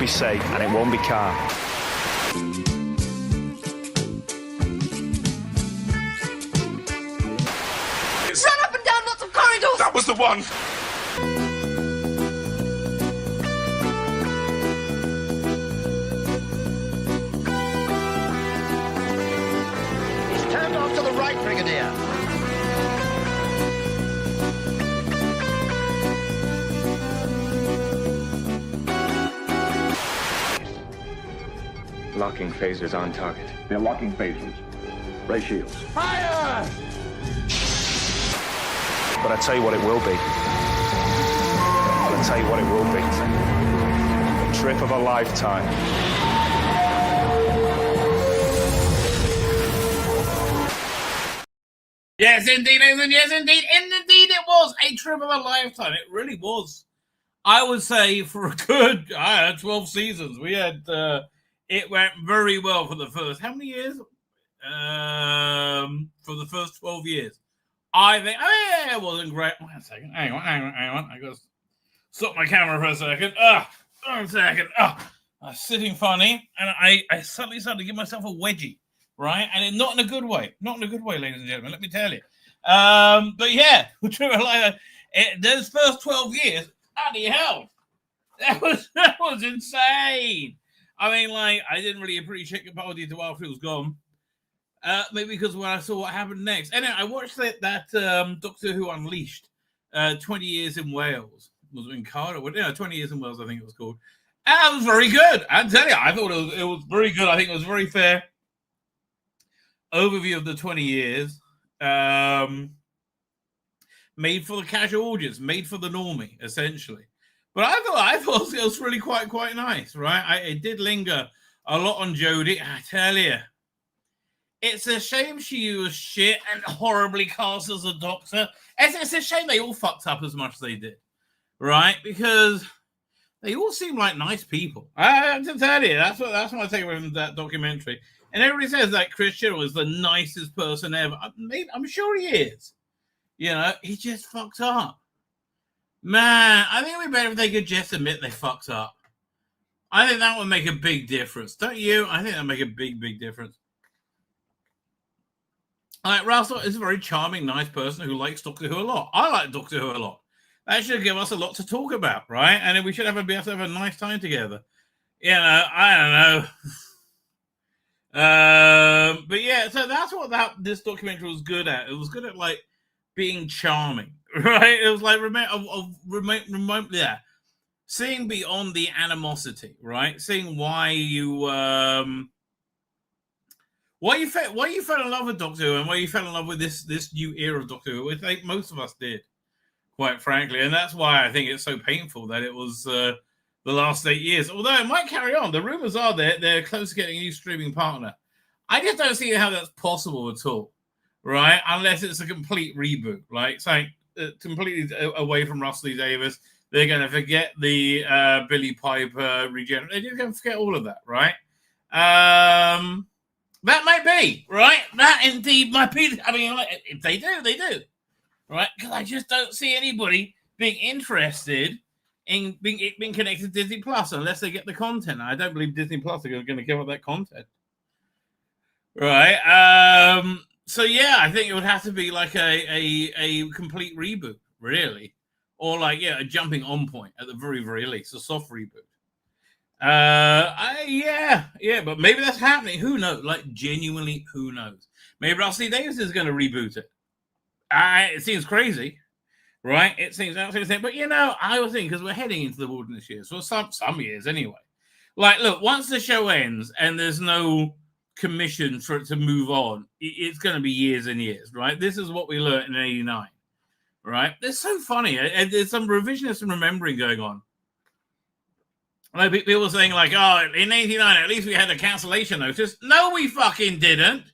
be safe and it won't be calm. Run up and down lots of corridors! That was the one! He's turned off to the right, Brigadier. Locking phasers on target. They're locking phasers. Ray shields. Fire! But I tell you what it will be. I'll tell you what it will be. The trip of a lifetime. Yes, indeed, and yes, indeed, indeed, it was a trip of a lifetime. It really was. I would say for a good 12 seasons, we had. It went very well for the first how many years? For the first 12 years, I think. Oh yeah, it wasn't great. Wait a second. Hang on. I got to stop my camera for a second. 1 second. I was sitting funny, and I suddenly started to give myself a wedgie. Right, and not in a good way, ladies and gentlemen. Let me tell you. But yeah, those first 12 years, bloody hell, that was insane. I mean, like, I didn't really appreciate Capaldi until after it was gone. Maybe because when I saw what happened next. Anyway, I watched that Doctor Who Unleashed, 20 Years in Wales. Was it in Cardiff? 20 Years in Wales, I think it was called. And it was very good. I tell you, I thought it was very good. I think it was very fair. Overview of the 20 years, made for the casual audience, made for the normie, essentially. But I thought it was really quite nice, right? It did linger a lot on Jodie. I tell you, it's a shame she was shit and horribly cast as a Doctor. It's a shame they all fucked up as much as they did, right? Because they all seem like nice people. I have to tell you, that's what I take away from that documentary. And everybody says that Chris Chibnall is the nicest person ever. I'm sure he is. You know, he just fucked up. Man, I think it would be better if they could just admit they fucked up. I think that would make a big difference. Don't you? I think that would make a big difference. Like, Russell is a very charming, nice person who likes Doctor Who a lot. I like Doctor Who a lot. That should give us a lot to talk about, right? And then we should be able to have a nice time together. You know, I don't know. But yeah, so that's what this documentary was good at. It was good at like being charming, right? It was like seeing beyond the animosity, right? Seeing why you fell in love with Doctor Who and why you fell in love with this new era of Doctor Who. I think most of us did, quite frankly, and that's why I think it's so painful that it was the last 8 years. Although it might carry on. The rumors are they're close to getting a new streaming partner. I just don't see how that's possible at all, right? Unless it's a complete reboot, like something completely away from Russell Davies. They're going to forget the Billy Piper regeneration. They're just going to forget all of that, right? That might be, right? That indeed might be. I mean, if they do, right? Because I just don't see anybody being interested in being connected to Disney Plus unless they get the content. I don't believe Disney Plus are going to give up that content. Right. So yeah, I think it would have to be like a complete reboot, really, or like a jumping on point at the very least, a soft reboot. Yeah, but maybe that's happening. Who knows? Like genuinely, who knows? Maybe Russell Davies is going to reboot it. It seems crazy, right? It seems absolutely insane. But I was thinking because we're heading into the wilderness years, so some years anyway. Like, look, once the show ends and there's no commission for it to move on, it's going to be years and years, right? This is what we learned in '89, right? It's so funny. There's some revisionist remembering going on. Like people saying like, oh, in '89 at least we had a cancellation notice. No, we fucking didn't.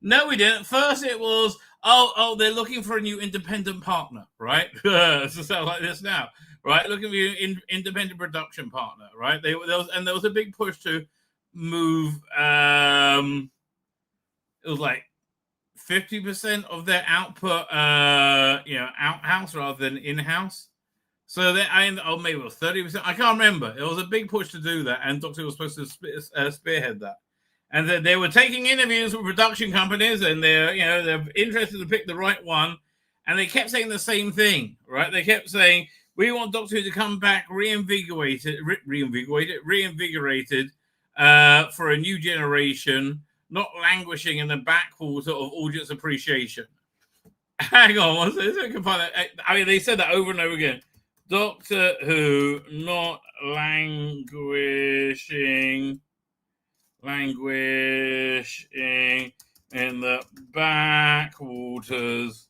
No, we didn't. First it was, oh, they're looking for a new independent partner, right? So sound like this now, right? Looking for an independent production partner, right? There was a big push to move. It was like 50% of their output, outhouse rather than in-house. So maybe it was 30%. I can't remember. It was a big push to do that, and Doctor Who was supposed to spearhead that. And they were taking interviews with production companies, and they're interested to pick the right one. And they kept saying the same thing, right? They kept saying, "We want Doctor Who to come back reinvigorated for a new generation, not languishing in the backwater of audience appreciation." Hang on, I mean, they said that over and over again. Doctor Who not languishing in the backwaters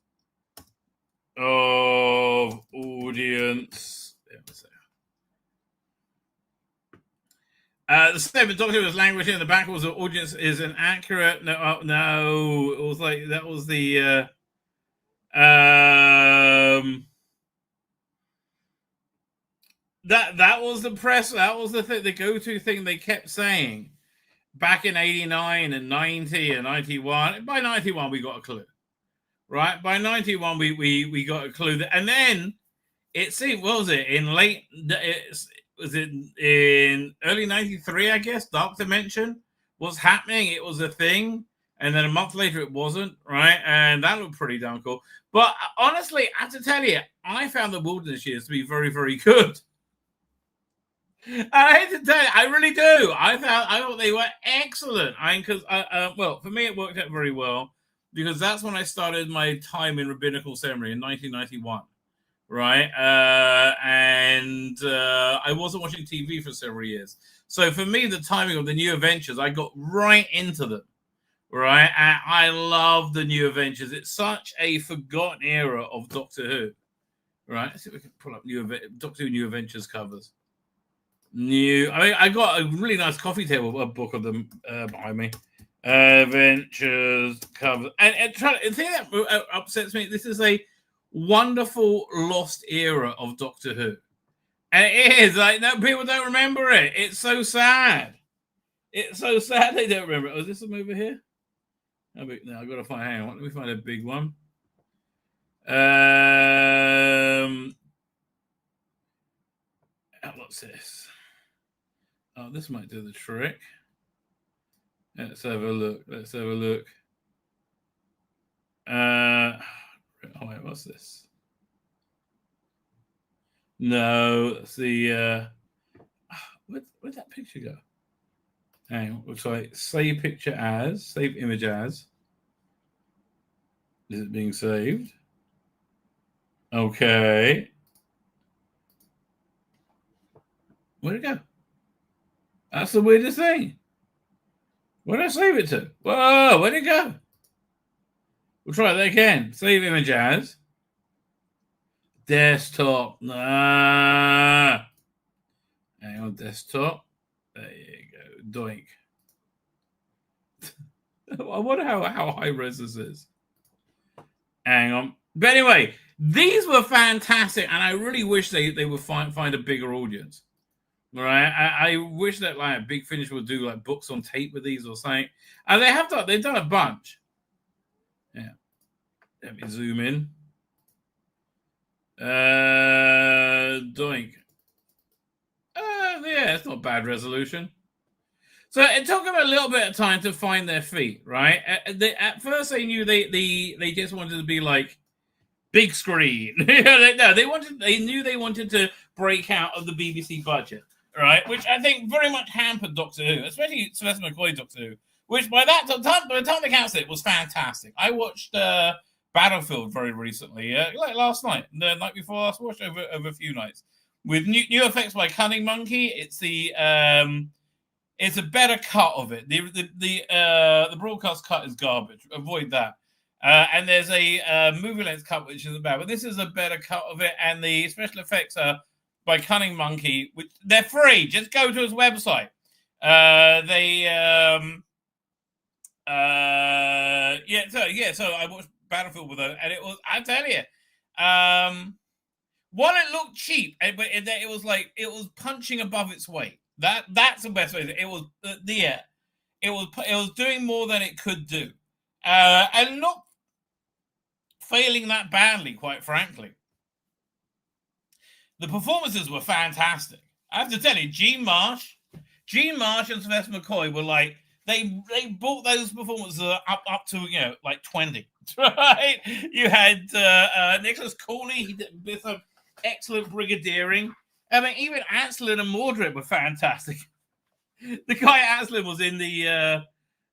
of audience. The statement Doctor Who was languishing in the backwaters of audience is inaccurate. No, it was like that was the that was the press. That was the thing, the go-to thing they kept saying back in 89 and 90 and 91. By 91, we got a clue, right? By 91, we got a clue. And then it seemed, what was it? In early 93, I guess, Dark Dimension was happening. It was a thing. And then a month later, it wasn't, right? And that looked pretty damn cool. But honestly, I have to tell you, I found the Wilderness Years to be very, very good. I hate to tell you, I really do. I thought they were excellent. Well, for me, it worked out very well because that's when I started my time in rabbinical seminary in 1991, right? I wasn't watching TV for several years. So for me, the timing of the New Adventures, I got right into them, right? And I love the New Adventures. It's such a forgotten era of Doctor Who, right? Let's see if we can pull up Doctor Who New Adventures covers. I got a really nice coffee table book of them behind me. Adventures cover, and the thing that upsets me, this is a wonderful lost era of Doctor Who, and it is like no people don't remember it. It's so sad. It's so sad they don't remember it. Oh, is this them over here? No, I've got to find. Hang on, let me find a big one. What's this? Oh, this might do the trick. Let's have a look. Wait, what's this? No, that's the where'd that picture go? Hang on, we'll try save picture as, save image as. Is it being saved? Okay. Where'd it go? That's the weirdest thing. Where did I save it to? Whoa, where'd it go? We'll try that again. Save image as. Desktop. Hang on, desktop. There you go. Doink. I wonder how high res this is. Hang on. But anyway, these were fantastic, and I really wish they would find a bigger audience. Right, I wish that like Big Finish would do like books on tape with these or something. And they've done a bunch. Yeah, let me zoom in. Doink. Yeah, it's not bad resolution. So it took them a little bit of time to find their feet, right? At first, they knew they just wanted to be like big screen. They knew they wanted to break out of the BBC budget. Right, which I think very much hampered Doctor Who, especially Sylvester McCoy Doctor Who, which by the time they cast it was fantastic. I watched Battlefield very recently, like last night, the night before last, watched over a few nights with new effects by Cunning Monkey. It's it's a better cut of it. The broadcast cut is garbage. Avoid that. And there's a movie length cut which isn't bad, but this is a better cut of it, and the special effects are by Cunning Monkey, which they're free. Just go to his website. So I watched Battlefield with her, and it was, I tell you, one, it looked cheap, but it was like it was punching above its weight. That's the best way. It was it was doing more than it could do, and not failing that badly, quite frankly. the performances were fantastic. I have to tell you, Gene Marsh and Sylvester McCoy were like, they brought those performances up to, you know, like 20, right? You had Nicholas Cooley, he did some excellent brigadiering. I mean, even Anslin and Mordred were fantastic. The guy Anslin was in the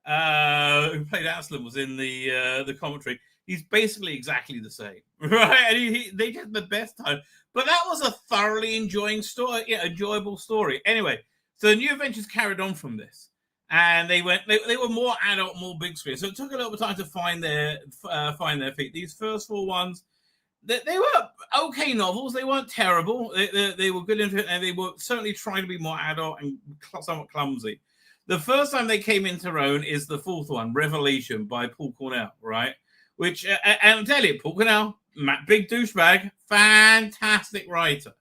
who played Anslin was in the commentary. He's basically exactly the same, right? And they had the best time. But that was a thoroughly enjoyable story. Anyway, so the New Adventures carried on from this, and they were more adult, more big screen. So it took a little bit of time to find their feet. These first 4 ones, they were okay novels. They weren't terrible. They were good, and they were certainly trying to be more adult and somewhat clumsy. The first time they came into their own is the 4th one, Revelation by Paul Cornell, right? Which, and I'll tell you, Paul Cornell, big douchebag, fantastic writer,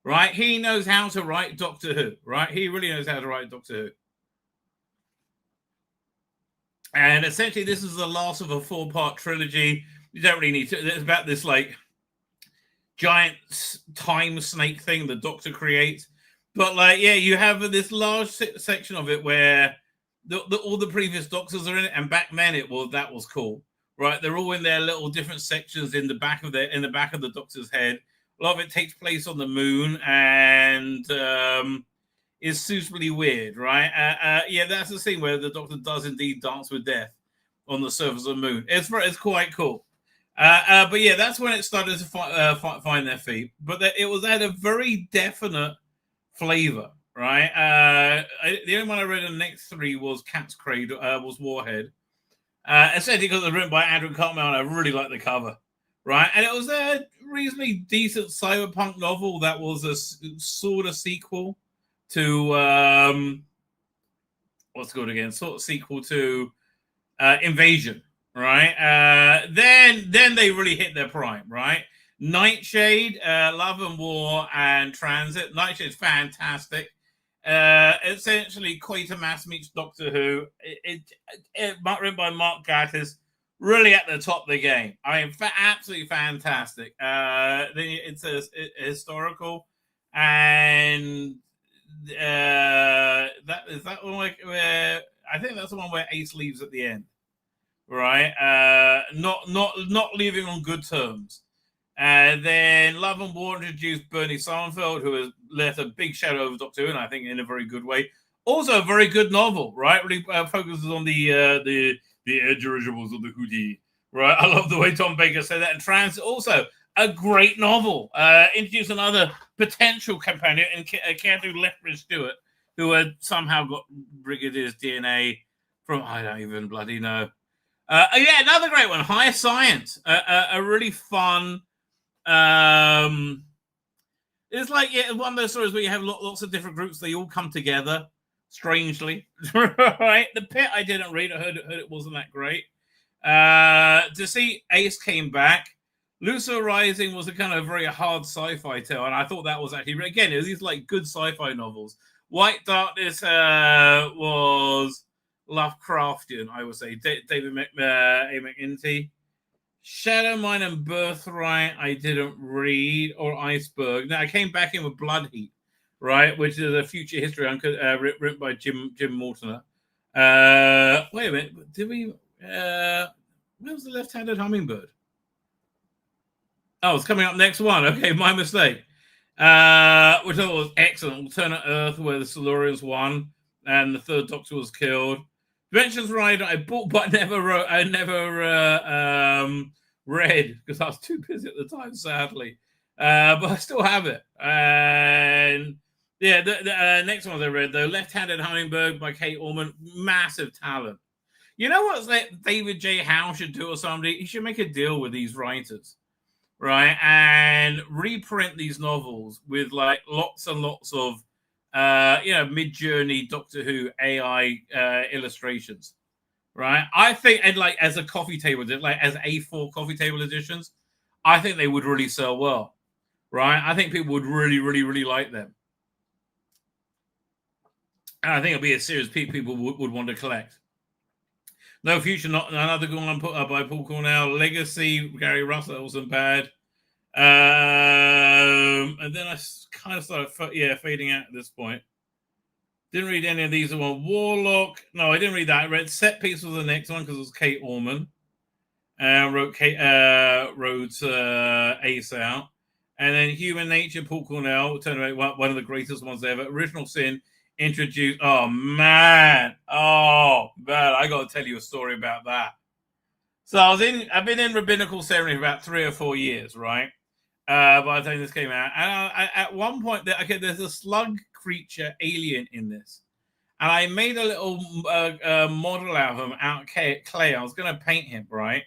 right? He knows how to write Doctor Who, right? He really knows how to write Doctor Who. And essentially, this is the last of a 4-part trilogy. You don't really need to. It's about this, like, giant time snake thing the Doctor creates. But, like, yeah, you have this large section of it where all the previous Doctors are in it. And back then, that was cool. Right, they're all in their little different sections in the back of the Doctor's head. A lot of it takes place on the moon and is suitably weird, right? Yeah, that's the scene where the Doctor does indeed dance with death on the surface of the moon. It's quite cool. But yeah, that's when it started to find their feet. But it had a very definite flavor, right? The only one I read in the next 3 was Cat's Cradle, was Warhead. Essentially because it was written by Andrew Cartmel, and I really liked the cover, right? And it was a reasonably decent cyberpunk novel that was a sort of sequel to what's it called again? Sort of sequel to Invasion, right? Then they really hit their prime, right? Nightshade, Love and War, and Transit. Nightshade's fantastic. Essentially, Quatermass meets Doctor Who. Written by Mark Gatiss, really at the top of the game. I mean, absolutely fantastic. It's a historical, and that one where I think that's the one where Ace leaves at the end, right? Not leaving on good terms. And then Love and War introduced Bernie Sonnenfeld, who has left a big shadow over Doctor Who, and I think in a very good way. Also, a very good novel, right? Really focuses on the air dirigibles of the Houthi, right? I love the way Tom Baker said that. And Transit, also a great novel. Introduced another potential companion in a character Lethbridge Stewart, who had somehow got Brigadier's DNA from, I don't even bloody know. Yeah, another great one, Higher Science. A really fun... it's like one of those stories where you have lots of different groups. They all come together, strangely, right? The Pit I didn't read. I heard it wasn't that great. To see Ace came back. Lucifer Rising was a kind of very hard sci-fi tale, and I thought that was actually, again, it was these like good sci-fi novels. White Darkness was Lovecraftian, I would say. David McInty. Shadowmine and Birthright I didn't read, or Iceberg. Now I came back in with Bloodheat, right, which is a future history written by Jim Mortimer. Wait a minute, did we? Where was the Left-Handed Hummingbird? Oh, it's coming up next one. Okay, my mistake. Which I thought was excellent. Alternate Earth, where the Silurians won and the Third Doctor was killed. Dimensions Rider I bought, but I never read because I was too busy at the time, sadly. But I still have it. And yeah, the next one I read, though, Left-Handed Hummingbird by Kate Orman, massive talent. You know what David J. Howe should do or somebody? He should make a deal with these writers, right? And reprint these novels with like lots and lots of Mid-Journey Doctor Who AI illustrations, right? I think, and like as a coffee table, like as A4 coffee table editions, I think they would really sell well, right? I think people would really, really, really like them. And I think it'll be a series people would want to collect. No Future, not another good one put up by Paul Cornell. Legacy, Gary Russell, wasn't bad. And then I kind of started, fading out at this point. Didn't read any of these. One Warlock. No, I didn't read that. I read Set Piece was the next one because it was Kate Orman. Wrote Ace out. And then Human Nature, Paul Cornell, turned out one of the greatest ones ever. Original Sin introduced. Oh man, I got to tell you a story about that. So I've been in rabbinical ceremony for about 3 or 4 years, right? By the time this came out, and at one point, there's a slug creature alien in this, and I made a little model out of him out of clay. I was going to paint him, right?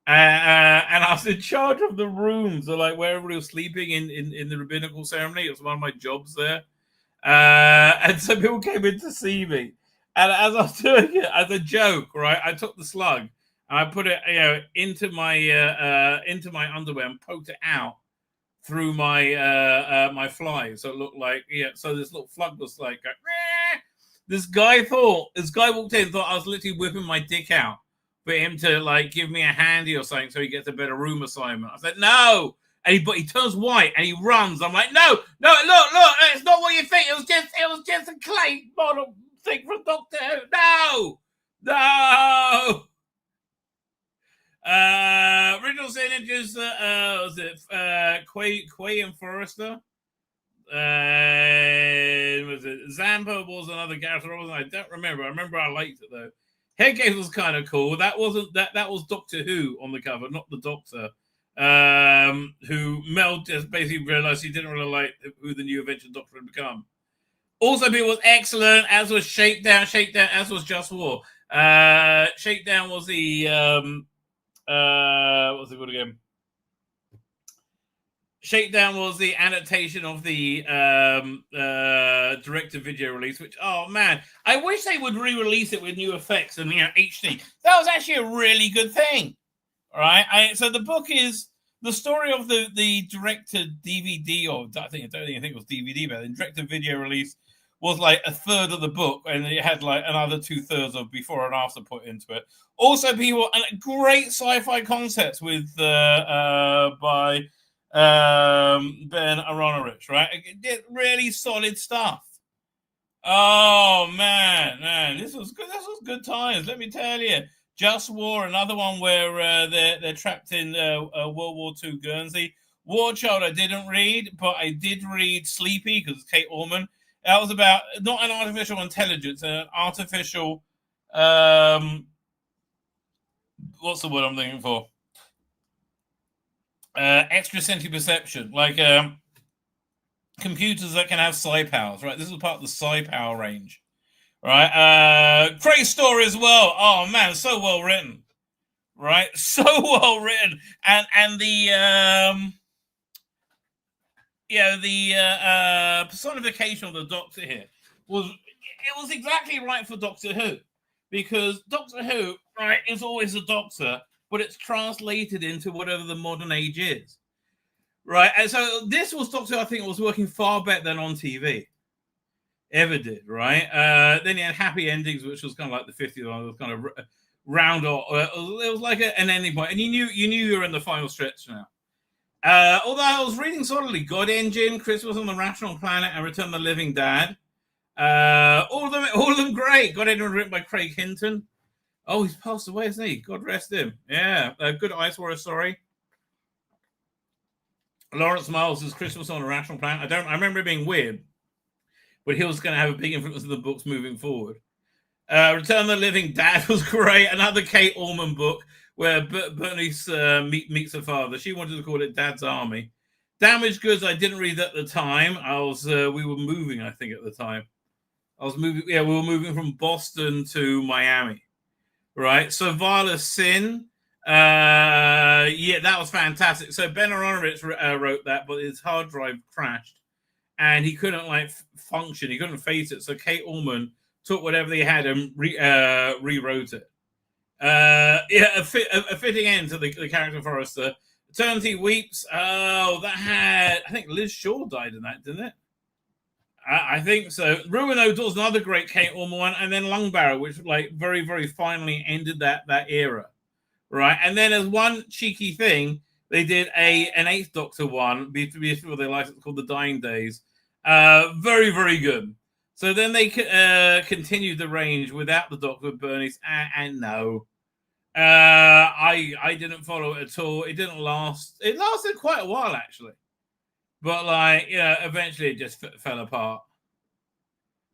And I was in charge of the rooms, so like where everybody was sleeping in the rabbinical ceremony. It was one of my jobs there. And so people came in to see me. And as I was doing it, as a joke, right, I took the slug and I put it, into my underwear and poked it out through my my fly. So it looked like, so this little slug was like, this guy walked in, thought I was literally whipping my dick out for him to like give me a handy or something so he gets a better room assignment. I said, no. And he turns white and he runs. I'm like, no, look, it's not what you think. It was just a clay model thing from Doctor Who. No. Original Signatures, was it Quay and Forrester? Was it Zampa was another character? I don't remember. I remember I liked it though. Headgate was kind of cool. That was Doctor Who on the cover, not the Doctor. Who Mel just basically realized he didn't really like who the new Adventure Doctor had become. Also, it was excellent, as was Shakedown, as was Just War. Shakedown was the what's it called again? Shakedown was the adaptation of the direct-to-video release, which, oh man, I wish they would re-release it with new effects and HD. That was actually a really good thing. All right, so the book is the story of the direct-to-DVD, or I don't think it was DVD, but the direct-to-video release was like a third of the book, and it had like another 2/3 of before and after put into it. Also, great sci-fi concepts with by Ben Aronovich, right? It did really solid stuff. Oh man, this was good. This was good times. Let me tell you. Just War, another one where they're trapped in World War II Guernsey. War Child I didn't read, but I did read Sleepy because it's Kate Orman. That was about not an artificial intelligence, an artificial what's the word I'm looking for? Extrasensory perception, like computers that can have psi powers, right? This was part of the psi power range. Right, great story as well. Oh man, so well written, right? So well written, and the personification of the Doctor here was exactly right for Doctor Who, because Doctor Who, right, is always a Doctor, but it's translated into whatever the modern age is, right? And so this was Doctor Who, I think, was working far better than on TV. Ever did, right? Then you had Happy Endings, which was kind of like the 50th one. It was kind of round off. It was like an ending point, and you knew you were in the final stretch now. Although I was reading solidly, God Engine, Christmas on the Rational Planet, and Return of the Living Dad. All of them great. God Engine was written by Craig Hinton. Oh, he's passed away, isn't he? God rest him. Yeah, good Ice Warrior story. Lawrence Miles' Christmas on the Rational Planet. I remember it being weird, but he was going to have a big influence on the books moving forward. Return of the Living Dad was great. Another Kate Orman book where Bernice meets her father. She wanted to call it Dad's Army. Damaged Goods, I didn't read at the time. We were moving, I think, at the time. We were moving from Boston to Miami, right? So Survivor's Sin, that was fantastic. So Ben Aronovich wrote that, but his hard drive crashed. And he couldn't function. He couldn't face it. So Kate Orman took whatever they had and rewrote it. A fitting end to the character Forrester. Eternity Weeps. Oh, that had, I think Liz Shaw died in that, didn't it? I think so. Ruin O'Dore's another great Kate Orman one, and then Lungbarrow, which like very, very finally ended that era, right? And then as one cheeky thing, They did an Eighth Doctor one before they liked it, called The Dying Days. Very, very good. So then they continued the range without the Doctor with Bernice, and no. I didn't follow it at all. It didn't last. It lasted quite a while, actually. But, like, eventually it just fell apart.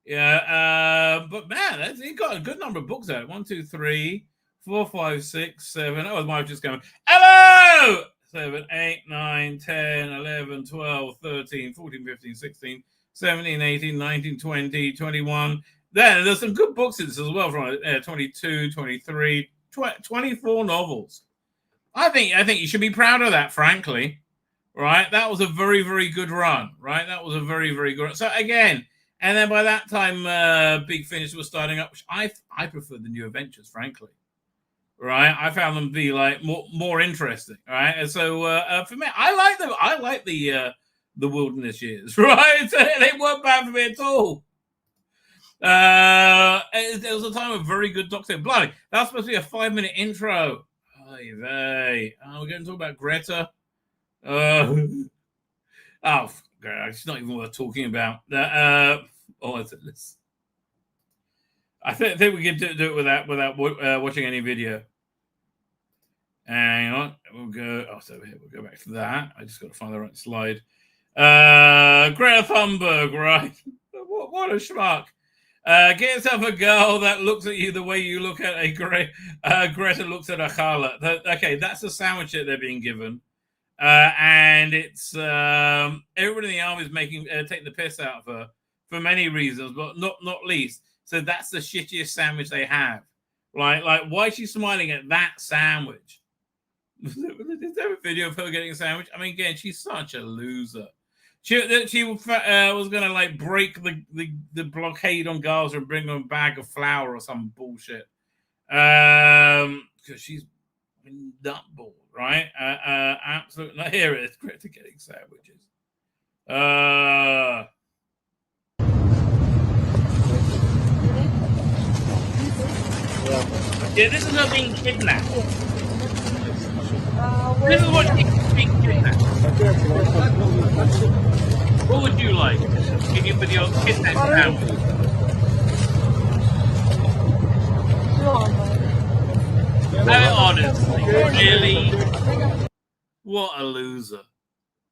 Yeah, but man, he got a good number of books out. 1, 2, 3, 4, 5, 6, 7. Oh, my just going, hello! 7, 8, 9, 10, 11, 12, 13, 14, 15, 16, 17, 18, 19, 20, 21. Then there's some good books in this as well, from 22, 23, 24 novels. I think you should be proud of that, frankly. Right? That was a very, very good run. Right? That was a very, very good run. So again, and then by that time, Big Finish was starting up, which I prefer the New Adventures, frankly. Right? I found them to be like more interesting. Right? And so for me, I like them. I like the Wilderness Years. Right? They weren't bad for me at all. There was a time of very good Doctor. Bloody, that was supposed to be a 5-minute intro. We're going to talk about Greta. It's not even worth talking about. I think we can do it without watching any video. Hang on, we'll go. Oh, so here we'll go back to that. I just got to find the right slide. Greta Thunberg, right? What a schmuck. Get yourself a girl that looks at you the way you look at Greta looks at a challah. Okay, that's the sandwich that they're being given. And it's everybody in the army is taking the piss out of her for many reasons, but not least. So that's the shittiest sandwich they have. Like why is she smiling at that sandwich? Is there a video of her getting a sandwich? I mean, again, she's such a loser. She was going to like break the blockade on Gaza and bring them a bag of flour or some bullshit. Because she's nutball, right? Absolutely. Now, here it is, Greta getting sandwiches. Yeah, this is her being kidnapped. This is what she's being kidnapped. What would you like? Give you with your kidnapped sandwich? Honestly, really? What a loser.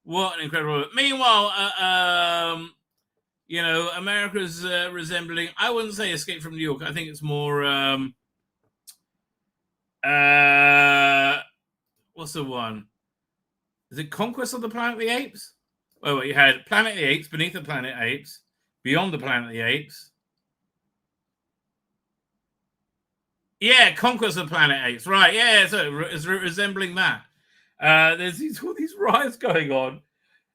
What an incredible... Meanwhile, America's resembling... I wouldn't say Escape from New York. I think it's more... what's the one? Is it Conquest of the Planet of the Apes? Oh, you had Planet of the Apes, Beneath the Planet of the Apes, Beyond the Planet of the Apes. Yeah, Conquest of the Planet of the Apes. Right, yeah, so it's resembling that. There's all these riots going on.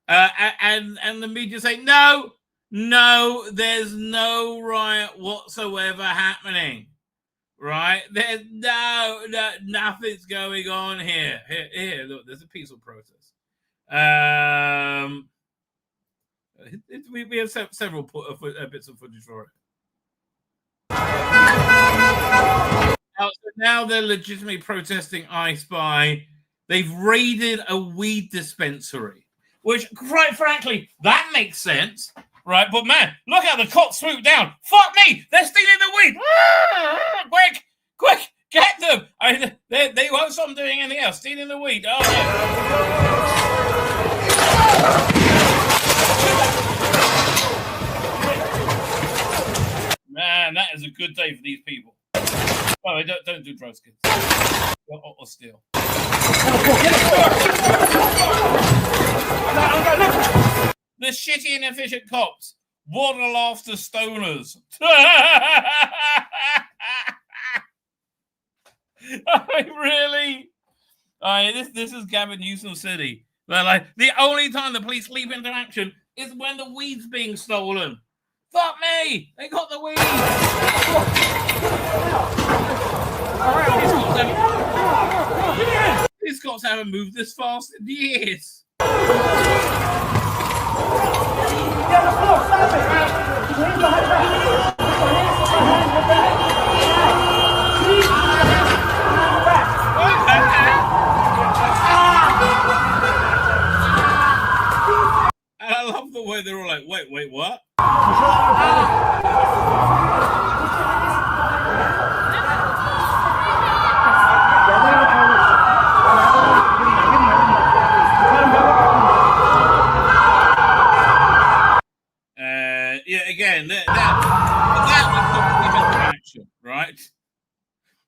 And the media say, no, there's no riot whatsoever happening. Right? There's nothing's going on here. Here, look, there's a peaceful protest. We have several bits of footage for it. Now they're legitimately protesting I Spy. They've raided a weed dispensary, which, quite frankly, that makes sense, right? But man, look how the cops swoop down. Fuck me, they're stealing the weed. Quick, get them. They won't stop doing anything else. Stealing the weed. Oh, yeah. Man, that is a good day for these people. Oh, don't do drugs, kids. Or steal. The shitty, inefficient cops waddle after stoners. Really? This is Gavin Newsom City. They're like, the only time the police leap into action is when the weed's being stolen. Fuck me! They got the weed! These cops haven't moved this fast in years.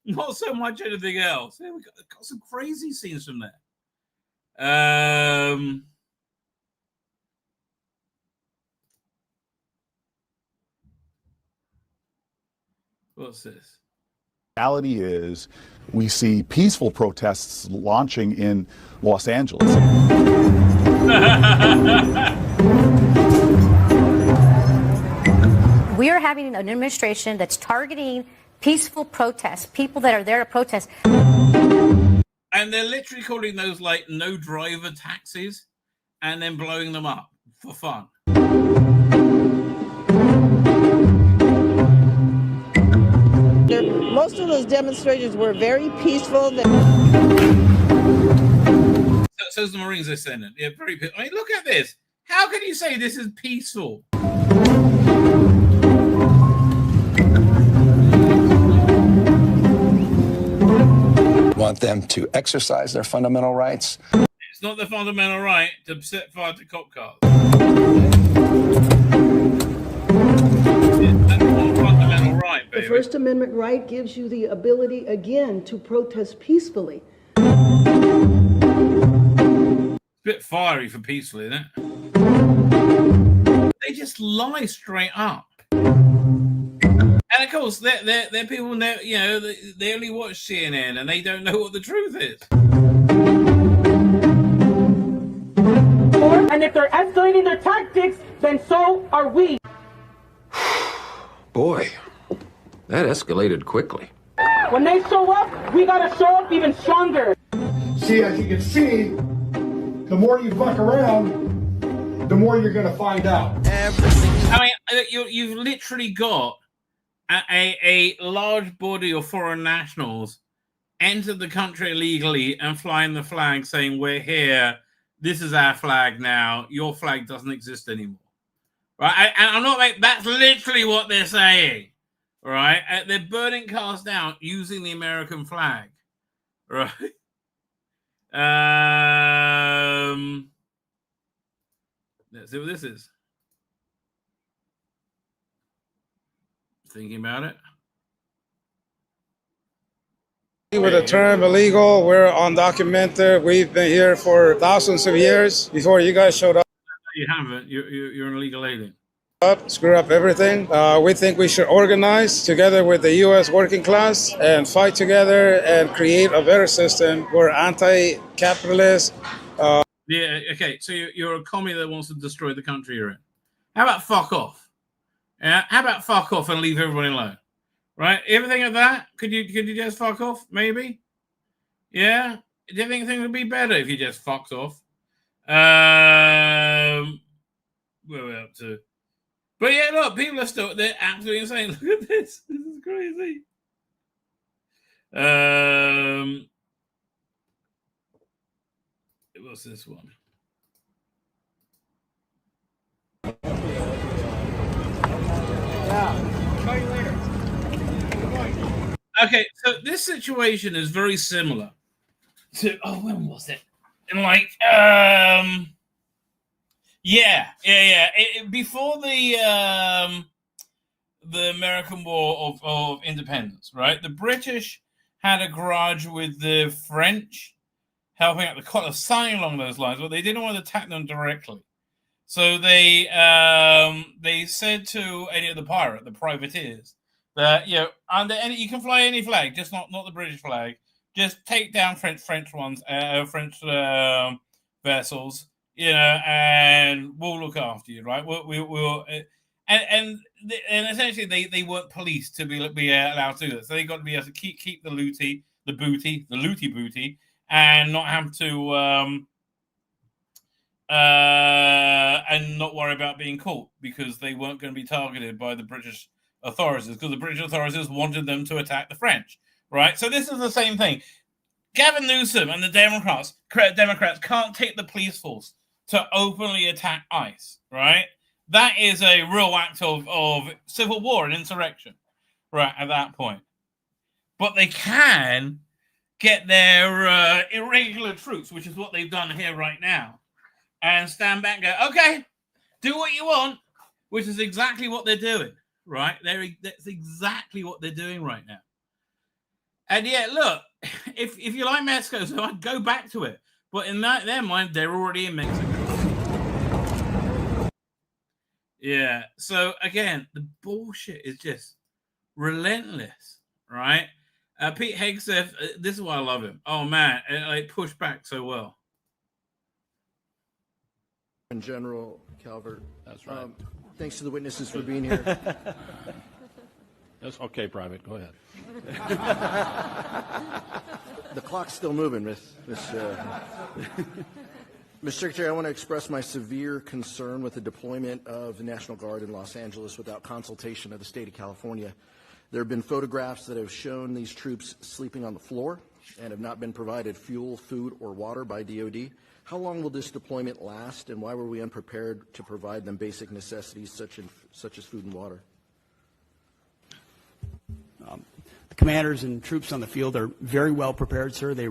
Not so much anything else. Yeah, we got some crazy scenes from there. What's this? Reality is we see peaceful protests launching in Los Angeles. We are having an administration that's targeting peaceful protests, people that are there to protest. And they're literally calling those like no driver taxis and then blowing them up for fun. Most of those demonstrations were very peaceful. So's the Marines they send in. Yeah, very peaceful. I mean, look at this. How can you say this is peaceful? Want them to exercise their fundamental rights. It's not the fundamental right to set fire to cop cars. That's not fundamental right, baby. The First Amendment right gives you the ability, again, to protest peacefully. It's a bit fiery for peacefully, isn't it? They just lie straight up. And of course, they're people, you know, they only watch CNN and they don't know what the truth is. And if they're escalating their tactics, then so are we. Boy, that escalated quickly. When they show up, we gotta show up even stronger. See, as you can see, the more you fuck around, the more you're going to find out. I mean, you've literally got a large body of foreign nationals enter the country illegally and flying the flag saying, we're here, this is our flag now, your flag doesn't exist anymore. Right? And I'm not like, that's literally what they're saying. Right? They're burning cars down using the American flag. Right? Let's see what this is. Thinking about it. With the term illegal, we're undocumented. We've been here for thousands of years before you guys showed up. You haven't. You're an illegal alien. Screw up everything. We think we should organize together with the U.S. working class and fight together and create a better system. We're anti-capitalist. Yeah, okay. So you're a commie that wants to destroy the country you're in. How about fuck off? Yeah. How about fuck off and leave everybody alone? Right? Everything of that? Could you just fuck off? Maybe. Yeah. Do you think things would be better if you just fucked off? Where we're up to? But yeah, look, people are they're absolutely insane. Look at this. This is crazy. What's this one? Okay, so this situation is very similar to when was it? And like before the American War of Independence, right? The British had a grudge with the French helping out the colony, something along those lines, but they didn't want to attack them directly. So they said to any of the privateers, that you can fly any flag, just not the British flag. Just take down French ones, French vessels, and we'll look after you, right? We'll and essentially they weren't policed to be allowed to do this. So they got to be able to keep the looty booty, and not have to and not worry about being caught because they weren't going to be targeted by the British authorities, because the British authorities wanted them to attack the French, right? So this is the same thing. Gavin Newsom and the Democrats can't take the police force to openly attack ICE, right? That is a real act of civil war and insurrection, right, at that point. But they can get their irregular troops, which is what they've done here right now, and stand back and go, okay, do what you want, which is exactly what they're doing. Right, that's exactly what they're doing right now. And yeah, look, if you like Mexico, so I'd go back to it. But in their mind, they're already in Mexico. Yeah. So again, the bullshit is just relentless, right? Pete Hegseth, this is why I love him. Oh man, it pushed back so well. And General Calvert, that's right. Thanks to the witnesses for being here. That's okay, Private. Go ahead. The clock's still moving, Mr. Secretary. I want to express my severe concern with the deployment of the National Guard in Los Angeles without consultation of the state of California. There have been photographs that have shown these troops sleeping on the floor and have not been provided fuel, food, or water by DoD. How long will this deployment last, and why were we unprepared to provide them basic necessities such as food and water? The commanders and troops on the field are very well prepared, sir. They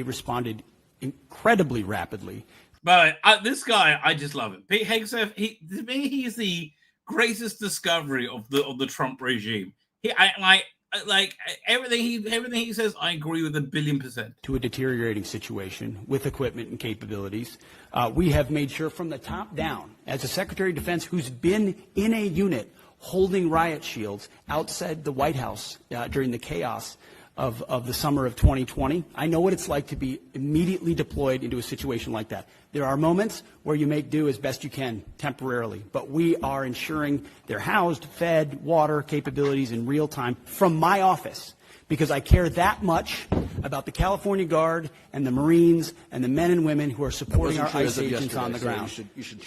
responded incredibly rapidly. But this guy, I just love him. Pete Hegseth, to me, he's the greatest discovery of the Trump regime. Like everything he says, I agree with 1,000,000,000%. To a deteriorating situation with equipment and capabilities. We have made sure from the top down, as a Secretary of Defense who's been in a unit holding riot shields outside the White House during the chaos of the summer of 2020. I know what it's like to be immediately deployed into a situation like that. There are moments where you make do as best you can temporarily, but we are ensuring they're housed, fed, water capabilities in real time from my office, because I care that much about the California Guard and the Marines and the men and women who are supporting our ICE agents on the ground.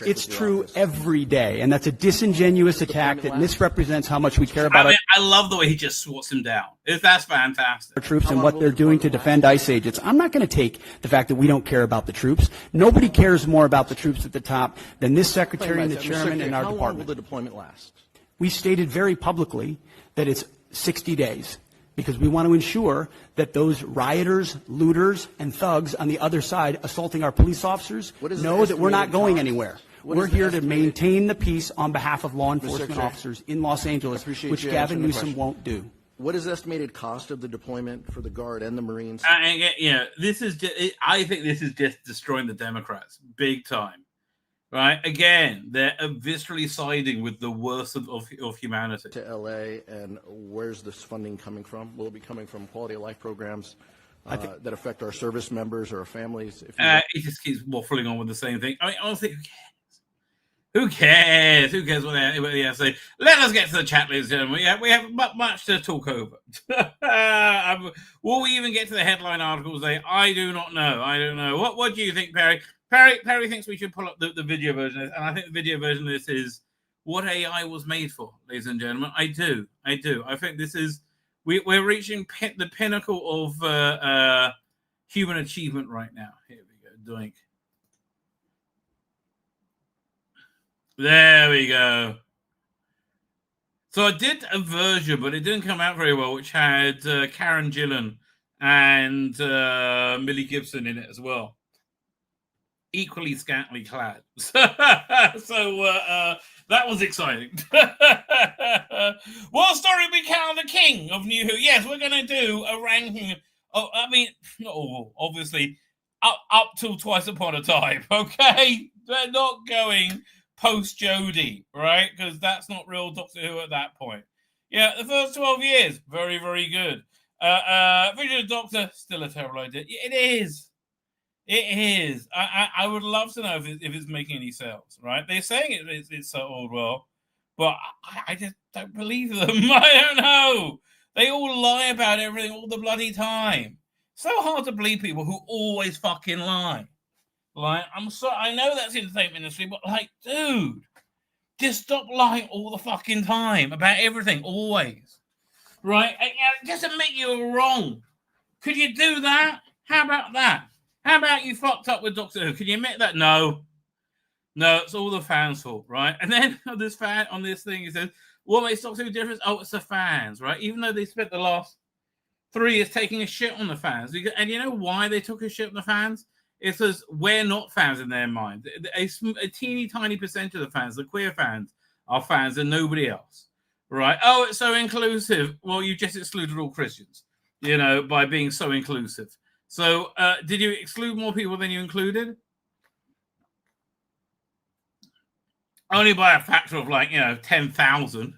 It's true every day, and that's a disingenuous attack that misrepresents how much we care about I love the way he just swats him down. That's fantastic. Our troops and what they're doing to defend ICE agents. I'm not going to take the fact that we don't care about the troops. Nobody cares more about the troops at the top than this Secretary and the Chairman and our department. How long will the deployment last? We stated very publicly that it's 60 days. Because we want to ensure that those rioters, looters, and thugs on the other side assaulting our police officers know that we're not going anywhere. We're here to maintain the peace on behalf of law enforcement officers in Los Angeles, which Gavin Newsom won't do. What is the estimated cost of the deployment for the Guard and the Marines? This is I think this is just destroying the Democrats big time. Right? Again, they're viscerally siding with the worst of humanity. To L.A., and where's this funding coming from? Will it be coming from quality of life programs that affect our service members or our families? He just keeps waffling on with the same thing. I mean, honestly, who cares? Who cares what they have to say? Let us get to the chat, ladies and gentlemen. We have much to talk over. Will we even get to the headline articles today? I do not know. I don't know. What do you think, Perry? Perry thinks we should pull up the video version of this, and I think the video version of this is what AI was made for, ladies and gentlemen. I do. I think this is we're reaching the pinnacle of human achievement right now. Here we go. Doink. There we go. So I did a version, but it didn't come out very well, which had Karen Gillan and Millie Gibson in it as well. Equally scantily clad. So that was exciting. What story we count the king of New Who? Yes, we're going to do a ranking. I mean, not all, obviously, up till Twice Upon a Time, okay? They're not going post Jodie, right? Because that's not real Doctor Who at that point. Yeah, the first 12 years, very, very good. Vision of Doctor, still a terrible idea. It is. It is. I would love to know if it's making any sales, right? They're saying it's so old, well, but I just don't believe them. I don't know. They all lie about everything all the bloody time. So hard to believe people who always fucking lie. Like, I'm sorry, I know that's in the same industry, but like, dude, just stop lying all the fucking time about everything, always. Right? Just admit you were wrong. Could you do that? How about that? How about you fucked up with Doctor Who? Can you admit that? No, it's all the fans' fault, right? And then on this thing, he says, what makes Doctor Who different? Oh, it's the fans, right? Even though they spent the last 3 years taking a shit on the fans. And you know why they took a shit on the fans? It's because we're not fans in their mind. A teeny tiny percentage of the fans, the queer fans, are fans and nobody else, right? Oh, it's so inclusive. Well, you just excluded all Christians. you know, by being so inclusive. So did you exclude more people than you included? Only by a factor of 10,000.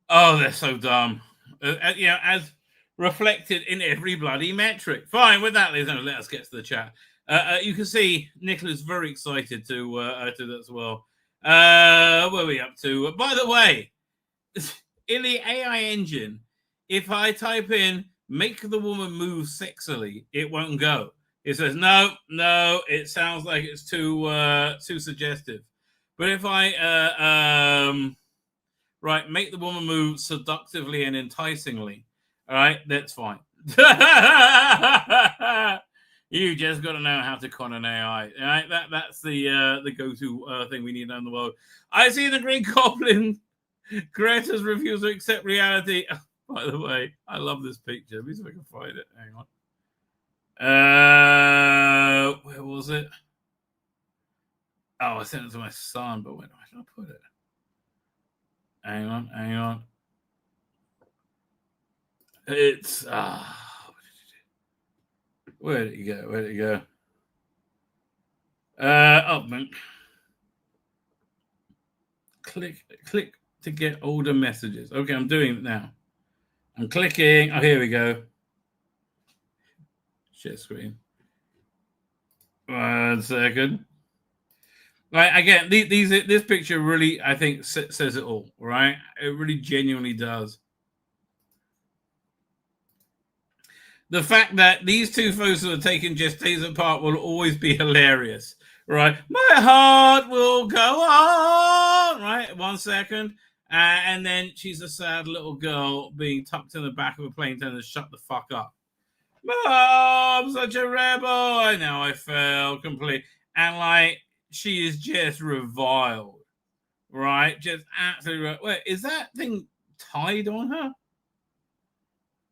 Oh, they're so dumb. As reflected in every bloody metric. Fine, with that, ladies and gentlemen, let us get to the chat. You can see Nicola's very excited to that as well. Where are we up to? By the way, in the AI engine, if I type in "make the woman move sexily," it won't go. It says no. It sounds like it's too suggestive. But if I make the woman move seductively and enticingly, all right, that's fine. You just got to know how to con an AI. All right, that's the go-to thing we need in the world. I see the Green Goblin. Greta's refused to accept reality. Oh, by the way, I love this picture. Let me see if I can find it. Hang on. Where was it? Oh, I sent it to my son, but where did I put it? Hang on. It's where did it go? Man. Click to get older messages. Okay, I'm doing it now. I'm clicking. Oh, here we go. Share screen. 1 second. Right, again, this picture really, I think, says it all, right? It really genuinely does. The fact that these two photos are taken just days apart will always be hilarious, right? My heart will go on, right? 1 second. And then she's a sad little girl being tucked in the back of a plane telling her to shut the fuck up. Mom, such a rebel. I know I fell completely. And she is just reviled, right? Just absolutely. Wait, is that thing tied on her?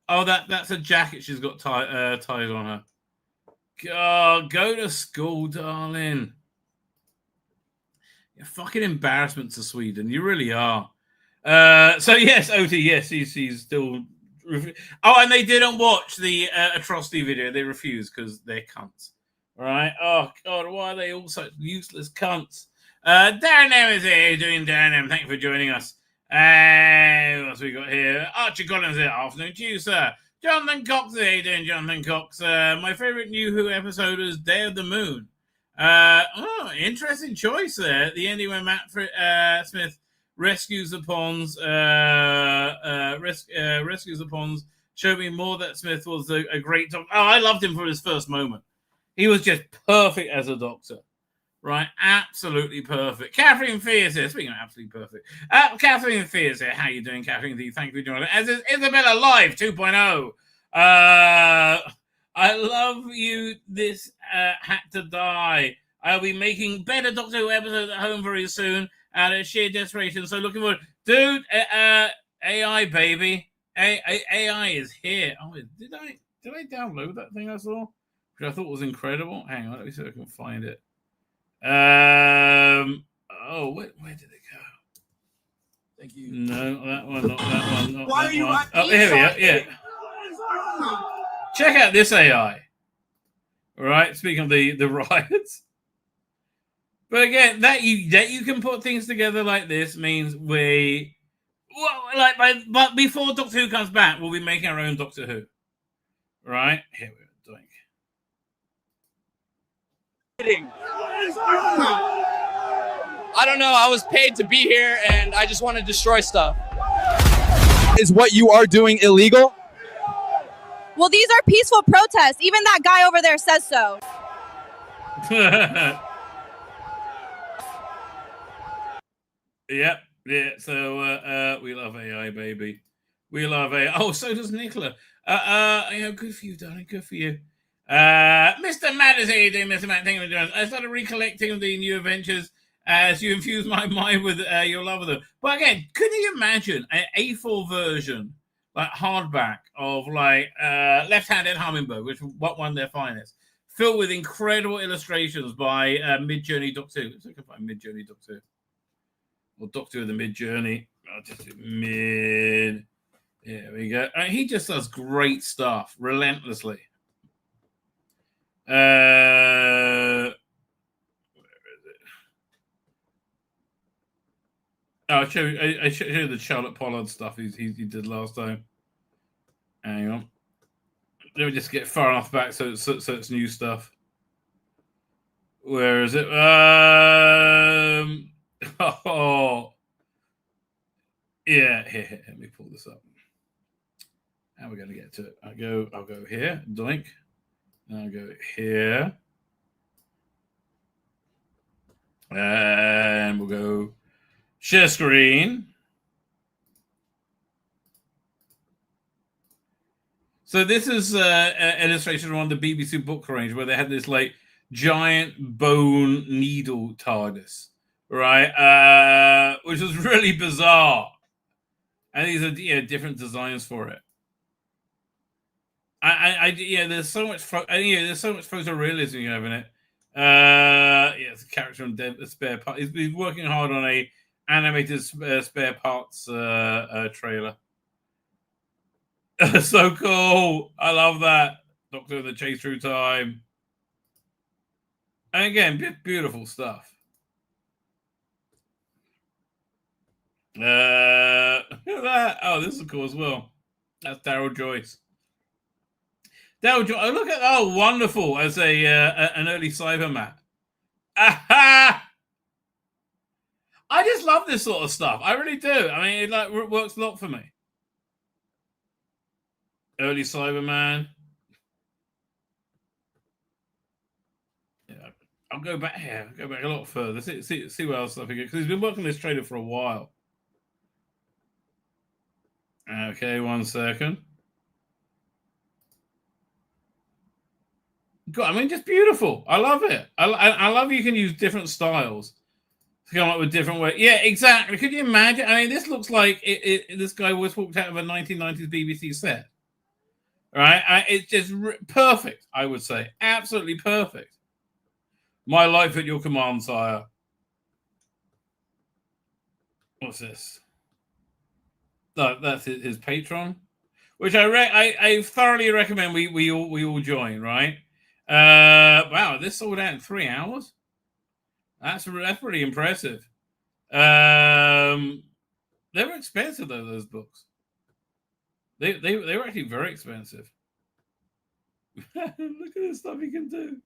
Oh, that's a jacket she's got tied on her. God, go to school, darling. You're fucking embarrassment to Sweden. You really are. So yes, OT, yes, he's still. Oh, and they didn't watch the atrocity video. They refused because they're cunts. All right. Oh God, why are they all such useless cunts? Darren M is here. How you doing, Darren M? Thank you for joining us. What else we got here? Archie Collins here. Afternoon to you, sir. Jonathan Cox here. How you doing, Jonathan Cox? My favorite new Who episode is Day of the Moon. Interesting choice there. At the ending when Matt Smith rescues the Ponds. Rescues the Ponds. Showed me more that Smith was a great doctor. Oh, I loved him from his first moment. He was just perfect as a doctor. Right, absolutely perfect. Catherine Fears here. Speaking of absolutely perfect. Catherine Fears here. How you doing, Catherine? Thank you for joining us. As is Isabella Live 2.0. I love you. This had to die. I'll be making better Doctor Who episodes at home very soon out of sheer desperation. So looking forward. Dude, AI, baby. AI is here. Oh, did I download that thing I saw? Which I thought was incredible. Hang on, let me see if I can find it. Where did it go? Thank you. No, that one, not that one. Not Why that are you one. Oh, here we go. Yeah. Check out this AI. All right, speaking of the riots. But again, that you can put things together like this means but before Doctor Who comes back, we'll be making our own Doctor Who. Right? Here we go. I don't know. I was paid to be here and I just want to destroy stuff. Is what you are doing illegal? Well, these are peaceful protests. Even that guy over there says so. Yep. Yeah. So we love AI, baby. We love AI. Oh, so does Nicola. Good for you, darling. Good for you. Mr. Matt is here. Mr. Matt, thank you for joining us. I started recollecting the new adventures as you infuse my mind with your love of them. But again, couldn't you imagine an A4 version, like hardback, of Left-Handed Hummingbird, which what won their finest, filled with incredible illustrations by Mid-Journey Doctor Who. Let's see if I can find Mid-Journey Doctor Who. Or Doctor Who the Mid-Journey. I'll just do Mid. There we go. He just does great stuff relentlessly. Where is it? Oh, I show you the Charlotte Pollard stuff he did last time. Hang on. Let me just get far enough back so it's new stuff. Where is it? Oh, yeah. Here. Let me pull this up. How are we going to get to it? I'll go here. Doink. And I'll go here. And we'll go share screen. So this is an illustration on the BBC book range where they had this like giant bone needle TARDIS, right? Which was really bizarre. And these are different designs for it. There's so much photorealism you have in it. It's a character on spare part. He's been working hard on a animated spare parts trailer. So cool. I love that. Doctor of the Chase Through Time. And again, beautiful stuff. Look at that. Oh, this is cool as well. That's Daryl Joyce. Oh, look at wonderful as an early Cyberman. Aha! I just love this sort of stuff. I really do. I mean, it works a lot for me. Early Cyberman. Yeah, I'll go back here. Go back a lot further. See what else stuff he gets. Because he's been working on this trailer for a while. Okay, 1 second. God, I mean, just beautiful. I love it. I love you can use different styles to come up with different ways. Yeah, exactly. Could you imagine? I mean, this looks like this guy was walked out of a 1990s BBC set. Right? It's just perfect, I would say. Absolutely perfect. My life at your command, sire. What's this? No, that's his patron, which I thoroughly recommend we all join, right? Wow, this sold out in 3 hours. That's pretty impressive. They were expensive though, those books. They were actually very expensive. Look at the stuff you can do.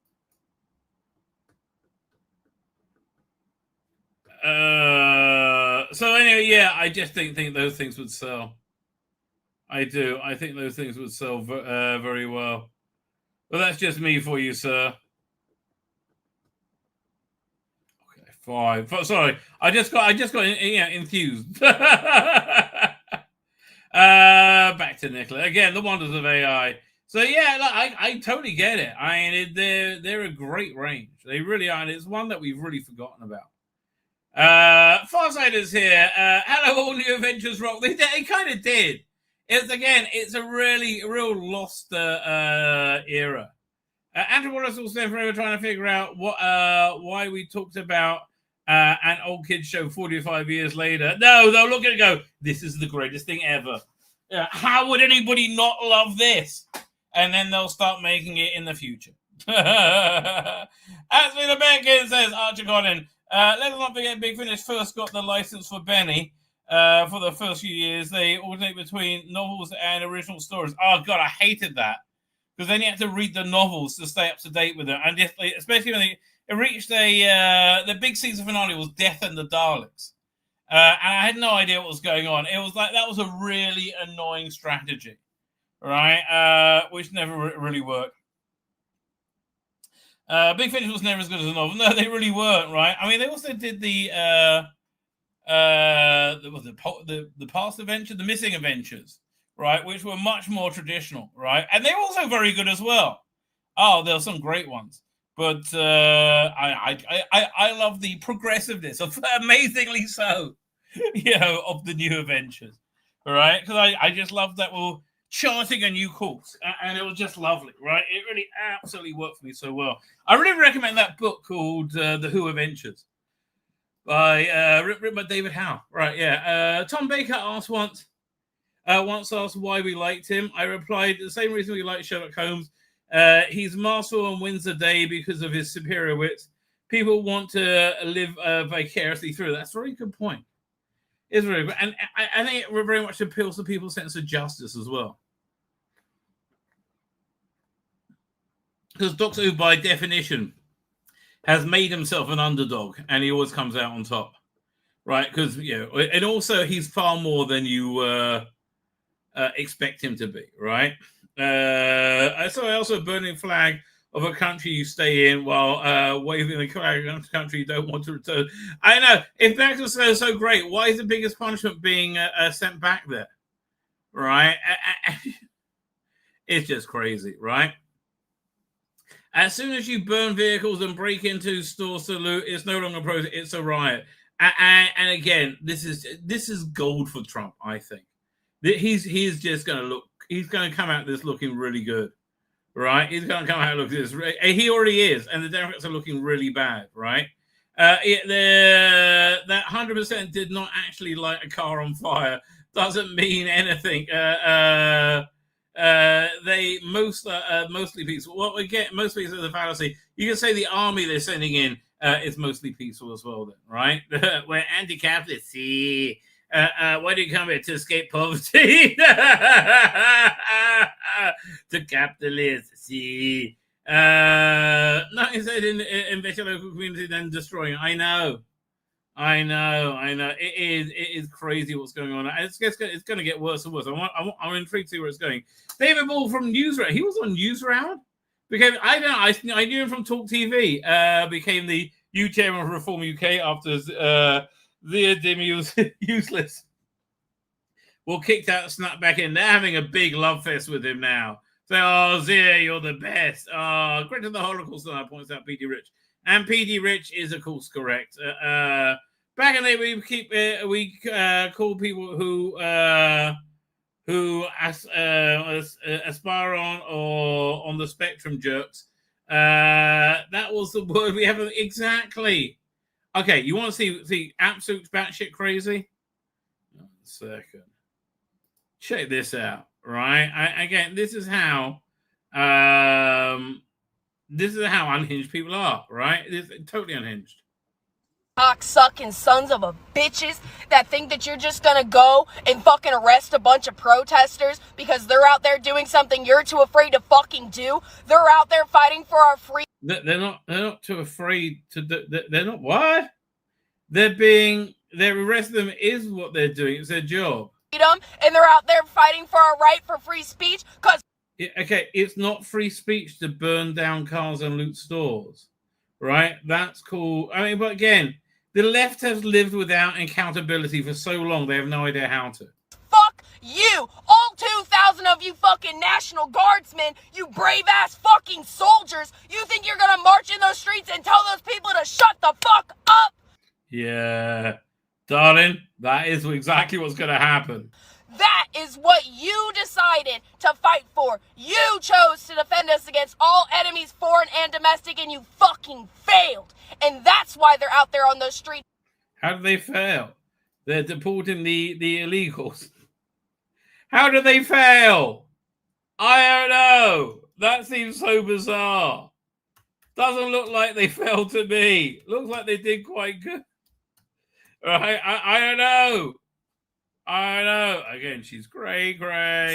So anyway, yeah, I just think those things would sell. I do. I think those things would sell very well. Well, that's just me for you, sir. Okay, 5. Sorry, I just got enthused. Back to Nicola again. The wonders of AI. So yeah, look, I totally get it. I mean, they're a great range. They really are, and it's one that we've really forgotten about. Farsighters here. Hello, all new adventures rock. They kind of did. It's a real lost era. Andrew Wallace also forever trying to figure out why we talked about an old kids show 45 years later. No, they'll look at it and go, this is the greatest thing ever. How would anybody not love this? And then they'll start making it in the future. Tzvi Lebetkin says, Archer Godin, let's not forget Big Finish first got the license for Benny. For the first few years, they alternate between novels and original stories. Oh, God, I hated that. Because then you had to read the novels to stay up to date with it. And just, especially when it reached the big season finale was Death and the Daleks. And I had no idea what was going on. It was like, that was a really annoying strategy. Right? Which never really worked. Big Finish was never as good as a novel. No, they really weren't, right? I mean, they also did the past adventure, the missing adventures, right, which were much more traditional, right, and they were also very good as well. Oh, there were some great ones, but I love the progressiveness of amazingly so, of the new adventures, all right, because I just love that we're charting a new course, and it was just lovely, right? It really absolutely worked for me so well. I really recommend that book called The Who Adventures. By written by David Howe. Right, yeah. Tom Baker asked once, once asked why we liked him, I replied, the same reason we like Sherlock Holmes. He's masterful and wins the day because of his superior wits. People want to live vicariously through. That's a very good point. It's very good. And I think it very much appeals to people's sense of justice as well. Because Doctor Who, by definition, has made himself an underdog, and he always comes out on top, right? Because, and also he's far more than you expect him to be, right? So I also burning flag of a country you stay in while waving the flag of a country you don't want to return. I know. If that was so great, why is the biggest punishment being sent back there? Right? It's just crazy, right? As soon as you burn vehicles and break into stores to loot, it's no longer a protest, it's a riot. And again, this is gold for Trump, I think. He's just going to look, he's going to come out this looking really good, right? He's going to come out looking this. He already is, and the Democrats are looking really bad, right? That 100% did not actually light a car on fire doesn't mean anything. They mostly peaceful. Well, again, most peaceful is a fallacy. You can say the army they're sending in is mostly peaceful as well, then, right? We're anti-capitalist. See, why do you come here to escape poverty? To capitalists. See, no, instead invest your local community, then destroying. I know. It is crazy what's going on. It's going to get worse and worse. I'm intrigued to see where it's going. David Ball from Newsround. He was on Newsround. I knew him from Talk TV. Became the new chairman of Reform UK after Zia Dimi was useless. Well, kicked out and snapped back in. They're having a big love fest with him now. So, Zia, you're the best. Great to the Holocaust, points out PD Rich. And PD Rich is, of course, correct. Back in the day, we call people who aspire on or on the spectrum jerks. That was the word we have. Exactly. Okay, you want to see absolute batshit crazy? 1 second. Check this out, right? Again, this is how unhinged people are, right? It's totally unhinged. Cock-sucking sons of a bitches that think that you're just gonna go and fucking arrest a bunch of protesters because they're out there doing something you're too afraid to fucking do. They're out there fighting for our free. They're not too afraid to do. They're not what? They're arresting them is what they're doing. It's their job. Freedom, and they're out there fighting for our right for free speech because. Okay, it's not free speech to burn down cars and loot stores, right? That's cool. I mean, but again, the left has lived without accountability for so long, they have no idea how to. Fuck you! All 2,000 of you fucking National Guardsmen, you brave-ass fucking soldiers, you think you're gonna march in those streets and tell those people to shut the fuck up? Yeah, darling, that is exactly what's gonna happen. That is what you decided to fight for. You chose to defend us against all enemies, foreign and domestic, and you fucking failed. And that's why they're out there on those streets. How did they fail? They're deporting the illegals. How did they fail? I don't know. That seems so bizarre. Doesn't look like they failed to me. Looks like they did quite good. Right? I don't know. I know. Again, she's gray.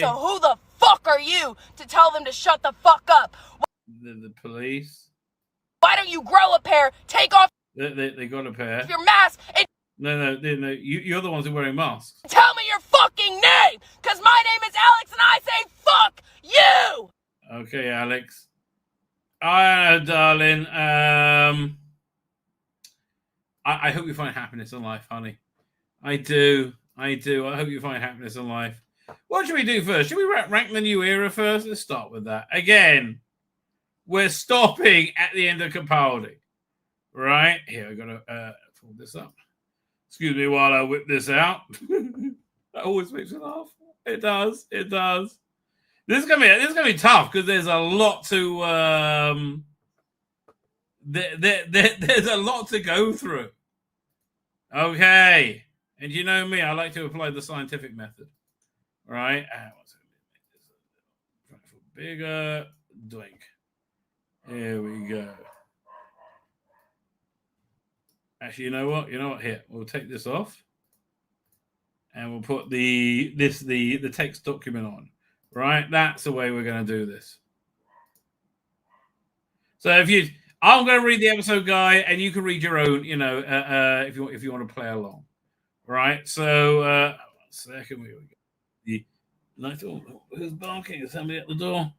So who the fuck are you to tell them to shut the fuck up? The police. Why don't you grow a pair? Take off. They got a pair. Your mask. And No. You're the ones who are wearing masks. Tell me your fucking name, because my name is Alex, and I say fuck you. Okay, Alex. I know, darling. I hope you find happiness in life, honey. I do. I hope you find happiness in life. What should we do first? Should we rank the new era first? Let's start with that. Again, we're stopping at the end of Capaldi. Right? Here, I've got to pull this up. Excuse me while I whip this out. That always makes me laugh. It does. This is gonna be tough because there's a lot to there's a lot to go through. Okay. And you know me, I like to apply the scientific method. right? Bigger, doink. Here we go. Actually, you know what? Here, we'll take this off, and we'll put the text document on. Right, that's the way we're going to do this. So I'm going to read the episode guide, and you can read your own. If you want to play along. Right. So, 1 second. We go. Who's barking? Is somebody at the door?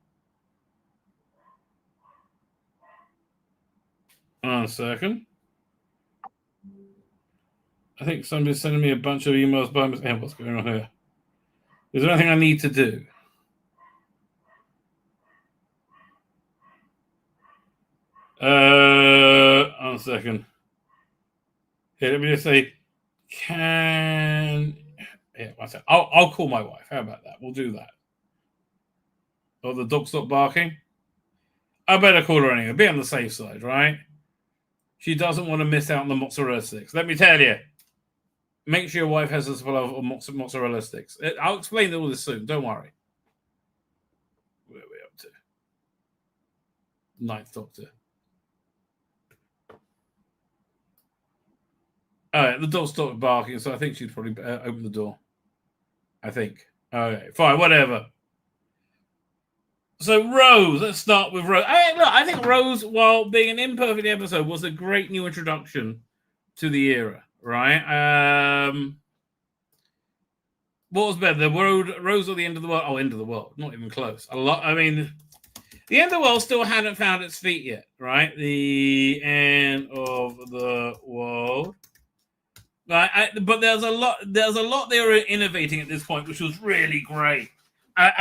1 second. I think somebody's sending me a bunch of emails by mistake. What's going on here? Is there anything I need to do? One second. Here, let me just say, one second. I'll call my wife. How about that? We'll do that. Oh, the dog stopped barking? I better call her anyway. Be on the safe side, right? She doesn't want to miss out on the mozzarella sticks. Let me tell you. Make sure your wife has a supply of mozzarella sticks. I'll explain all this soon. Don't worry. Where are we up to? Ninth Doctor. All right, the dog stopped barking, so I think she'd probably open the door. I think. Okay, fine, whatever. So Rose, let's start with Rose. I think Rose, while being an imperfect episode, was a great new introduction to the era, right? What was better, the Rose or the End of the World? Oh, End of the World, not even close. The End of the World still hadn't found its feet yet, right? The End of the World. Right, but there's a lot they were innovating at this point, which was really great. What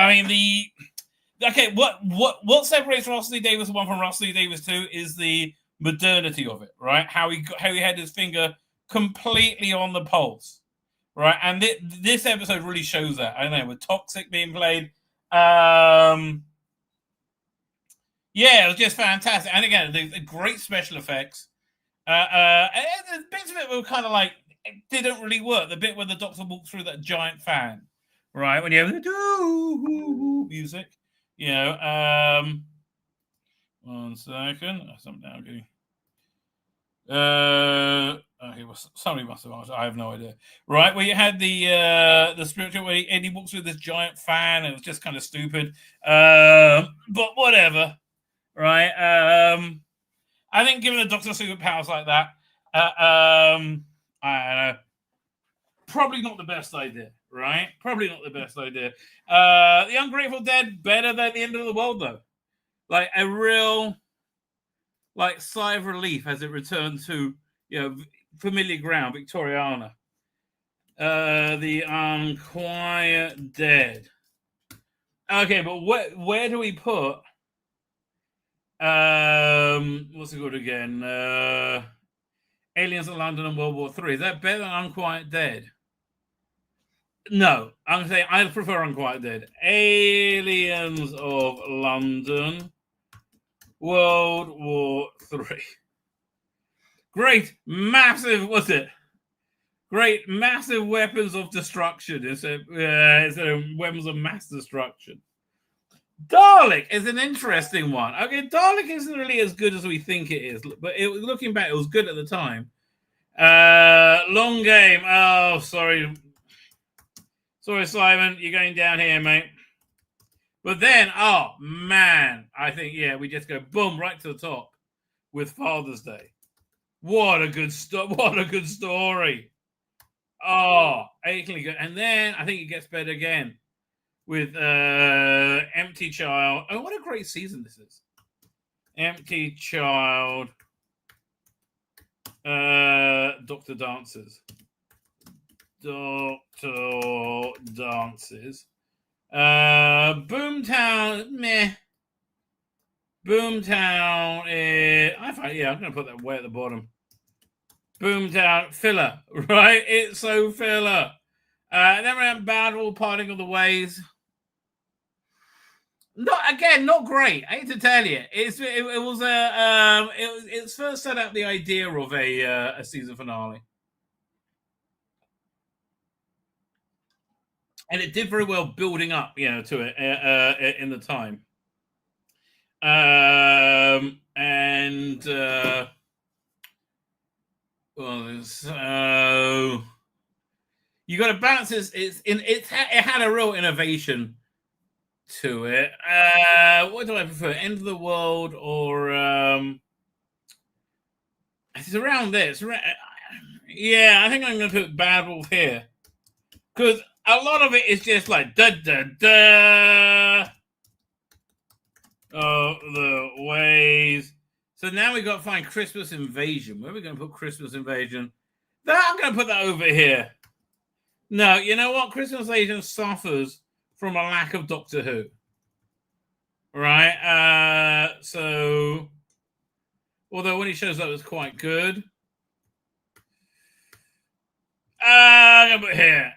separates Russell Lee Davies 1 from Russell Lee Davies 2 is the modernity of it, right? How he had his finger completely on the pulse, right? And this episode really shows that. I don't know, with Toxic being played, it was just fantastic. And again, the great special effects. And bits of it were kind of like it didn't really work. The bit where the Doctor walked through that giant fan, right? When you have the music, 1 second. Something down getting. Okay, well, somebody must have asked. I have no idea. Right, where you had the spiritual where Eddie walks through this giant fan. It was just kind of stupid. But whatever. Right. I think giving the Doctor superpowers like that, I don't know, probably not the best idea, right? Probably not the best idea. The Ungrateful Dead, better than the End of the World, though. Like a real, sigh of relief as it returned to, familiar ground, Victoriana. The Unquiet Dead. Okay, but where do we put? What's it called again? Aliens in London and World War III. Is that better than Unquiet Dead? No, I'm going to say I prefer Unquiet Dead. Aliens of London, World War III. Great, massive, what's it? Great, massive weapons of destruction. It's weapons of mass destruction. Dalek is an interesting one. Okay, Dalek isn't really as good as we think it is, but looking back, it was good at the time. Long game. Oh, sorry. Sorry, Simon. You're going down here, mate. But then, oh, man. I think, we just go boom, right to the top with Father's Day. What a good story. Oh, achingly good. And then I think it gets better again with Empty Child. Oh, what a great season this is. Empty Child. Doctor Dances. Boomtown, meh. Boomtown is... I'm going to put that way at the bottom. Boomtown, filler, right? It's so filler. Then we have Badwell, Parting of the Ways. Not great. I hate to tell you, it's first set up the idea of a season finale, And it did very well building up, to it in the time. So you got to balance this. It had a real innovation to it. What do I prefer? End of the World or it's around this. Yeah, I think I'm going to put Bad Wolf here because a lot of it is just like da da da. Oh, the ways. So now we got to find Christmas Invasion. Where are we going to put Christmas Invasion? I'm going to put that over here. No, you know what? Christmas Invasion suffers from a lack of Doctor Who. Right? So, although when he shows up, it's quite good. I'm going to put here.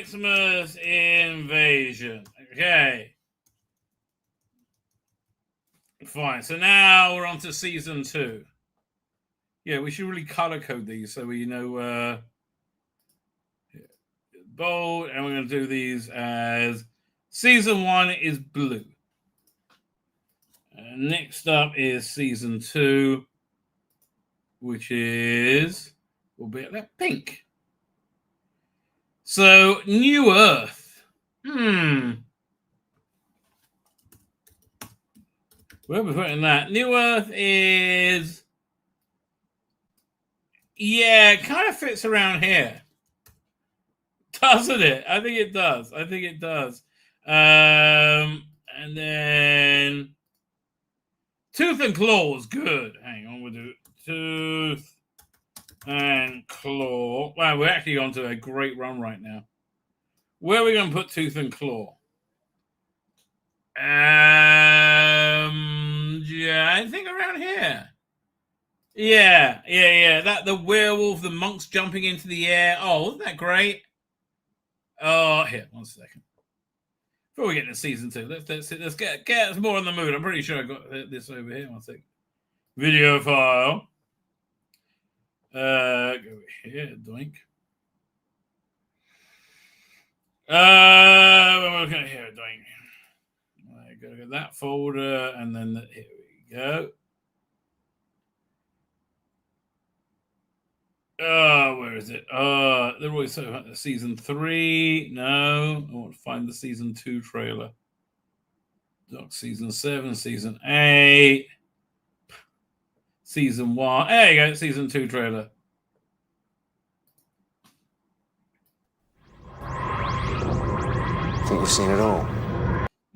Xmas Invasion. Okay. Fine. So now we're on to season 2. Yeah, we should really color code these so we know bold, and we're going to do these as season 1 is blue. Next up is season 2, which is will be that pink. So New Earth. Where are we putting that? New Earth is, it kind of fits around here. Doesn't it? I think it does. And then Tooth and Claw is good. Hang on, we'll do Tooth and Claw. Wow, we're actually on to a great run right now. Where are we going to put Tooth and Claw? I think around here. Yeah. That the werewolf, the monks jumping into the air. Oh, wasn't that great? Oh, here, 1 second. Before we get to season 2, let's get us more in the mood. I'm pretty sure I got this over here. 1 second. Video file. Go here, doink. We're looking here, doink. I gotta get that folder, and then here we go. Where is it? They're always talking about the season 3. No, I want to find the season 2 trailer. Doc season 7, season 8, season 1. There you go, season 2 trailer. I think you've seen it all.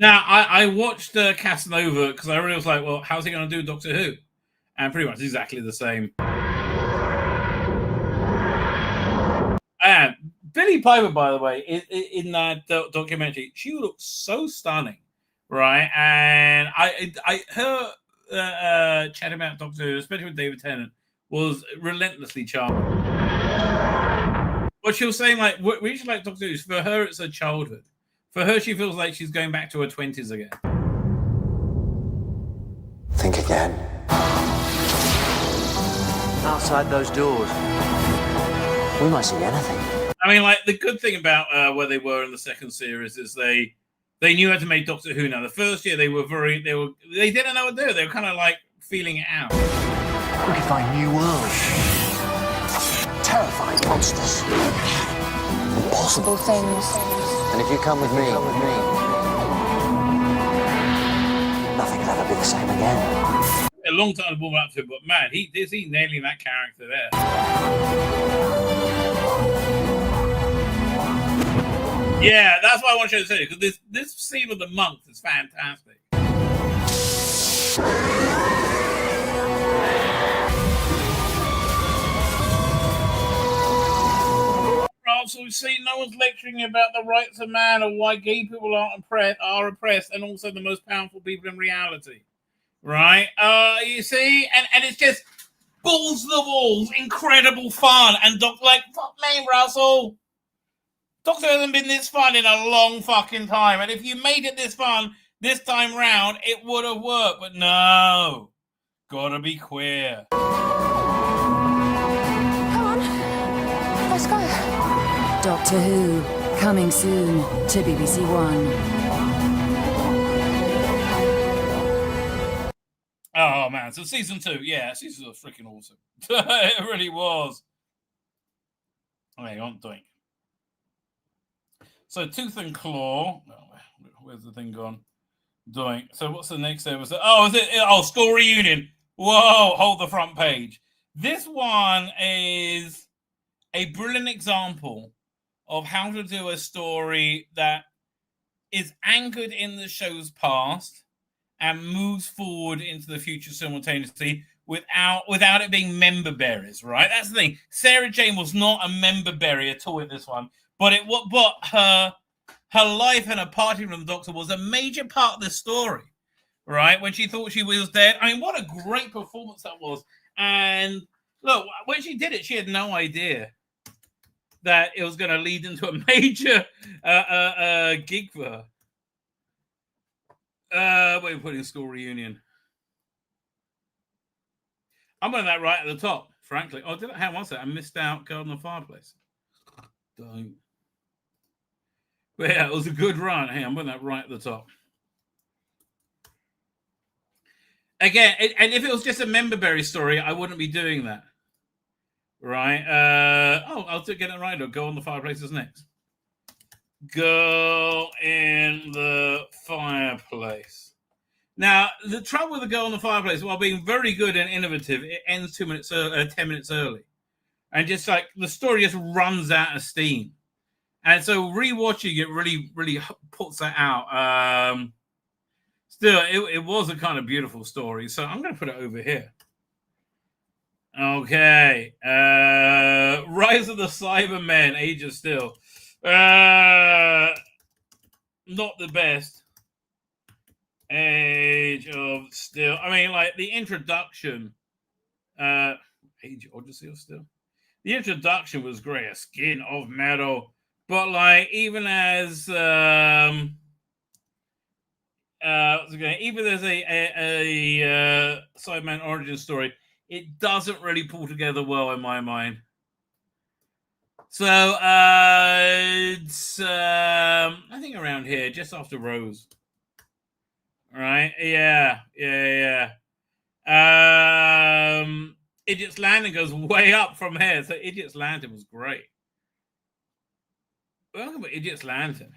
Now, I watched Casanova because I really was like, well, how's he going to do Doctor Who? And pretty much exactly the same. And Billie Piper, by the way, in that documentary, she looks so stunning, right? And her chat about Doctor Who, especially with David Tennant, was relentlessly charming. What she was saying, like, what we should like Doctor Who, for her, it's her childhood. For her, she feels like she's going back to her 20s again. Think again. Outside those doors. We might see anything. I mean, like, the good thing about where they were in the second series is they knew how to make Doctor Who. Now, the first year they didn't know what to do. They were kind of like feeling it out. We could find new worlds. Terrifying monsters. Impossible things. And if you come with me, nothing will ever be the same again. A long time to warm up to, but man, he's nailing that character there. Yeah, that's what I want you to say, because this scene with the monk is fantastic. Also, we see no one's lecturing about the rights of man or why gay people are oppressed, and also the most powerful people in reality. Right? You see? And it's just balls to the walls, incredible fun. And fuck me, Russell. Doctor hasn't been this fun in a long fucking time. And if you made it this fun this time round, it would have worked. But no. Gotta be queer. Come on. Let's go. Doctor Who, Coming soon to BBC One. Oh man, so season 2, yeah, season 2 was freaking awesome. It really was. Hang on, doink. So Tooth and Claw. Oh, where's the thing gone? Doink. So what's the next episode? Oh, is it? Oh, School Reunion. Whoa, hold the front page. This one is a brilliant example of how to do a story that is anchored in the show's past and moves forward into the future simultaneously without it being member bearers, right? That's the thing. Sarah Jane was not a member bearer at all in this one, but her life and her party from the Doctor was a major part of the story, right? When she thought she was dead. I mean, what a great performance that was. And look, when she did it, she had no idea that it was going to lead into a major gig for her. Where are we putting School Reunion? I'm on that right at the top, frankly. Oh, did I? Hang on one second. I missed out Garden of Fireplace. Don't. But yeah, it was a good run. Hey, I'm on that right at the top. Again, and if it was just a memberberry story, I wouldn't be doing that. Right? I'll get it right. Go on the Fireplace is next. Girl in the Fireplace. Now, the trouble with the Girl in the Fireplace, while being very good and innovative, it ends 10 minutes early. And just like the story just runs out of steam. And so rewatching it really, really puts that out. Still, it was a kind of beautiful story. So I'm going to put it over here. Okay. Rise of the Cybermen, Age of Steel. Not the best. Age of Steel. I mean, like the introduction. Age of Odyssey of Steel. The introduction was great. A skin of metal. But like, even as even there's a Cyberman origin story, it doesn't really pull together well in my mind. So it's I think around here, just after Rose. Right? Yeah. Idiot's Landing goes way up from here. So Idiot's Landing was great. Welcome to Idiot's Lantern.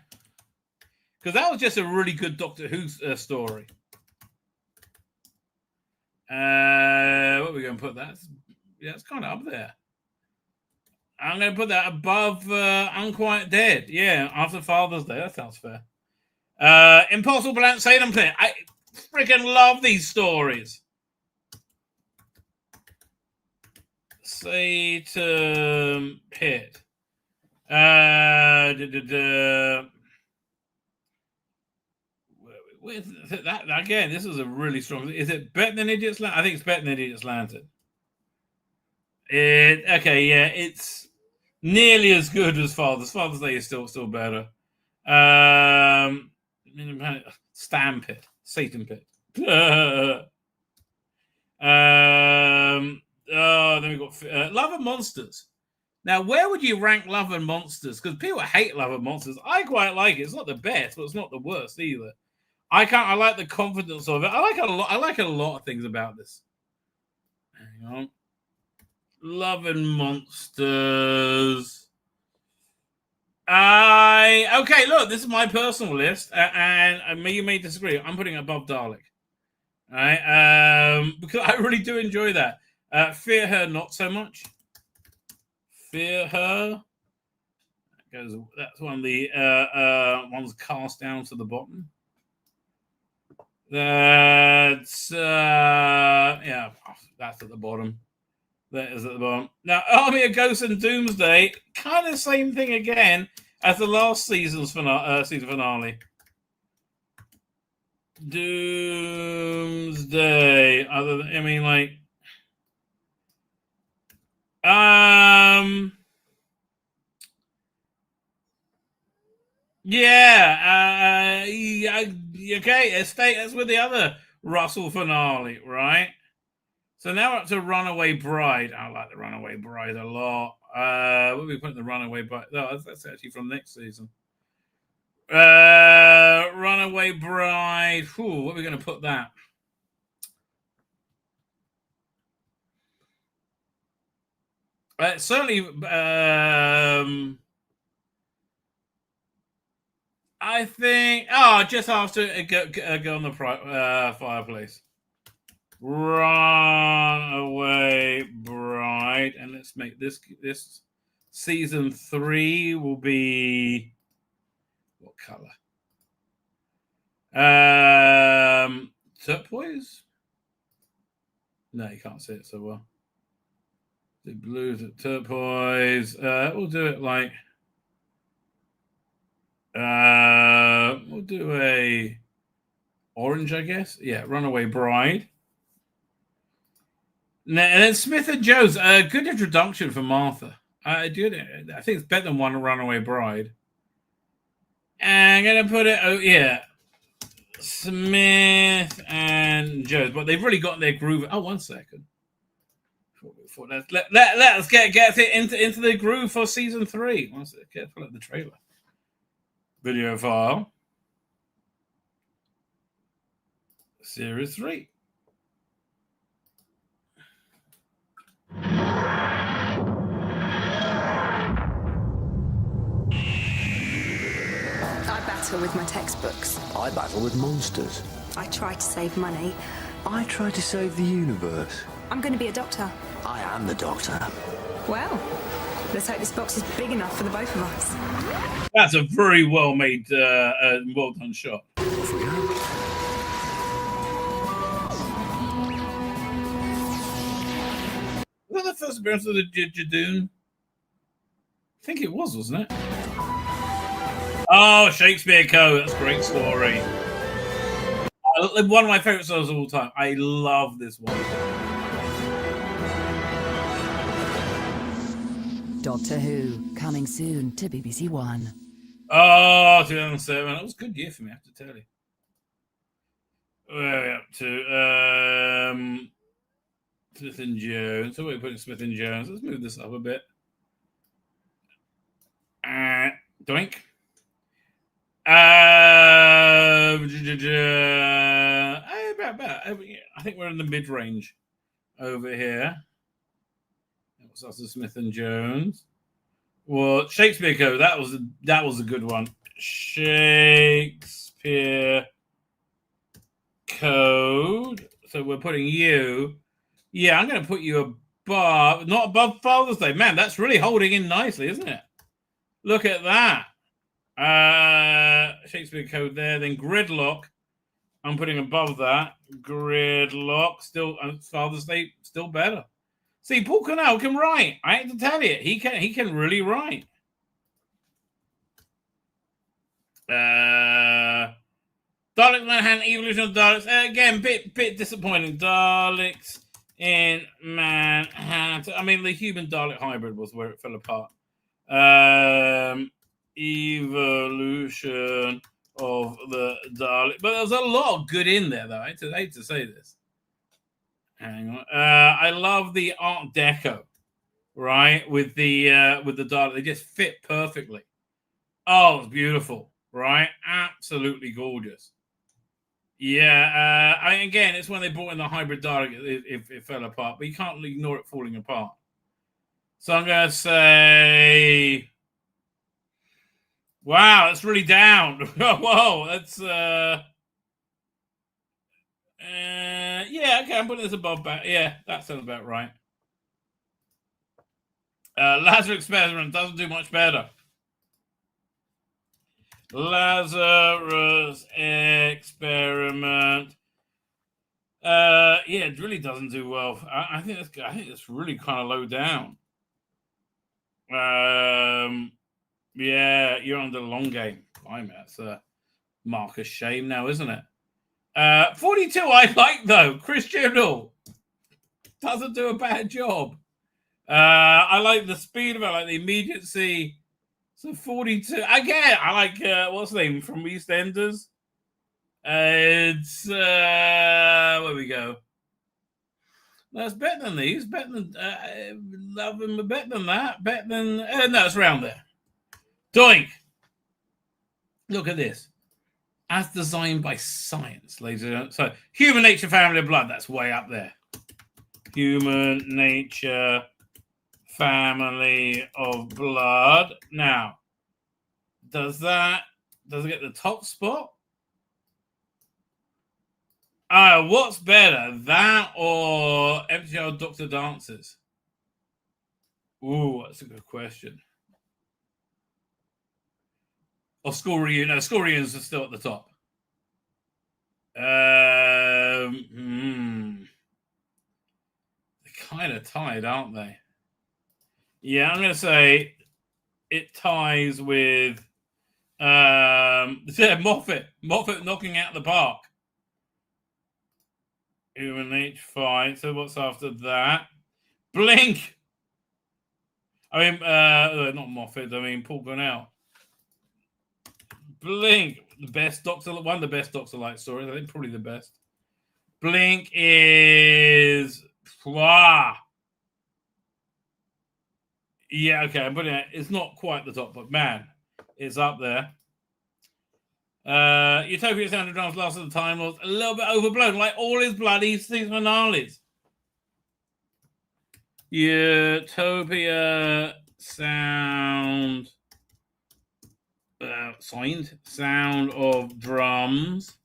Because that was just a really good Doctor Who story. What are we going to put that? Yeah, it's kind of up there. I'm going to put that above Unquiet Dead. Yeah, after Father's Day. That sounds fair. Impossible Planet Salem Planet. I freaking love these stories. Satan Pit. That again, this is a really strong. Is it better than Idiot's Lantern? I think it's better than Idiot's Lantern. Okay, yeah, it's nearly as good as Father's Day is still better. Stampit, Satan Pit. Then we got Love and Monsters. Now, where would you rank Love and Monsters? Because people hate Love and Monsters. I quite like it. It's not the best, but it's not the worst either. I like the confidence of it. I like a lot of things about this. Hang on. Love and Monsters. Okay, look, this is my personal list, and you may disagree. I'm putting it above Dalek. All right, because I really do enjoy that. Fear Her, not so much. Fear Her. That's one of the ones cast down to the bottom. That's that's at the bottom. That is at the bottom. Now, Army of Ghosts and Doomsday, kind of same thing again as the last season finale. Doomsday. Okay, that's with the other Russell finale, right? So now we're up to Runaway Bride. I like the Runaway Bride a lot. What are we putting the Runaway Bride? No, that's actually from next season. Runaway Bride. Whew, what are we going to put that? Certainly, I think. Oh, just after go on the fireplace. Runaway Bride, and let's make this season 3 will be what color? Turquoise? No, you can't see it so well. The blue, the turquoise. We'll do it like. We'll do a orange, I guess. Yeah, Runaway Bride. And then Smith and Jones. Good introduction for Martha. I think it's better than one Runaway Bride. And I'm gonna put it. Oh yeah, Smith and Jones. But they've really got their groove. Oh, 1 second. Let's get it into the groove for season 3. One second. Get pull up the trailer. Video file. Series 3. I battle with my textbooks. I battle with monsters. I try to save money. I try to save the universe. I'm going to be a doctor. I am the doctor. Well, let's hope this box is big enough for the both of us. That's a very well made, well done shot. Off we go. Was that the first appearance of the Jadoon? I think it was, wasn't it? Oh, Shakespeare Co. That's a great story. One of my favorite stories of all time. I love this one. Doctor Who, coming soon to BBC One. Oh, 2007. That was a good year for me, I have to tell you. Where are we up to? Smith and Jones. So we're putting Smith and Jones. Let's move this up a bit. Doink. I think we're in the mid-range over here. What's after Smith and Jones? Well, Shakespeare Co. That was a good one. Shakespeare Code. So we're putting you. Yeah, I'm going to put you above, not above Father's Day. Man, that's really holding in nicely, isn't it? Look at that. Shakespeare Code there. Then Gridlock. I'm putting above that. Gridlock. Still, Father's Day, still better. See, Paul Cornell can write. I hate to tell you, he can really write. Daleks Manhattan Evolution of Daleks. Again, bit disappointing. Daleks in Manhattan. I mean, the human Dalek hybrid was where it fell apart. Evolution of the Dalek. But there's a lot of good in there, though. I hate to say this. Hang on. I love the Art Deco, right? With the Dalek. They just fit perfectly. Oh, it's beautiful, right? Absolutely gorgeous. Yeah, again, it's when they brought in the hybrid Dalek, it fell apart, but you can't ignore it falling apart. So I'm going to say, wow, that's really down. Whoa, that's, yeah, okay, I'm putting this above back. Yeah, that sounds about right. Lazarus Experiment doesn't do much better. Lazarus Experiment. Yeah, it really doesn't do well. I think that's really kind of low down. Yeah, you're on the long game. That's a mark of shame now, isn't it? 42 I like, though. Chris Chibnall doesn't do a bad job. I like the speed of it, I like the immediacy. So 42. Again, I like, what's the name from EastEnders? It's, where we go? That's better than these. Better than love them. Better than that. Better than no, it's around there. Doink. Look at this. As designed by science, ladies and gentlemen. So, human nature, family of blood. That's way up there. Human nature, family of blood. Now, does it get the top spot? What's better, that or MTL Doctor Dancers? Ooh, that's a good question. Or school reunion? No, school reunions are still at the top. They're kind of tied, aren't they? Yeah, I'm going to say it ties with Moffat knocking out the park. Human nature, fine. So what's after that? Blink. I mean, not Moffat. I mean Paul Cornell. Blink, one of the best Doctor Light stories. I think probably the best. Blink is yeah, okay, I'm putting it. It's not quite the top, but man, it's up there. Utopia Sound of Drums, Last of the Time was a little bit overblown, like all his bloody seasonales. Utopia Sound Sound of Drums.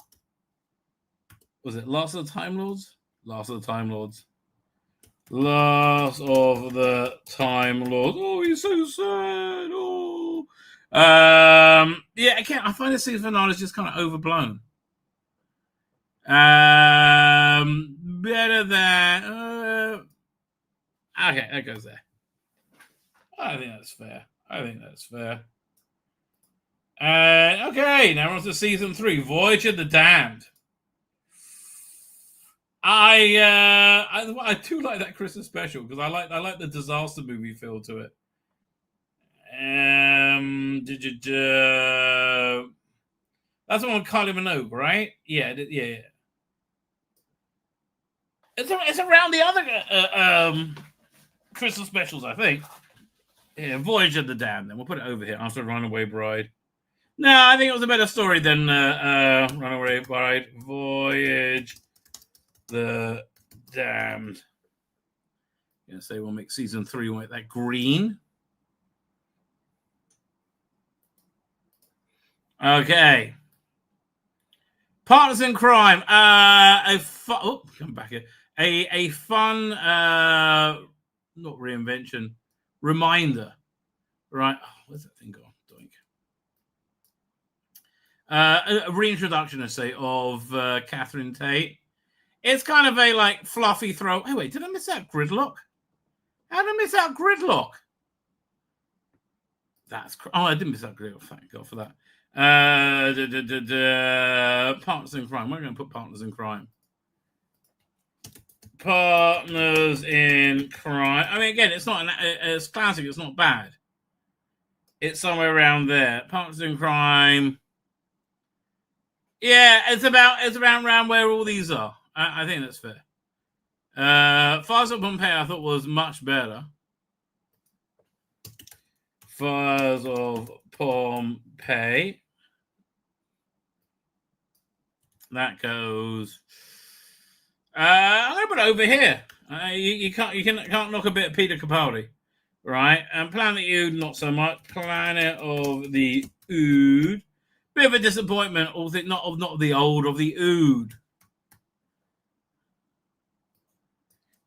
Was it Last of the Time Lords? Last of the Time Lords. Last of the Time Lords. Oh, he's so sad. Oh. Yeah, again, I find the season finale is just kind of overblown. Better than okay, that goes there. I think that's fair. Okay, now we're on to season 3, Voyage of the Damned. I do like that Christmas special because I like the disaster movie feel to it. That's the one with Kylie Minogue, right? Yeah. It's around the other Christmas specials, I think. Yeah, Voyage of the Damned. Then we'll put it over here after Runaway Bride. No, I think it was a better story than Runaway Bride. Voyage the Damned. I'm gonna say we'll make season 3 with that green. Okay. Partners in Crime. Come back here. A fun, not reinvention, reminder. Right. Oh, where's that thing gone? A reintroduction, I say, of Catherine Tate. It's kind of a like fluffy throw. Hey, wait, did I miss out Gridlock? How did I miss out Gridlock? I didn't miss out Gridlock. Thank God for that. Partners in Crime. We're going to put Partners in Crime. Partners in Crime. I mean, again, it's not it's classic. It's not bad. It's somewhere around there. Partners in Crime. Yeah, it's around where all these are. I think that's fair. Fires of Pompeii I thought was much better. Fires of Pompeii. That goes. I'm gonna put it over here. You can't knock a bit of Peter Capaldi, right? And Planet Ood, not so much. Planet of the Ood. Bit of a disappointment, not of the old, of the Ood.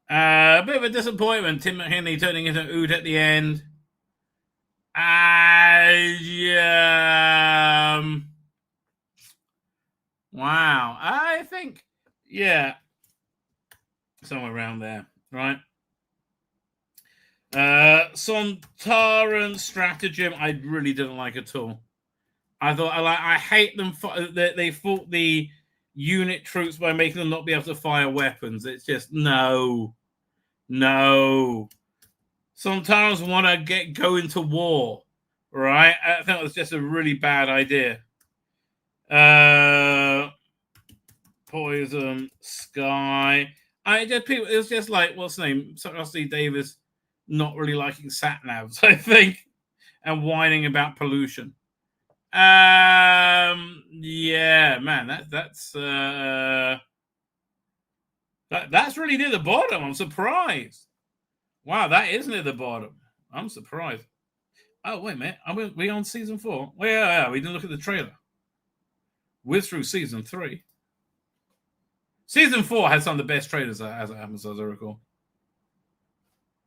Bit of a disappointment. Tim McKinley turning into Ood at the end. Wow. I think, yeah, somewhere around there, right? Sontaran Stratagem, I really didn't like at all. I hate them. They fought the unit troops by making them not be able to fire weapons. It's just no. Sontarans want to go into war, right? I think it was just a really bad idea. Poison Sky. It was just like, what's the name? Rusty Davis not really liking sat navs, I think, and whining about pollution. Yeah, man, that's really near the bottom. I'm surprised. Wow, that is near the bottom. I'm surprised. Oh, wait a minute. Are we on season 4? Well, yeah, we didn't look at the trailer. We're through season 3. Season 4 has some of the best trailers, as it happens, as I recall.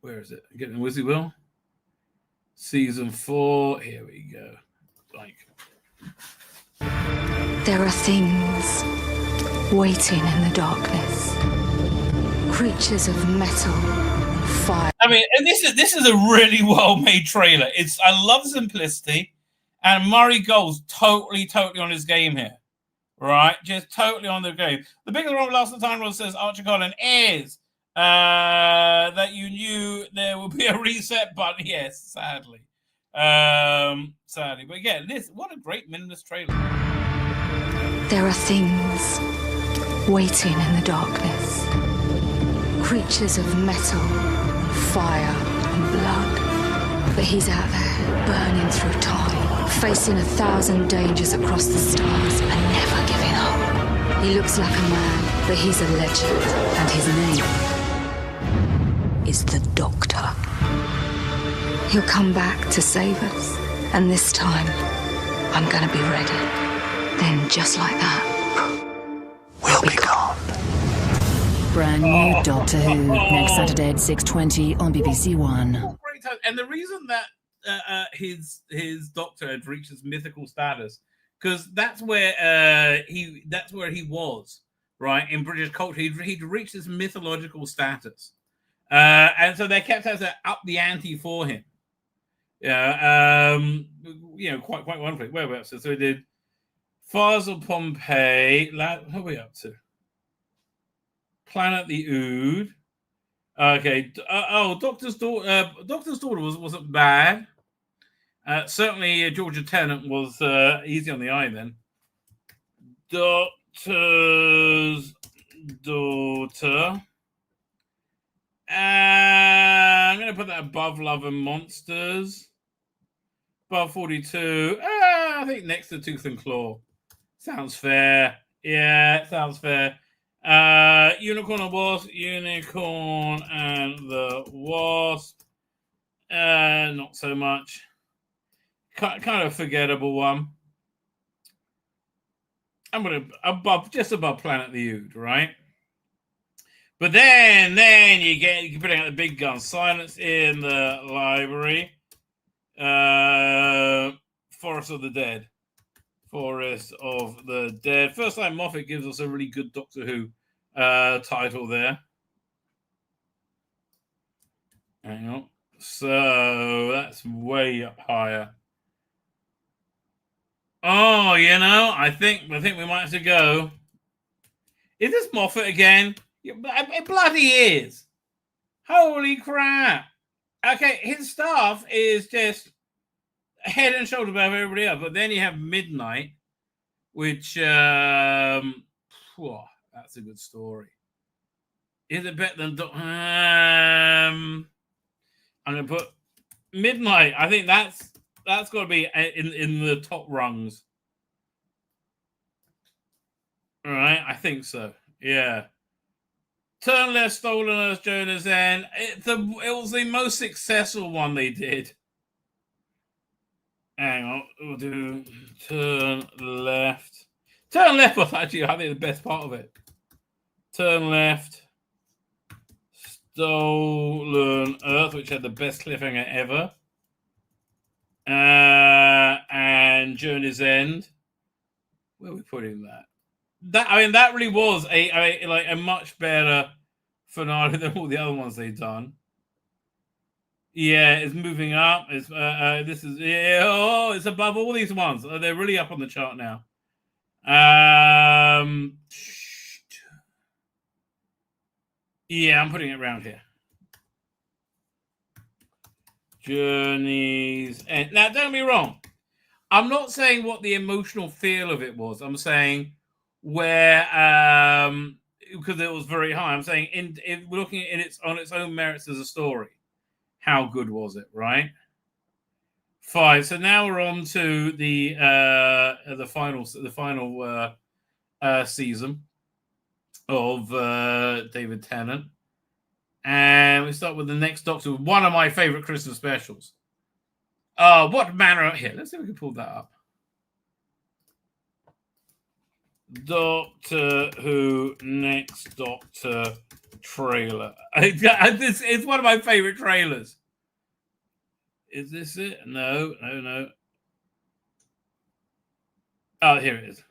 Where is it? Getting Wizzy Will? Season 4. Here we go. There are things waiting in the darkness. Creatures of metal, fire. I mean, and this is a really well-made trailer. I love simplicity, and Murray Gold's totally on his game here, right? Just totally on the game. The biggest problem last time was, says Archer Collin, is that you knew there would be a reset button. Yes, sadly. But yeah, what a great minimalist trailer. There are things waiting in the darkness. Creatures of metal, fire, and blood. But he's out there, burning through time, facing 1,000 dangers across the stars, and never giving up. He looks like a man, but he's a legend, and his name is the Doctor. He'll come back to save us, and this time, I'm gonna be ready. Then, just like that, we'll be gone. Brand new Doctor Who, next Saturday at 6:20 on BBC One. Great time. And the reason that his Doctor had reached his mythical status, because that's where he was, right, in British culture. He'd reached his mythological status, and so they kept having to up the ante for him. Yeah, quite wonderfully. Where are we up to? So we did Fires of Pompeii. What are we up to? Planet the Ood. Okay. Doctor's Daughter wasn't bad. Certainly, Georgia Tennant was easy on the eye then. Doctor's Daughter. I'm going to put that above Love and Monsters. Above 42. I think next to Tooth and Claw. Sounds fair. Yeah, sounds fair. Unicorn and Wasp. Unicorn and the Wasp. Not so much. Kind of forgettable one. I'm going to just above Planet the Ood, right? But then you're putting out the big gun. Silence in the Library. Forest of the Dead. Forest of the Dead. First time Moffat gives us a really good Doctor Who title there. Hang on. So that's way up higher. Oh, I think we might have to go. Is this Moffat again? It bloody is. Holy crap. Okay, his stuff is just head and shoulder above everybody else. But then you have Midnight, which, that's a good story. Is it better than... I'm going to put Midnight. I think that's got to be in the top rungs. All right, I think so. Yeah. Turn Left, Stolen Earth, Jonah's End. It was the most successful one they did. Hang on. We'll do Turn Left. Turn Left was actually, I think, the best part of it. Turn Left. Stolen Earth, which had the best cliffhanger ever. And Journey's End. Where are we putting that? That really was a much better finale than all the other ones they've done. Yeah, it's moving up. It's it's above all these ones. They're really up on the chart now. Yeah, I'm putting it around here. Journeys. And now, don't get me wrong. I'm not saying what the emotional feel of it was. I'm saying where because it was very high. I'm saying in looking at it on its own merits as a story, how good was it, right? 5. So now we're on to the final season of David Tennant, and we start with the Next Doctor, one of my favorite Christmas specials. What manner of here? Let's see if we can pull that up. Doctor Who Next Doctor trailer. It's one of my favorite trailers. Is this it? No. Oh, here it is.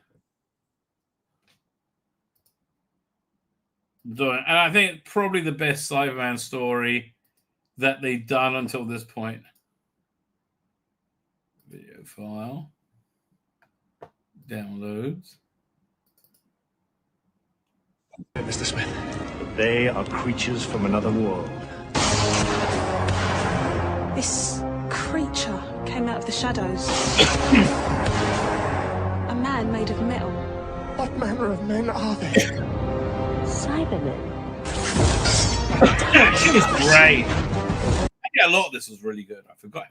And I think it's probably the best Cyberman story that they've done until this point. Video file. Downloads. Mr. Smith. They are creatures from another world. This creature came out of the shadows. A man made of metal. What manner of men are they? Cybermen. She was great. Yeah, a lot of this was really good. I forgot.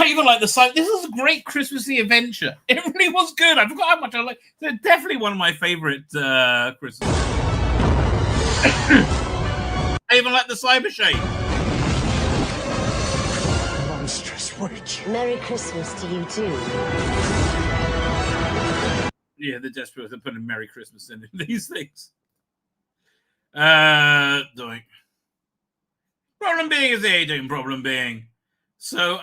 I even like the site. This is a great Christmassy adventure. It really was good. I forgot how much I like. It's definitely one of my favorite Christmas. I even like the cyber shade. Monstrous witch. Merry Christmas to you too. Yeah, they're desperate. They're putting Merry Christmas in these things. Doing. Problem being is they doing problem being. So,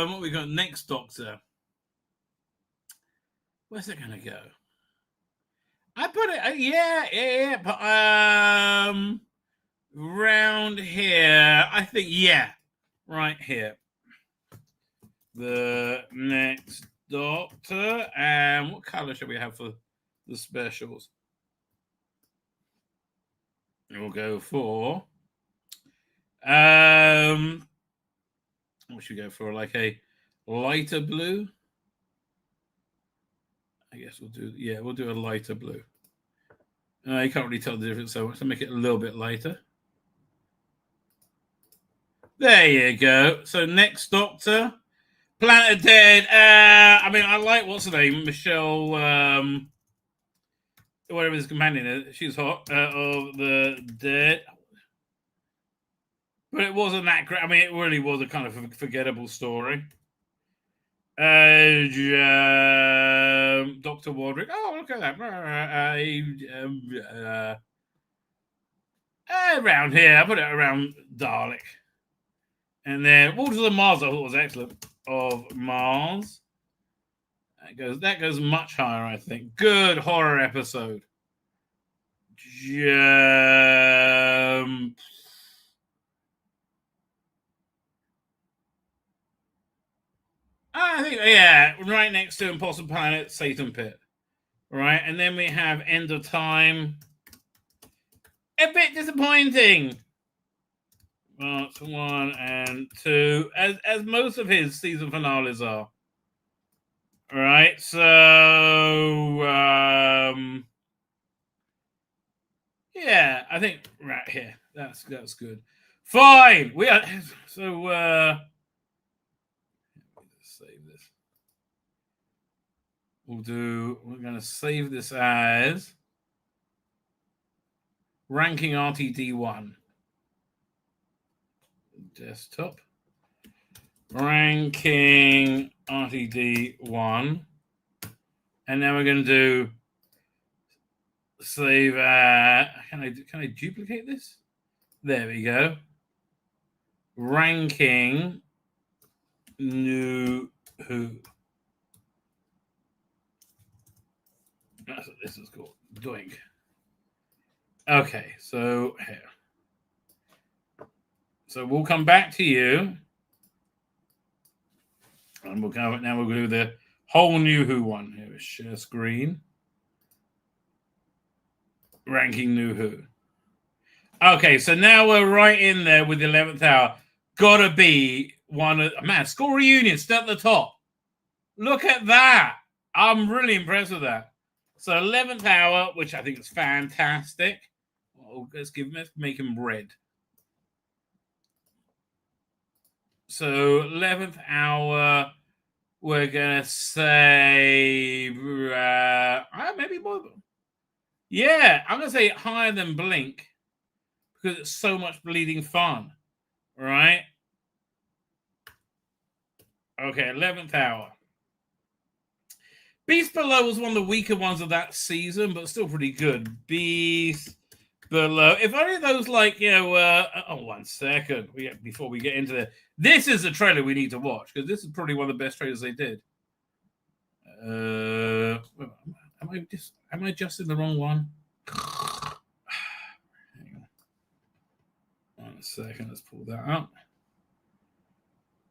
what we got next, Doctor? Where's it gonna go? I put it, but round here. I think, right here. The next Doctor, and what color should we have for the specials? We'll go for. What should we go for? Like a lighter blue? I guess we'll do a lighter blue. You can't really tell the difference, so to make it a little bit lighter. There you go. So next Doctor, Planet of Dead. I mean, I like what's her name, Michelle. Whatever his companion is, she's hot. Of the Dead. But it wasn't that great. I mean, it really was a kind of forgettable story. Dr. Wardrick. Oh, look at that. Around here. I put it around Dalek. And then Waters of Mars, I thought was excellent. Of Mars. That goes much higher, I think. Good horror episode. I think, right next to Impossible Planet, Satan Pit. Right, and then we have End of Time. A bit disappointing. Parts 1 and 2, as most of his season finales are. Right, so I think right here. That's good. Fine. We are so save this. We're gonna save this as ranking RTD1. Desktop. Ranking RTD1. And now we're gonna do save can I duplicate this? There we go. Ranking New Who. That's what this is called. Doink. Okay, so here. So we'll come back to you. And we'll do the whole New Who one. Here is share screen. Ranking New Who. Okay, so now we're right in there with the 11th hour. Gotta be one of... Man, School Reunion, still at the top. Look at that. I'm really impressed with that. So 11th hour, which I think is fantastic. Oh, let's make him red. So 11th hour, we're gonna say maybe more. Yeah, I'm gonna say higher than Blink because it's so much bleeding fun, right? Okay, 11th hour. Beast Below was one of the weaker ones of that season, but still pretty good. Beast Below. If only those, like, you know, 1 second before we get into this. This is a trailer we need to watch because this is probably one of the best trailers they did. Am I just in the wrong one? Hang on. 1 second, let's pull that up.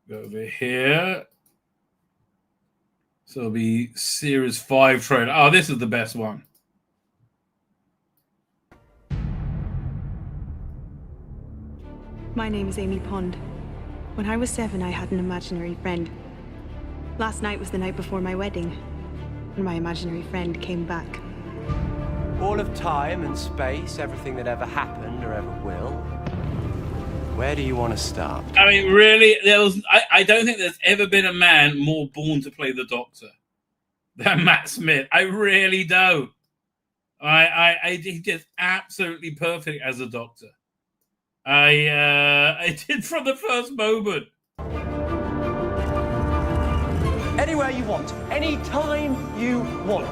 Go over here. So it'll be Series 5 trailer. Oh, this is the best one. My name is Amy Pond. When I was 7, I had an imaginary friend. Last night was the night before my wedding, and my imaginary friend came back. All of time and space, everything that ever happened or ever will. Where do you want to start? I mean, really, I don't think there's ever been a man more born to play the Doctor than Matt Smith. I really don't. He's just absolutely perfect as a Doctor. I did from the first moment. Anywhere you want, anytime you want.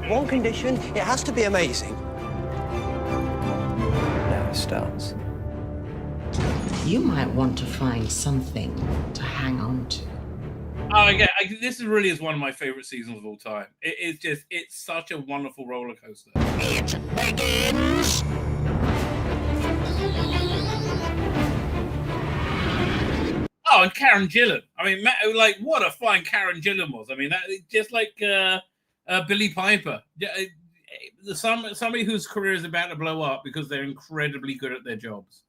One condition, it has to be amazing. Now it starts. You might want to find something to hang on to. Oh, yeah, this really is one of my favorite seasons of all time. It's such a wonderful roller coaster. It begins. Oh, and Karen Gillan. I mean, like, what a fine Karen Gillan was. I mean, that just like Billy Piper. Somebody whose career is about to blow up because they're incredibly good at their jobs.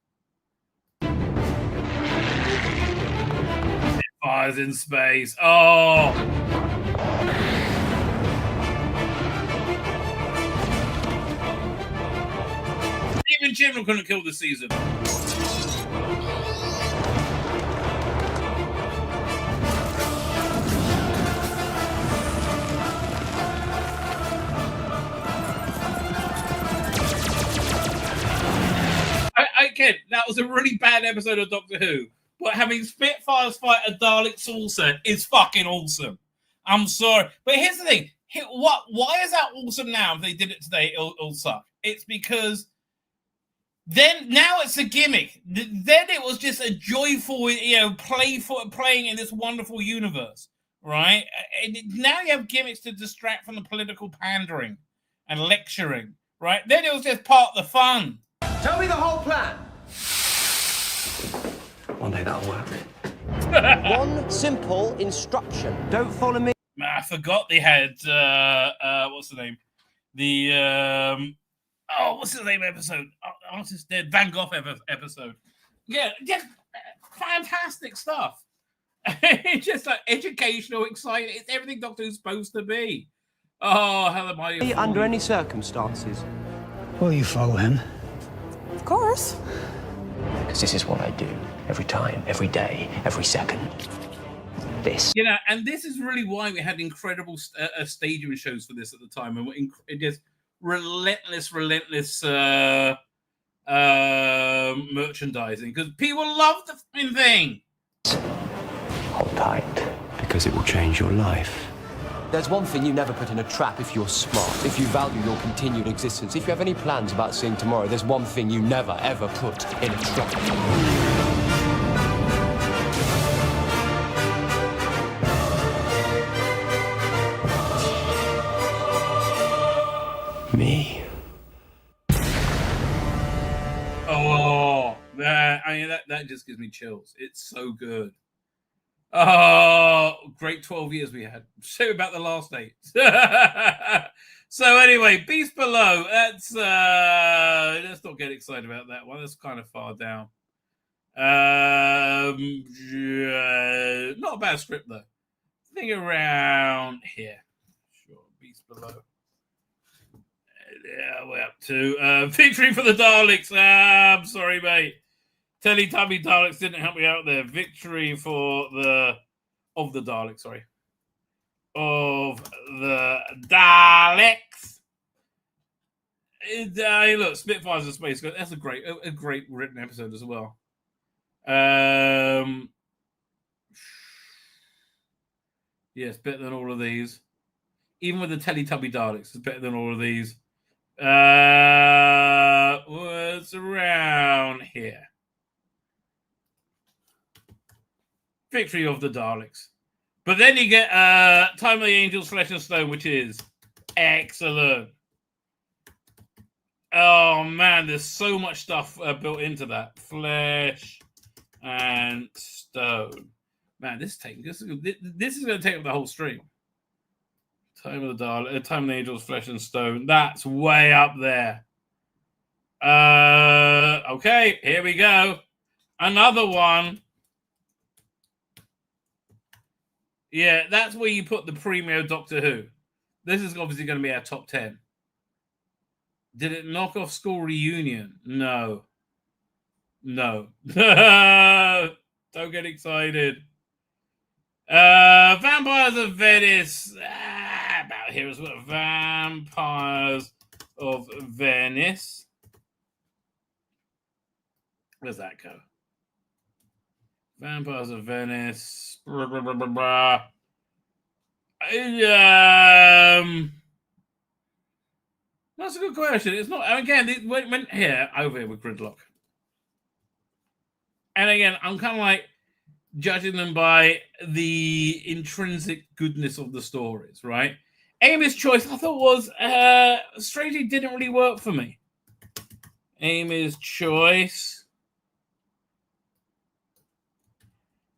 Fires in space. Oh. Even Jim couldn't kill the season. Again, that was a really bad episode of Doctor Who. But having Spitfires fight a Dalek saucer is fucking awesome. I'm sorry. But here's the thing. Why is that awesome now? If they did it today, it'll suck. It's because now it's a gimmick. Then it was just a joyful, playing in this wonderful universe, right? And now you have gimmicks to distract from the political pandering and lecturing, right? Then it was just part of the fun. Tell me the whole plan. One day that'll work. One simple instruction. Don't follow me. I forgot they had what's the name? What's the name episode? Artist Dead, Van Gogh episode. Yeah, just fantastic stuff. It's just like educational, exciting. It's everything Doctor Who's supposed to be. Oh, hell am I? Under any circumstances. Will you follow him? Of course. Because this is what I do. Every time, every day, every second. This. And this is really why we had incredible stadium shows for this at the time. And it just relentless merchandising. Because people love the fucking thing. Hold tight. Because it will change your life. There's one thing you never put in a trap if you're smart, if you value your continued existence, if you have any plans about seeing tomorrow, there's one thing you never, ever put in a trap. Me. Oh, that just gives me chills. It's so good. Oh, great 12 years we had. Say about the last 8. So anyway, Beast Below. Let's not get excited about that one. That's kind of far down. Not a bad script though. I think around here. Sure, Beast Below. Yeah, we're up to victory for the Daleks. I'm sorry, mate. Teletubby Daleks didn't help me out there. Victory for the Daleks. Sorry, of the Daleks. Look, Spitfires of Space Ghost. That's a great written episode as well. Yes, better than all of these. Even with the Teletubby Daleks, it's better than all of these. What's around here? Victory of the Daleks. But then you get Time of the Angels, Flesh and Stone, which is excellent. Oh man, there's so much stuff built into that. Flesh and Stone. Man, this is going to take up the whole stream. Time of the Daleks, Time of the Angels, Flesh and Stone. That's way up there. Okay, here we go. Another one. Yeah, that's where you put the premium Doctor Who. This is obviously going to be our top 10. Did it knock off School Reunion? No. Don't get excited. Vampires of Venice. About here as well. Vampires of Venice. Where's that go? Vampires of Venice. That's a good question. It's not. Again, it went here over here with Gridlock. And again, I'm kind of like judging them by the intrinsic goodness of the stories, right? Amy's Choice, I thought was strangely didn't really work for me. Amy's Choice,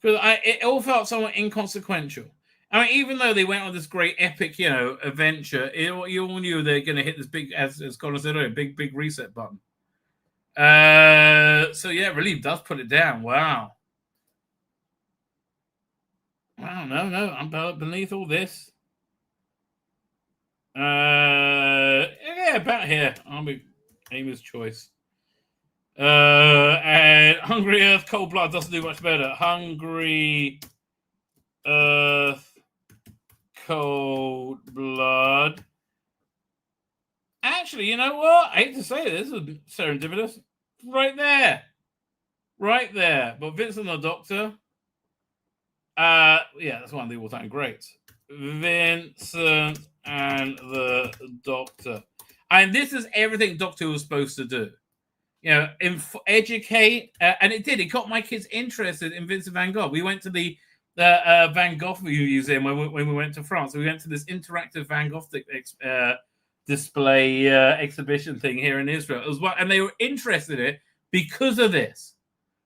because it all felt somewhat inconsequential. I mean, even though they went on this great epic, adventure, you all knew they're going to hit this big, as Colin said earlier, big reset button. So yeah, it really does put it down. Wow. Wow, no, I'm beneath all this. Yeah, about here. I'll be Amy's Choice. And Hungry Earth, Cold Blood doesn't do much better. Hungry Earth, Cold Blood. Actually, you know what? I hate to say this is serendipitous. Right there. But Vincent the Doctor. Yeah, that's one of the all-time greats. Vincent and the Doctor. And this is everything Doctor Who was supposed to do. Educate. And it did. It got my kids interested in Vincent van Gogh. We went to the Van Gogh Museum when we went to France. We went to this interactive Van Gogh display exhibition thing here in Israel. It was and they were interested in it because of this.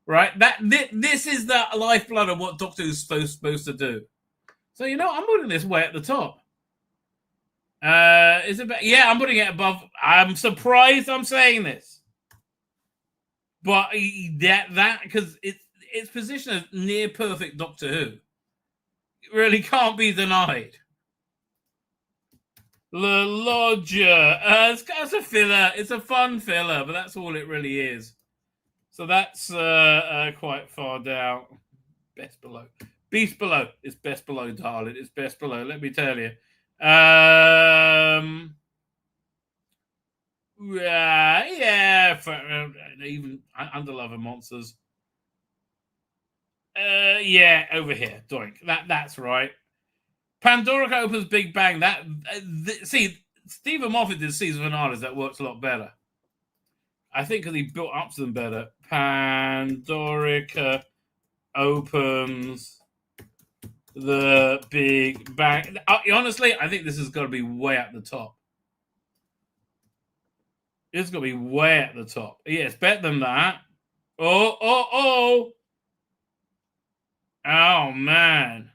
Right? This is the lifeblood of what Doctor Who's supposed to do. So, I'm putting this way at the top. Is it? Yeah, I'm putting it above. I'm surprised I'm saying this. But that because its position as near perfect Doctor Who, it really can't be denied. La Lodger. It's a filler. It's a fun filler, but that's all it really is. So that's quite far down. Best Below. Beast Below. It's Best Below, darling. It's Best Below. Let me tell you. Even Under Love and Monsters. Yeah, over here. Doink. That's right. Pandora opens Big Bang. See, Stephen Moffat did season finales that works a lot better. I think because he built up to them better. Pandorica opens the Big Bang. Honestly, I think this has got to be way at the top. It's got to be way at the top. Yeah, it's better than that. Oh, man.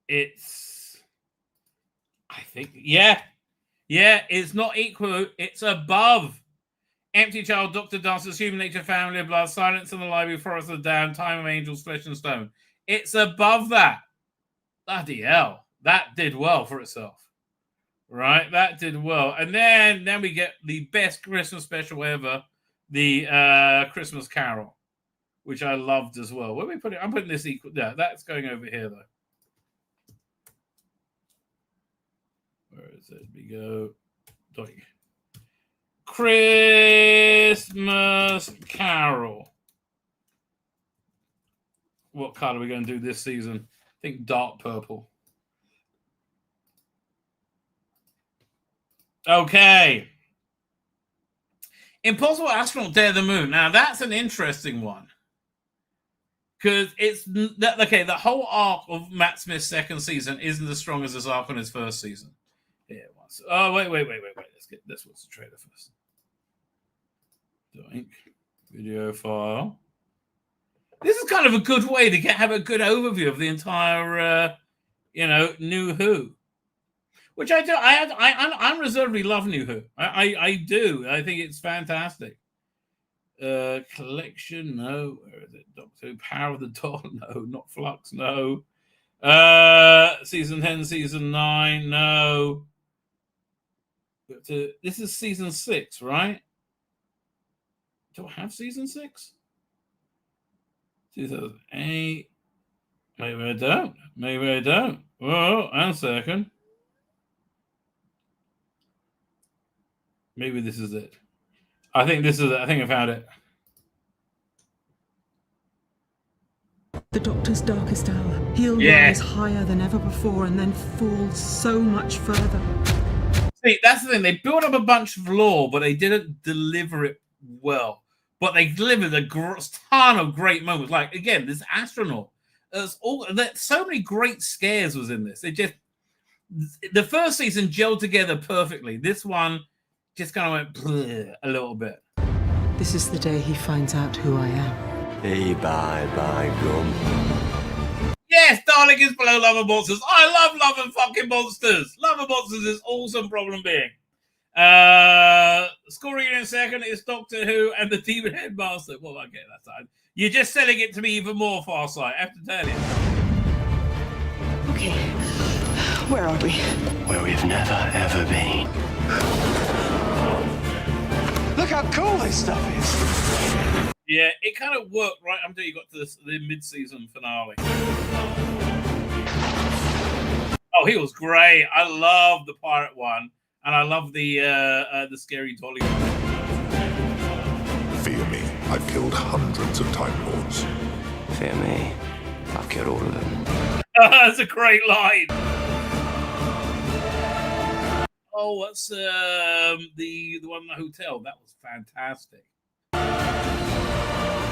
I think, yeah, it's not equal. It's above. Empty Child, Dr. Dances, Human Nature, Family of Blood, Silence in the Library, Forest of the Damned, Time of Angels, Flesh and Stone. It's above that. Bloody hell. That did well for itself. Right? That did well. And then we get the best Christmas special ever, the Christmas Carol, which I loved as well. Where we put it? I'm putting this equal. Yeah, that's going over here, though. Where is it? We go. Christmas Carol. What color are we going to do this season? I think dark purple. Okay. Impossible Astronaut Dare the Moon. Now, that's an interesting one. Because it's... Okay, the whole arc of Matt Smith's second season isn't as strong as his arc on his first season. Here it was. Oh, wait. Let's get this. What's the trailer first? Doink. Video file. This is kind of a good way to have a good overview of the entire, New Who. Which I do. I unreservedly love New Who. I do. I think it's fantastic. Collection, no. Where is it? Doctor Who, Power of the Doll, no. Not Flux, no. Season 10, season 9, no. This is season 6, right? Do I have season 6? 2008. Maybe I don't. Whoa, and a second. Maybe this is it. I think this is it. I think I found it. The Doctor's darkest hour. He'll rise higher than ever before and then fall so much further. See, that's the thing. They built up a bunch of lore, but they didn't deliver it well. But they delivered a ton of great moments. Like, again, this astronaut. So many great scares was in this. The first season gelled together perfectly. This one just kind of went a little bit. This is the day he finds out who I am. Hey, bye, gum. Yes, darling is below Love and Monsters. I love Love and fucking Monsters. Love and Monsters is awesome problem being. School reading in second is Doctor Who and the Demon Headmaster. Well, okay, that's fine. You're just selling it to me even more, Farsight. I have to tell you. Okay, where are we? Where we've never, ever been. Look how cool this stuff is. Yeah, it kind of worked right until you got to the mid-season finale. Oh, he was great. I love the pirate one, and I love the scary dolly one. Fear me, I've killed hundreds of Time Lords. Fear me, I've killed all of them. That's a great line. Oh, what's the one in the hotel? That was fantastic.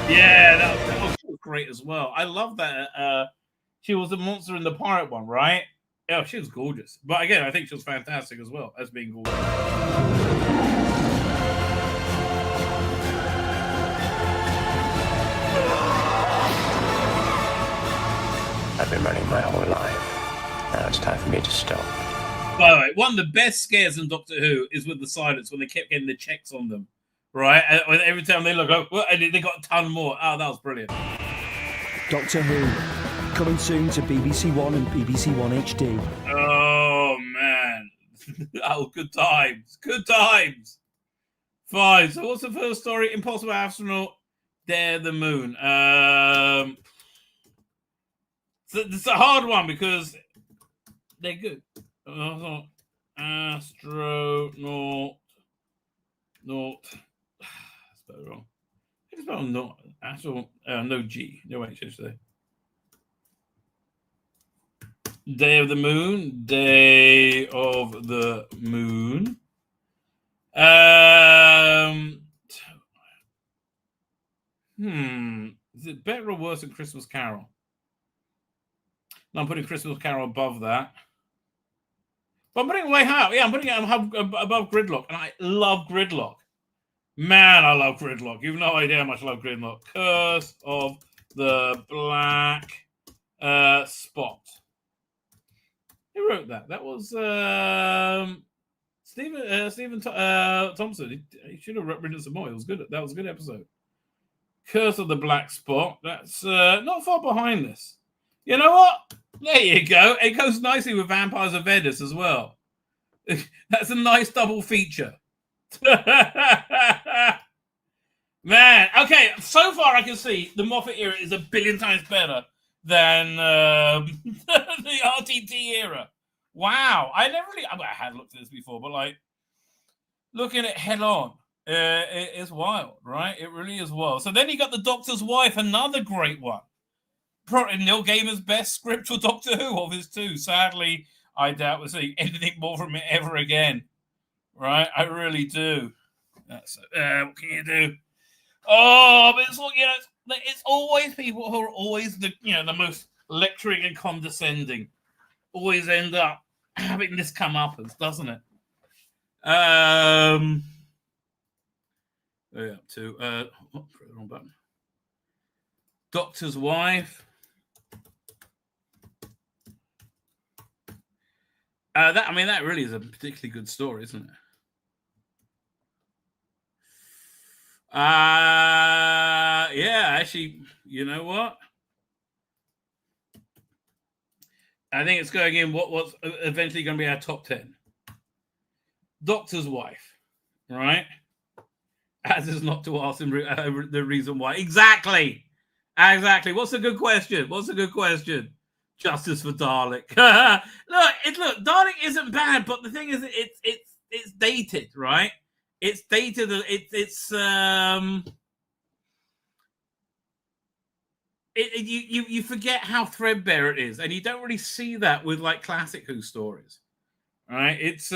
Yeah, that was great as well. I love that. She was a monster in the pirate one, right? Yeah, she was gorgeous. But again, I think she was fantastic as well as being gorgeous. I've been running my whole life. Now it's time for me to stop. By the way, one of the best scares in Doctor Who is with the silence when they kept getting the checks on them. Right? And every time they look up, and they got a ton more. Oh, that was brilliant. Doctor Who, coming soon to BBC One and BBC One HD. Oh, man. Oh, good times. Good times. Fine. So what's the first story? Impossible Astronaut, Dare the Moon. So it's a hard one because they're good. Astronaut. Spell wrong. I spell not astro. No G. No H. Today. Day of the Moon. Day of the Moon. Is it better or worse than Christmas Carol? No, I'm putting Christmas Carol above that. But I'm putting it way high. Yeah, I'm putting it above Gridlock. And I love Gridlock. Man, I love Gridlock. You've no idea how much I love Gridlock. Curse of the Black Spot. Who wrote that? That was Stephen Thompson. He should have written some more. It was good. That was a good episode. Curse of the Black Spot. That's not far behind this. You know what? There you go. It goes nicely with Vampires of Venice as well. That's a nice double feature. Man, okay. So far, I can see the Moffat era is a billion times better than the RTT era. Wow, I had looked at this before, but like looking at it head on, it's wild, right? It really is wild. So then you got The Doctor's Wife, another great one. Probably Neil Gaiman's best script for Doctor Who of his two. Sadly, I doubt we'll see anything more from it ever again. Right? I really do. That's what can you do? Oh, but it's it's always people who are always the most lecturing and condescending. Always end up having this comeuppance, doesn't it? Where are we up to? Wrong button. Doctor's Wife. That really is a particularly good story, isn't it? Yeah, actually, you know what? I think it's going in what's eventually going to be our top 10. Doctor's Wife, right? As is not to ask him the reason why. Exactly. What's a good question? Justice for Dalek. Look, Dalek isn't bad, but the thing is, it's dated, right? It's dated. You forget how threadbare it is, and you don't really see that with like classic Who stories, right? It's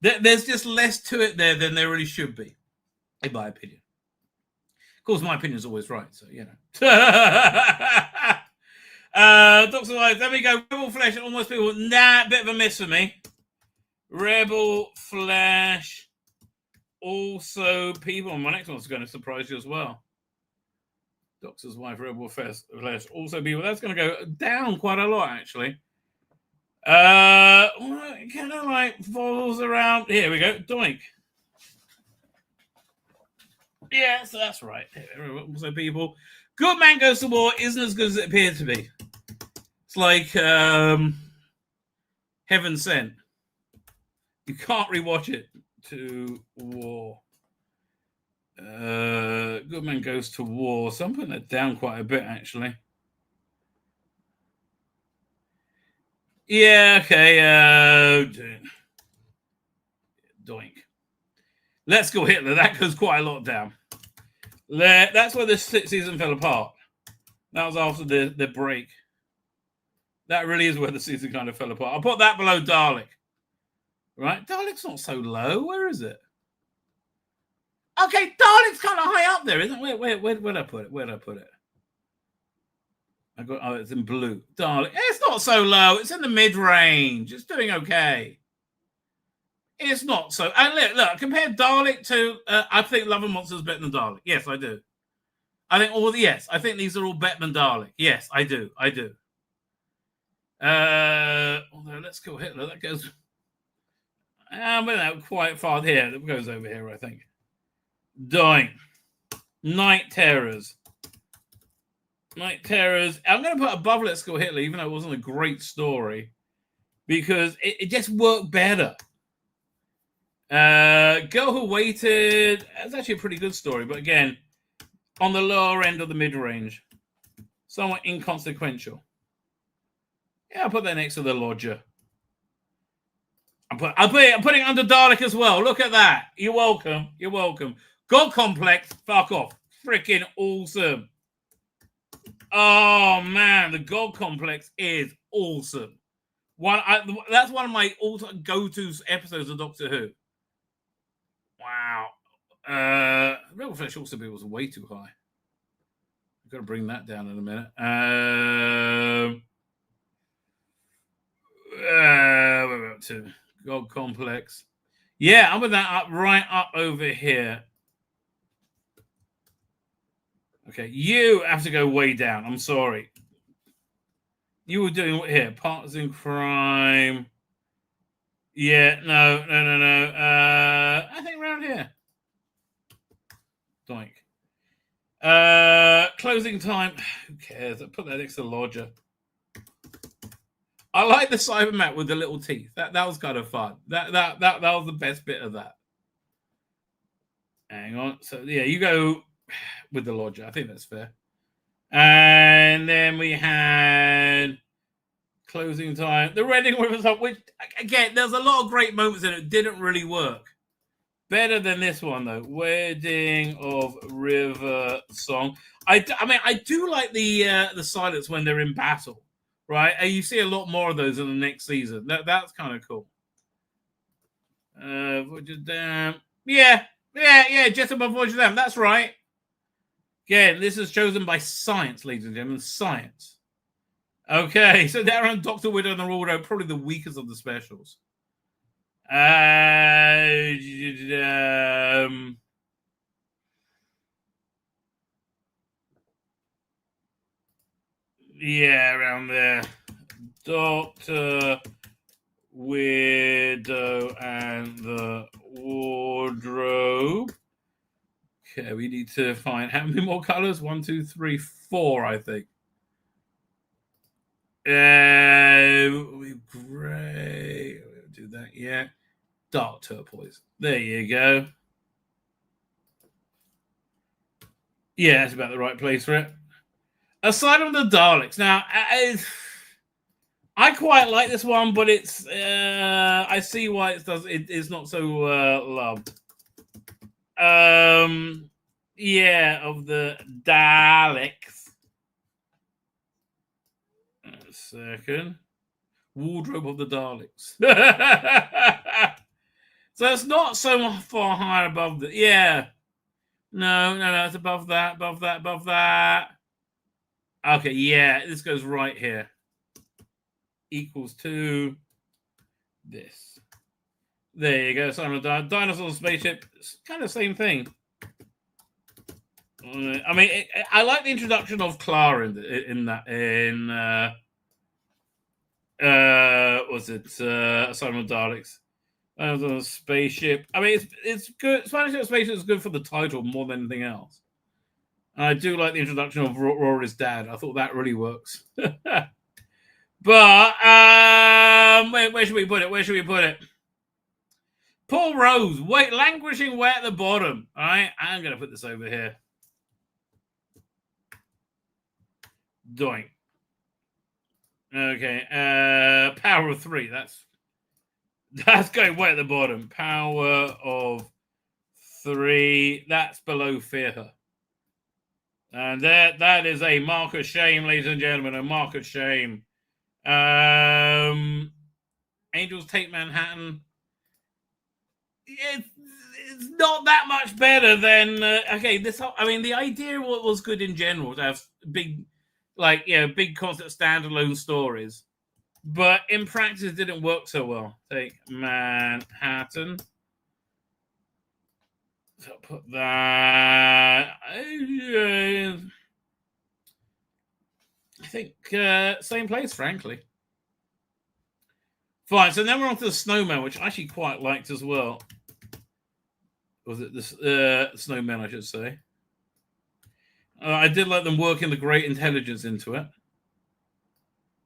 there's just less to it there than there really should be, in my opinion. Of course, my opinion is always right, so you know. Doctor Wife, there we go. Rebel Flesh, almost people. Nah, bit of a miss for me. Rebel Flesh, also people. My next one's going to surprise you as well. Doctor's Wife, Rebel Flesh, also people. That's going to go down quite a lot, actually. Kind of like falls around. Here we go. Doink. Yeah, so that's right. Also, people. Good Man Goes to War isn't as good as it appeared to be. It's like Heaven Sent. You can't rewatch it. To War. Good Man Goes to War. So I'm putting that down quite a bit, actually. Yeah, okay. Doink. Let's Go Hitler. That goes quite a lot down. That's where this season fell apart. That was after the break. That really is where the season kind of fell apart. I'll put that below Dalek. Right? Dalek's not so low. Where is it? Okay, Dalek's kind of high up there, isn't it? Where'd I put it? It's in blue. Dalek. It's not so low. It's in the mid-range. It's doing okay. It's not so. And look, compare Dalek to. I think Love and Monsters is better than Dalek. Yes, I do. I think these are all better than Dalek. Yes, I do. Although Let's Go Hitler. That goes. Quite far here. That goes over here, I think. Doink. Night Terrors. I'm going to put above Let's Go Hitler, even though it wasn't a great story, because it just worked better. Girl Who Waited. That's actually a pretty good story, but again, on the lower end of the mid-range. Somewhat inconsequential. Yeah, I'll put that next to The Lodger. I'm putting it under Dalek as well. Look at that. You're welcome. God Complex. Fuck off. Freaking awesome. Oh, man. The God Complex is awesome. That's one of my all-time go-to episodes of Doctor Who. Wow. Rebel Flesh also was way too high. I've got to bring that down in a minute. Where are we up to? God Complex. Yeah, I'm with that right up over here. Okay, you have to go way down. I'm sorry. You were doing what here? Partisan Crime. Yeah, no. I think around here. Doink. Closing time. Who cares? I put that next to Lodger. I like the Cybermat with the little teeth. That was kind of fun. That was the best bit of that. Hang on. So yeah, you go with the Lodger. I think that's fair. And then we had closing time. The Reading River song, which again, there's a lot of great moments in it. Didn't really work. Better than this one though. Wedding of River song. I mean, I do like the silence when they're in battle, right? And you see a lot more of those in the next season. That's kind of cool. Yeah. Just above Voyage of Them. That's right. Again, this is chosen by science, ladies and gentlemen. Science. Okay, so they're on Dr. Widow and the Royal Road, probably the weakest of the specials. Yeah, around there. Dr. Widow and the Wardrobe. Okay, we need to find how many more colors? 1, 2, 3, 4, I think. Gray. We'll do that, yeah. Dark turquoise. There you go. Yeah, that's about the right place for it. Aside from the Daleks, now I quite like this one, but it's I see why it's not so loved. Yeah, of the Daleks. A second. Wardrobe of the Daleks. So it's not so far higher above the. Yeah. No, it's above that. Okay, yeah, this goes right here. Equals to this. There you go. Simon Dinosaur Spaceship. It's kind of the same thing. I mean, I like the introduction of Clara in that. Was it Simon Daleks? Dinosaur Spaceship. I mean, it's good. Spanish Spaceship is good for the title more than anything else. And I do like the introduction of Rory's dad. I thought that really works. But where should we put it? Paul Rose, languishing way at the bottom. All right, I'm going to put this over here. Doink. Okay, Power of 3. That's going way at the bottom. Power of 3. That's below Fear Her. And that is a mark of shame, ladies and gentlemen. A mark of shame. Angels Take Manhattan. It's not that much better than the idea was good in general to have big constant standalone stories, but in practice it didn't work so well. Take Manhattan. So I'll put that. I think same place, frankly. Fine. So then we're on to the Snowman, which I actually quite liked as well. Was it the Snowman, I should say? I did like them working the great intelligence into it.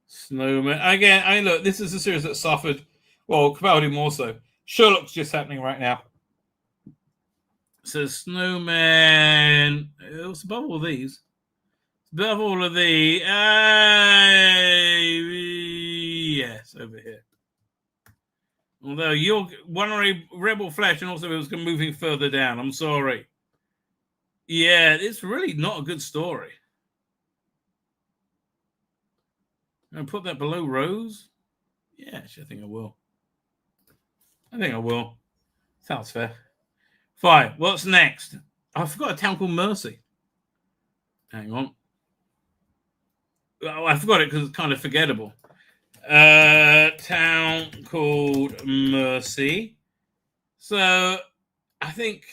Snowman. Again, look, this is a series that suffered. Well, Capaldi more so. Sherlock's just happening right now. So Snowman. It was above all these. Above all of the. Yes, over here. Although you're one Rebel Flesh, and also it was moving further down. I'm sorry. Yeah, it's really not a good story. I'm going to put that below Rose. Yeah, actually, I think I will. Sounds fair. Fine. What's next? I forgot a town called Mercy. Hang on. Oh, I forgot it because it's kind of forgettable. Town called Mercy. So I think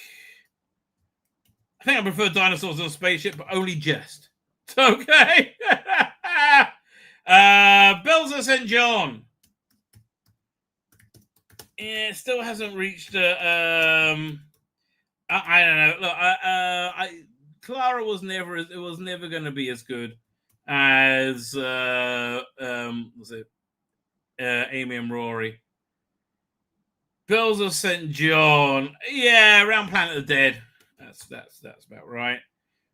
I prefer Dinosaurs on a Spaceship, but only just. Okay. Bells of St. John. Yeah, still hasn't reached. I don't know. Look, Clara was never going to be as good as was it Amy and Rory. Bells of St. John, yeah, around Planet of the Dead. That's about right.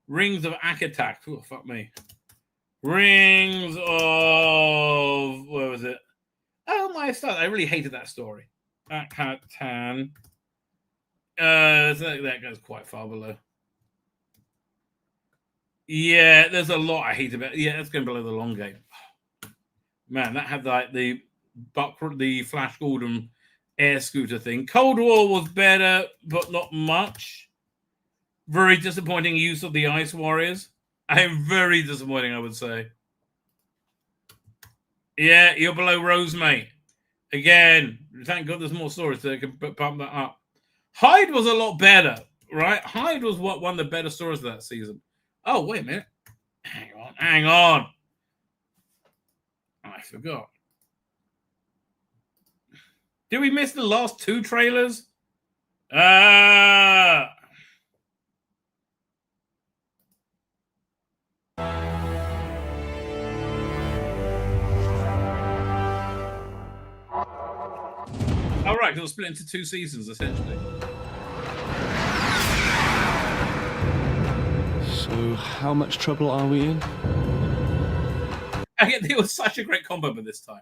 Rings of Akatak. Oh, fuck me. Rings of where was it? Oh my God! I really hated that story. Akatan. That goes quite far below. Yeah, there's a lot I hate about it. Yeah, that's going below the long game. Man, that had like the Flash Gordon air scooter thing. Cold War was better, but not much. Very disappointing use of the Ice Warriors. I am very disappointing, I would say. Yeah, you're below Rose, mate. Again, thank God there's more stories so they can pump that up. Hyde was a lot better, right? Hyde was one of the better stories of that season. Oh, wait a minute. Hang on. I forgot. Did we miss the last two trailers? All right, because it'll split into 2 seasons, essentially. So, how much trouble are we in? Again, it was such a great combo by this time.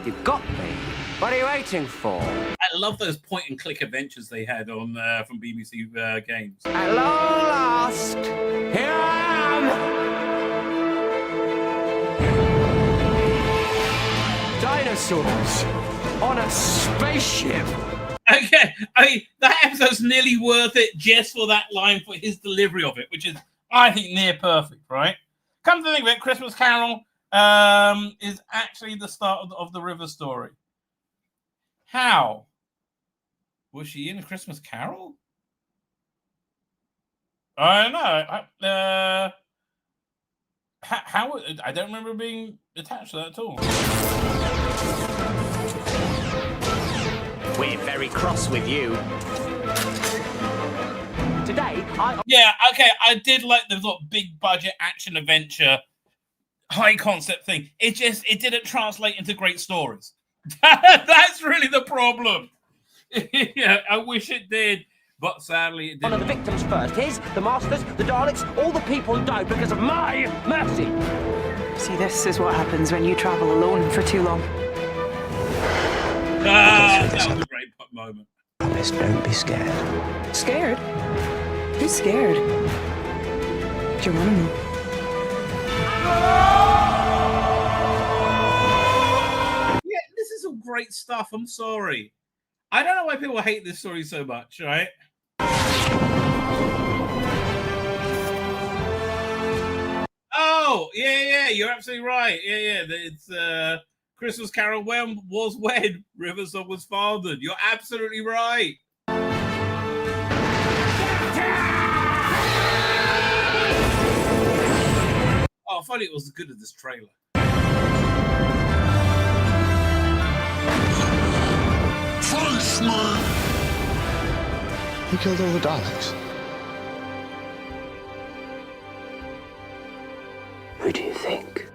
You've got me. What are you waiting for? I love those point-and-click adventures they had on from BBC Games. At long last, here I am! Dinosaurs on a spaceship. Okay, I mean, that episode's nearly worth it just for that line, for his delivery of it, which is, I think, near perfect, right? Come to think of it, Christmas Carol is actually the start of the River story. How? Was she in a Christmas Carol? I don't know. How? I don't remember being attached to that at all. We're very cross with you. Today, Yeah, okay, I did like the sort of big budget action adventure, high concept thing. It didn't translate into great stories. That's really the problem. Yeah, I wish it did, but sadly it didn't. One of the victims first. His, the Masters, the Daleks, all the people who died because of my mercy. See, this is what happens when you travel alone for too long. That was a great moment. Promise, don't be scared. Scared? Who's scared? Do you want to know? Yeah, this is some great stuff. I'm sorry. I don't know why people hate this story so much, right? Oh, yeah, you're absolutely right. Yeah, it's Christmas Carol was when Riversong was fathered. You're absolutely right. Oh, I thought it was as good as this trailer. Face me! Who killed all the Daleks? Who do you think?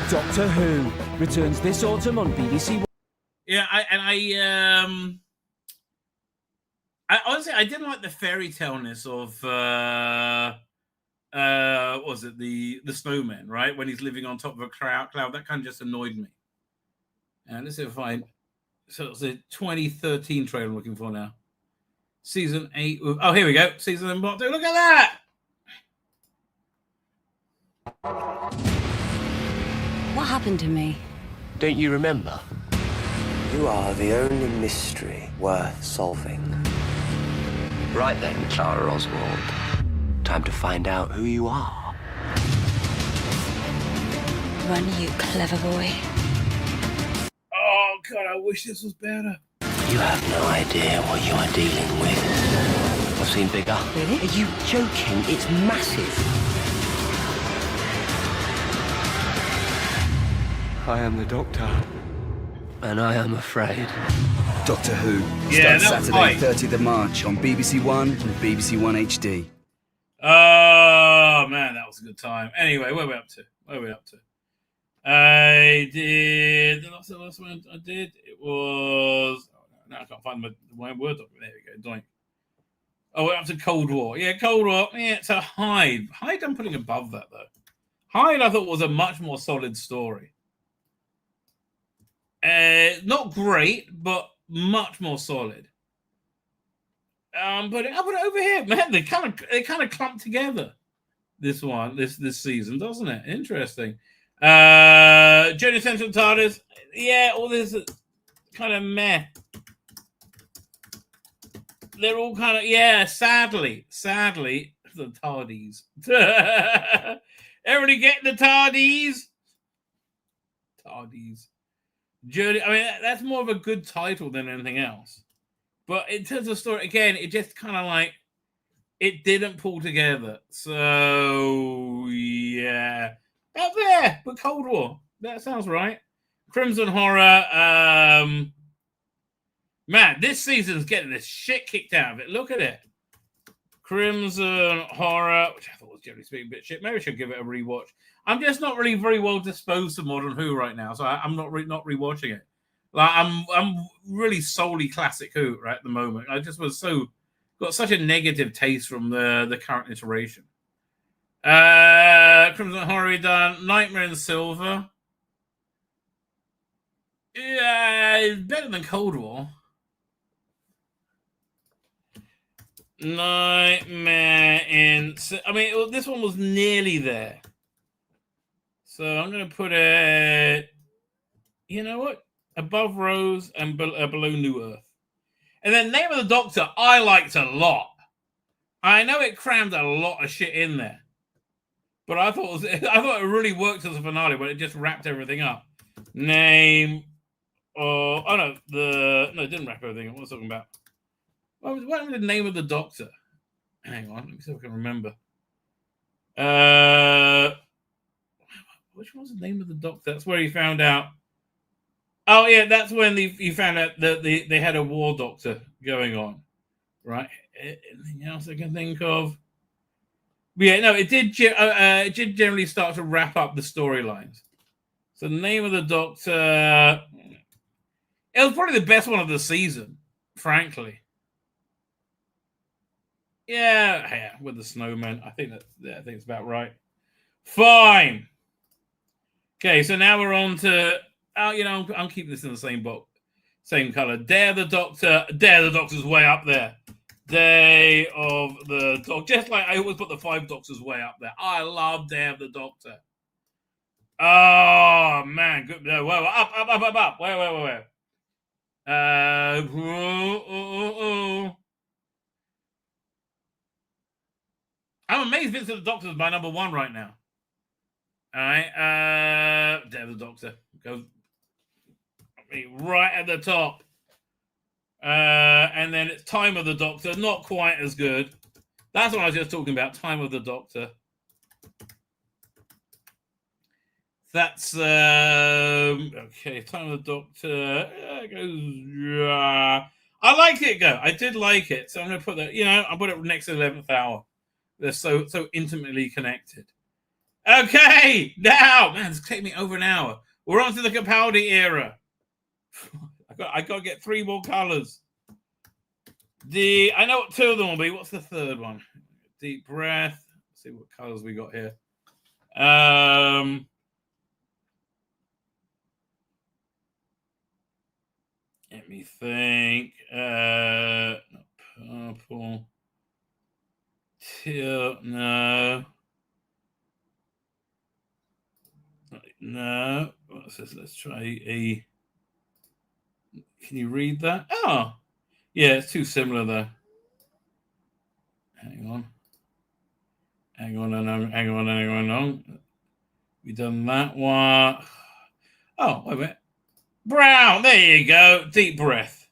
Doctor Who returns this autumn on BBC One. Yeah, I honestly I didn't like the fairy tale-ness of what was it, the snowman, right? When he's living on top of a cloud, that kind of just annoyed me. And let's see if I so it's a 2013 trailer I'm looking for now. Season 8. Oh, here we go. Season 2. Look at that. What happened to me? Don't you remember? You are the only mystery worth solving. Right then, Clara Oswald. Time to find out who you are. Run, you clever boy. Oh, God, I wish this was better. You have no idea what you are dealing with. I've seen bigger. Really? Are you joking? It's massive. I am the Doctor. And I am afraid. Doctor Who Yeah, starts that was Saturday, 30th of March on BBC One and BBC One HD. Oh man, that was a good time. Anyway, where are we up to? I did the last one I did. It was now I can't find my word document. There we go. Doink. Oh, we're up to Cold War. Yeah, Cold War. Yeah, so Hyde. I'm putting above that though. Hyde, I thought was a much more solid story. Not great, but much more solid. But I'll put it over here, man. They kind of clump together. This season, doesn't it? Interesting. Journey Central TARDIS. Yeah, all this kind of meh. They're all kind of sadly, the TARDIS. Everybody get the TARDIS? TARDIS. Journey. I mean, that's more of a good title than anything else. But in terms of story, again, it just kind of like it didn't pull together. So yeah, up there, but Cold War. That sounds right. Crimson Horror. Man, this season's getting the shit kicked out of it. Look at it. Crimson Horror, which I thought was generally speaking a bit shit. Maybe I should give it a rewatch. I'm just not really very well disposed to Modern Who right now, so I'm not rewatching it. Like I'm really solely classic Who right at the moment. I just got such a negative taste from the current iteration. Crimson Horror done. Nightmare in Silver. Yeah, it's better than Cold War. Nightmare in... I mean, this one was nearly there. So I'm going to put it... You know what? Above Rose and below New Earth. And then Name of the Doctor, I liked a lot. I know it crammed a lot of shit in there. But I thought it really worked as a finale, but it just wrapped everything up. It didn't wrap everything up. What was I talking about? What was the Name of the Doctor? Hang on, let me see if I can remember. Which one was the Name of the Doctor? That's where he found out. Oh yeah, that's when he found out that they had a war doctor going on, right? Anything else I can think of? Yeah, no, it did generally start to wrap up the storylines. So the Name of the Doctor, it was probably the best one of the season, frankly. Yeah, with the snowman. I think it's about right. Fine. Okay, so now we're on to. I'm keeping this in the same book, same color. Day of the Doctor. Day of the Doctor's way up there. Day of the Doctor. Just like I always put the 5 Doctors way up there. I love Day of the Doctor. Oh man, good. No, whoa, up. Wait. I'm amazed Vincent the Doctor is my number 1 right now. All right, Day of the Doctor goes right at the top, and then it's Time of the Doctor, not quite as good. That's what I was just talking about. Time of the Doctor. That's okay. Time of the Doctor goes. I like it. I did like it, so I'm going to put that. I'll put it next to 11th Hour. They're so intimately connected. Okay, now, man, it's taking me over an hour. We're on to the Capaldi era. I got to get 3 more colors. I know what 2 of them will be. What's the third one? Deep breath. Let's see what colors we got here. Let me think. Purple. Teal. No. No. What's this? Let's try a. Can you read that? Oh, yeah, it's too similar though. Hang on. We done that one. Oh, wait a minute. Brown. There you go. Deep breath.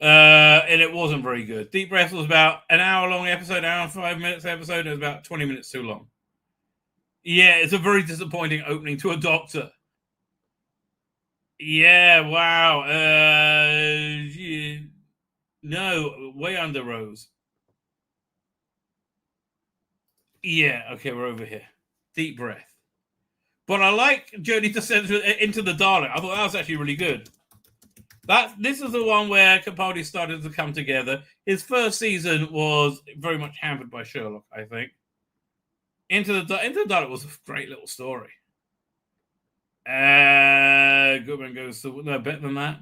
And it wasn't very good. Deep breath was about an hour-long episode, hour and 5 minutes episode. It was about 20 minutes too long. Yeah, it's a very disappointing opening to a Doctor. Yeah, wow. No, way under Rose. Yeah, okay, we're over here. Deep breath. But I like Journey to into the Dalek. I thought that was actually really good. This is the one where Capaldi started to come together. His first season was very much hampered by Sherlock, I think. Into the Dalek was a great little story. Goodman goes to no better than that.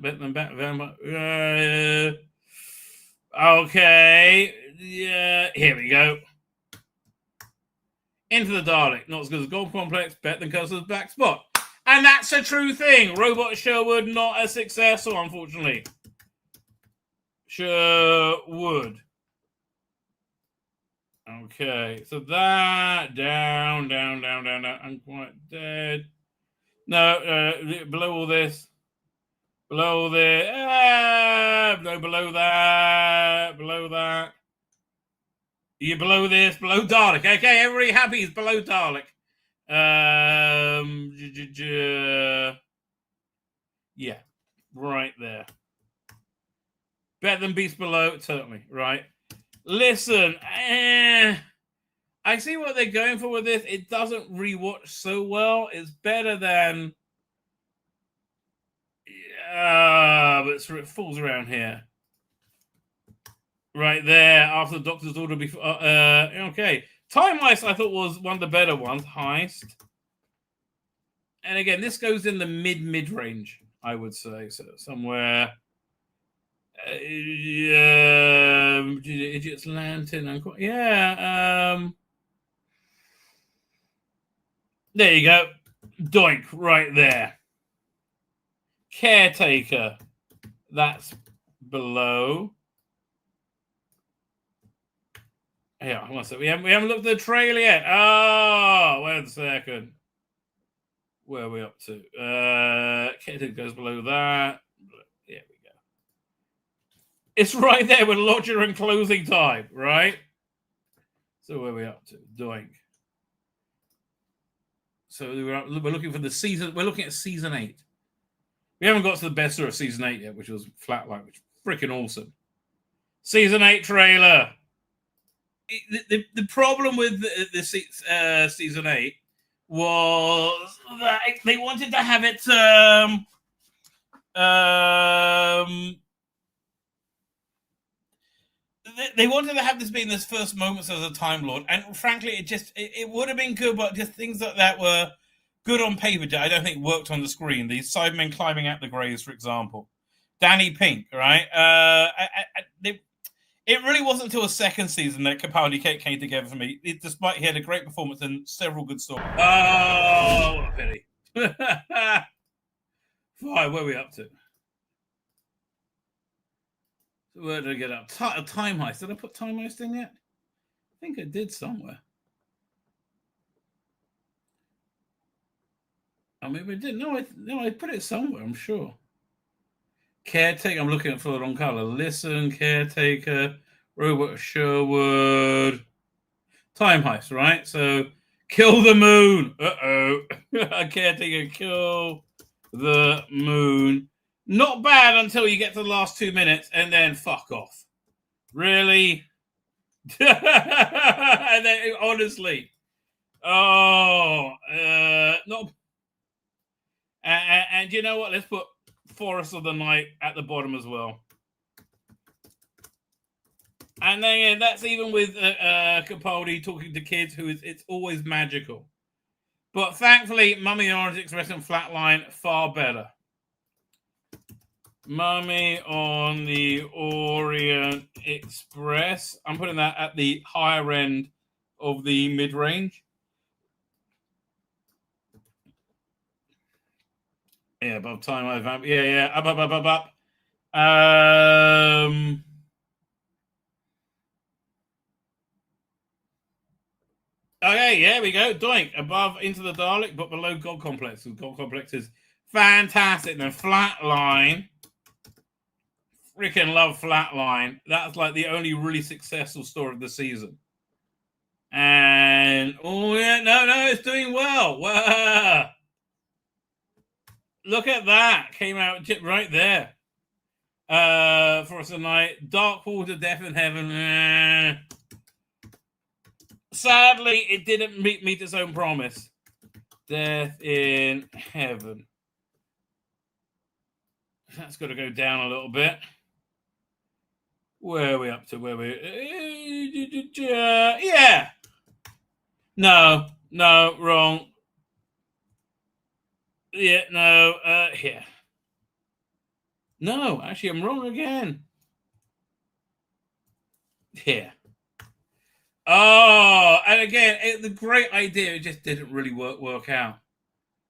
Okay, yeah. Here we go. Into the Dalek, not as good as Gold Complex. Better than Custer's Black Spot, and that's a true thing. Robot Sherwood not a successful, unfortunately. Sherwood. Okay, so that down. I'm quite dead. No, below all this. Below there. No, below that. You below this, below Dalek. Okay, everybody happy is below Dalek. Yeah, right there. Better than Beast Below, certainly, right? Listen, I see what they're going for with this. It doesn't rewatch so well. It's better than... but it falls around here. Right there, after the Doctor's order before... okay. Time Heist, I thought, was one of the better ones. Heist. And again, this goes in the mid-range, I would say. So somewhere... Idiot's Lantern. Yeah. There you go. Doink, right there. Caretaker. That's below. Yeah, one second. We haven't looked at the trailer yet. Oh, wait a second. Where are we up to? Caretaker goes below that. There we go. It's right there with launcher and closing time, right? So where are we up to? Doink. So we're looking for the season. We're looking at season 8. We haven't got to the best of season 8 yet, which was Flatline, which is freaking awesome. Season 8 trailer. The problem with the season 8 was that they wanted to have it they wanted to have this being this first moments as a Time Lord, and frankly it would have been good, but just things that were good on paper I don't think worked on the screen. The Cybermen climbing out the graves, for example. Danny Pink, right? It really wasn't until a second season that Capaldi came together for me, despite he had a great performance and several good stories. Oh, what a pity. Fine, where are we up to? Where did I get up? Time Heist. Did I put Time Heist in yet? I think I did somewhere. Oh, maybe I did. No, I put it somewhere, I'm sure. Caretaker, I'm looking for the wrong color. Listen, Caretaker, Robot Sherwood, Time Heist, right? So, kill the moon. Caretaker, kill the moon. Not bad until you get to the last 2 minutes, and then fuck off. Really? And then, honestly, not. And you know what? Let's put Forest of the Night at the bottom as well. And then that's even with Capaldi talking to kids it's always magical. But thankfully, Mummy on the Orient Express and Flatline far better. Mummy on the Orient Express. I'm putting that at the higher end of the mid-range. Yeah, above Time I've yeah, up. Okay, yeah, we go. Doink. Above Into the Dalek, but below God Complex. God Complex is fantastic. Then Flatline. Freaking love Flatline. That's like the only really successful story of the season. And, oh, yeah, no, it's doing well. Wow. Look at that. Came out right there. For us tonight. Dark Water, Death in Heaven. Sadly, it didn't meet its own promise. Death in Heaven. That's got to go down a little bit. Where are we up to? Yeah. No, wrong. Yeah, no, here. No, actually, I'm wrong again. Here. Oh, and again, the great idea, it just didn't really work out.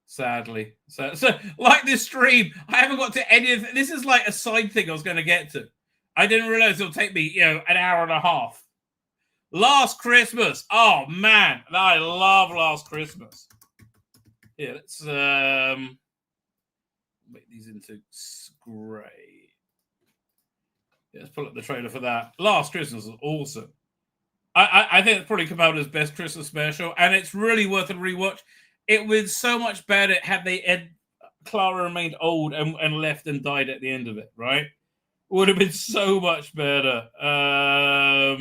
Sadly. So like this stream, I haven't got to any of this. Is like a side thing I was going to get to. I didn't realize it'll take me, an hour and a half. Last Christmas. Oh man, I love Last Christmas. Yeah, let's make these into gray. Yeah, let's pull up the trailer for that. Last Christmas was awesome. I think it's probably Cabaldo's best Christmas special, and it's really worth a rewatch. It was so much better had Clara remained old and left and died at the end of it, right? Would have been so much better. I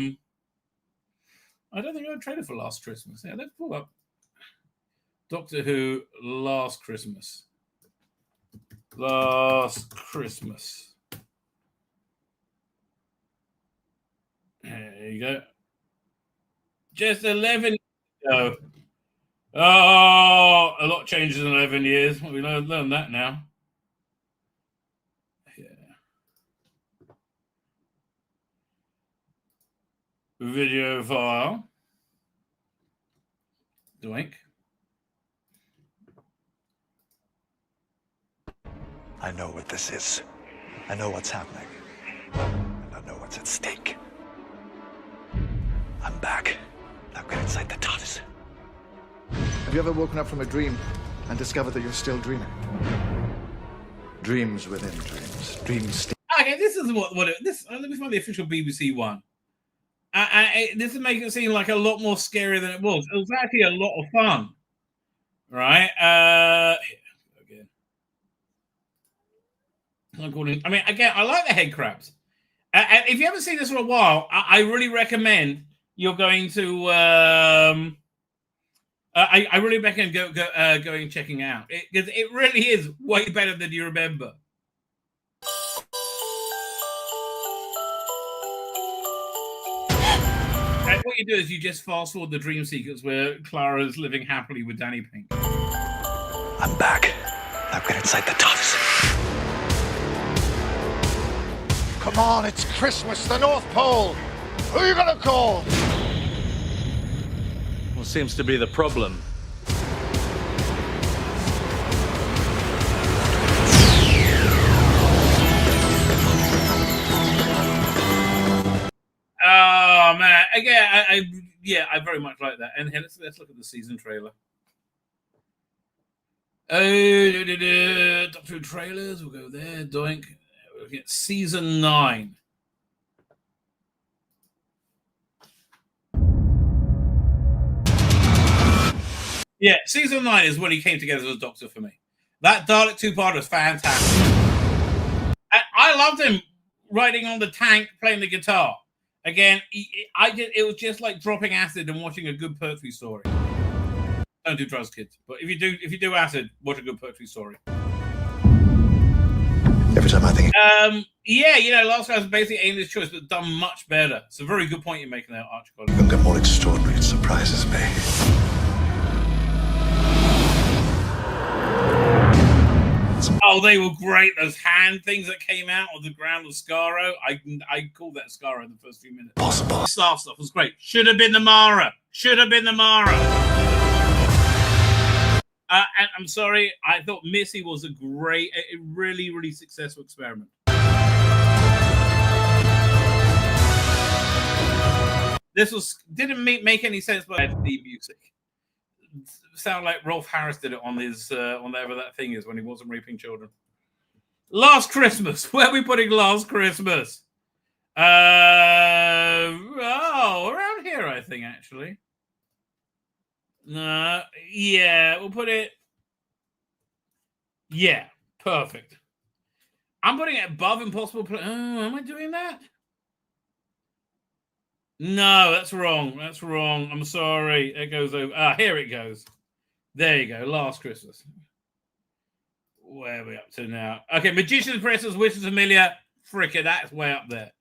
don't think I would trade it for Last Christmas. Yeah, let's pull up Doctor Who Last Christmas. Last Christmas. There you go. Just 11 years ago. Oh, a lot changes in 11 years. Well, we learned that now. Yeah. Video file. Doink. I know what this is. I know what's happening. And I know what's at stake. I'm back. Now get inside the TARDIS. Have you ever woken up from a dream and discovered that you're still dreaming? Dreams within dreams. Dreams. Okay, this is what this. Let me find the official BBC one. This is making it seem like a lot more scary than it was. It was actually a lot of fun, right? Again. I mean, again, I like the head crabs. And if you haven't seen this for a while, I really recommend you're going to. I really recommend going and checking out because it really is way better than you remember. And what you do is you just fast forward the dream sequence where Clara's living happily with Danny Pink. I'm back. Now get inside the TARDIS. Come on, it's Christmas, the North Pole. Who are you gonna call? What seems to be the problem? Oh man! Again, I very much like that. And let's look at the season trailer. Doctor Who trailers. We'll go there. Doink. We're looking at season 9. Yeah, season 9 is when he came together as a Doctor for me. That Dalek 2-part was fantastic. I loved him riding on the tank, playing the guitar. Again, it was just like dropping acid and watching a good poetry story. Don't do drugs, kids. But if you do acid, watch a good poetry story. Every time I think. Last House is basically Amy's choice, but done much better. It's a very good point you're making there, Archibald. You can get more extraordinary. It surprises me. Oh, they were great. Those hand things that came out of the ground of Skaro. I called that Skaro in the first few minutes. Possible. The staff stuff was great. Should have been the Mara. And I'm sorry, I thought Missy was a really, really successful experiment. This didn't make any sense, but the music sound like Rolf Harris did it on his on whatever that thing is when he wasn't raping children. Last Christmas. Where are we putting Last Christmas? Around here, I think actually. No, yeah, we'll put it. Yeah, Perfect. I'm putting it above Impossible. Oh, am I doing that? No, that's wrong. That's wrong. I'm sorry. It goes over. Here it goes. There you go. Last Christmas. Where are we up to now? Okay, Magician's Apprentice, Witch's Familiar. Fricker, that's way up there.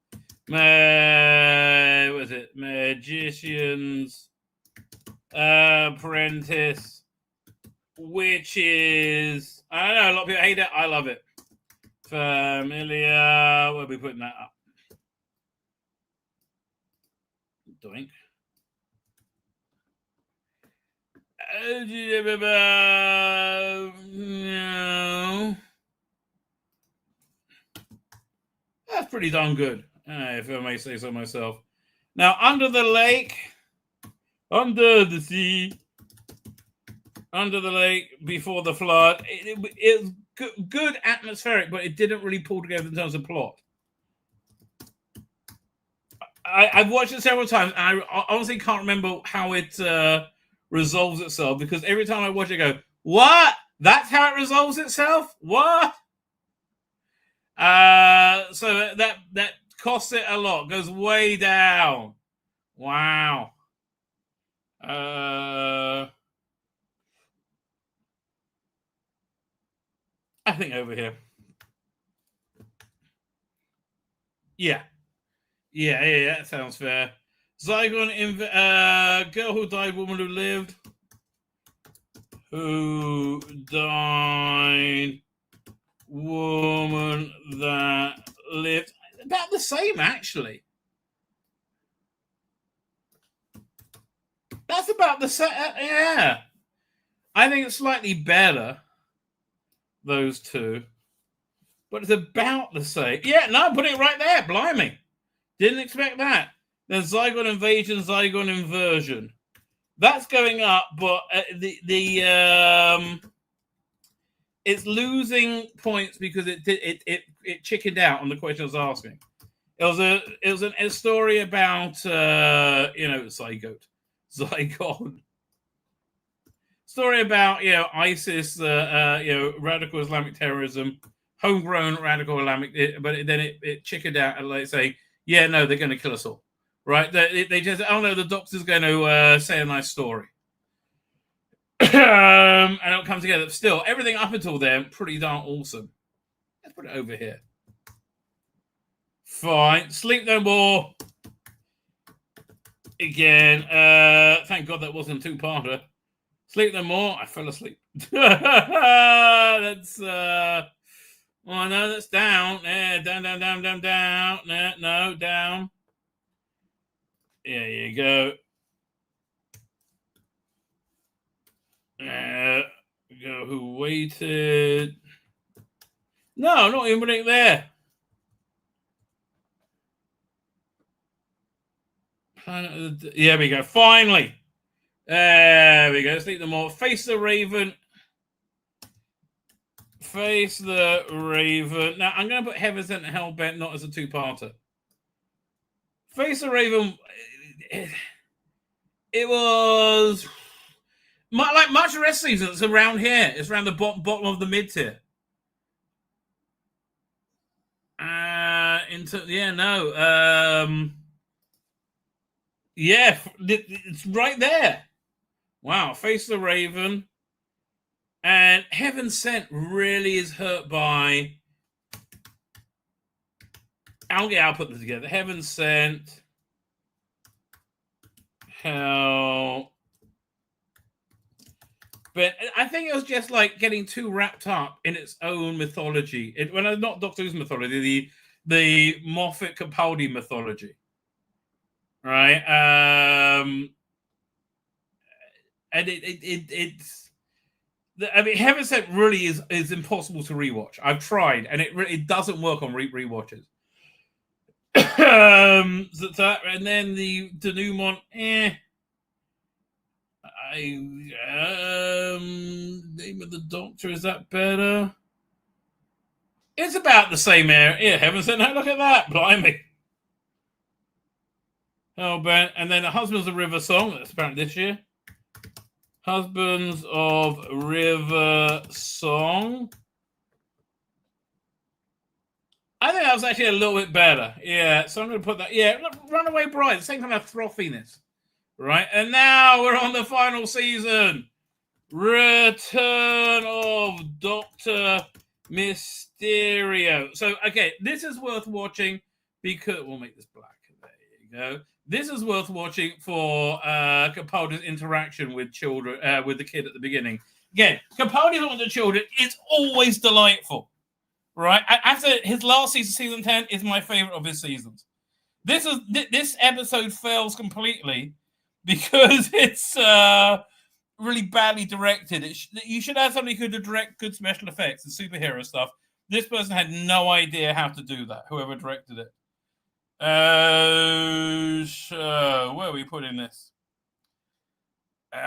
What was it? Magician's Apprentice, Witches. I don't know. A lot of people hate it. I love it. Familiar. Where are we putting that up? Doink. No. That's pretty darn good, if I may say so myself. Now, Under the Lake, Under the Sea, Under the Lake, Before the Flood. It was good atmospheric, but it didn't really pull together in terms of plot. I've watched it several times, and I honestly can't remember how it resolves itself, because every time I watch it, I go, what? That's how it resolves itself? What? So that costs it a lot, goes way down. Wow. I think over here. Yeah, that sounds fair. Zygon, girl who died, woman who lived. Who died, woman that lived. About the same, actually. That's about the same. Yeah. I think it's slightly better, those two. But it's about the same. Yeah, no, I'm putting it right there. Blimey. Didn't expect that. Then Zygon Invasion, Zygon Inversion. That's going up, but it's losing points because it chickened out on the question I was asking. It was a story about Zygon. Story about ISIS, radical Islamic terrorism, homegrown radical Islamic, but then it chickened out and like saying, yeah, no, they're going to kill us all, right? They just, oh no, the doctor's going to say a nice story. And it'll come together. Still, everything up until then, pretty darn awesome. Let's put it over here. Fine. Sleep No More. Again. Thank God that wasn't a two-parter. Sleep No More. I fell asleep. That's oh no, that's down. Yeah, down. No, down. There you go. Go who waited. No, not even putting it there. There we go. Finally. There we go. Sleep No More. Face the Raven. Face the Raven. Now, I'm going to put Heaven Sent and Hellbent not as a two-parter. Face the Raven, it was like much of the rest of the season. It's around here. It's around the bottom of the mid-tier. It's right there. Wow, Face the Raven. And Heaven Sent really is hurt by... I'll put them together. Heaven Sent. Hell. But I think it was just like getting too wrapped up in its own mythology. Not Doctor Who's mythology, the Moffat Capaldi mythology. Right? And it's... I mean, Heaven Sent really is impossible to rewatch. I've tried, and it doesn't work on rewatches. And then the denouement, Name of the Doctor, is that better? It's about the same area. Yeah, Heaven Sent. Look at that, blimey. Hellbent, and then the Husbands of River song. That's apparently this year. Husbands of River song. I think that was actually a little bit better. Yeah, so I'm going to put that. Yeah, Runaway Bride, same kind of frothiness. Right, and now we're on the final season. Return of Dr. Mysterio. So, okay, this is worth watching because... We'll make this black. There you go. This is worth watching for Capaldi's interaction with children, with the kid at the beginning. Again, Capaldi's one of the children. It's always delightful. Right? After his last season, season 10, is my favorite of his seasons. This episode fails completely because it's really badly directed. You should have somebody who could direct good special effects and superhero stuff. This person had no idea how to do that, whoever directed it. So where are we putting this? It's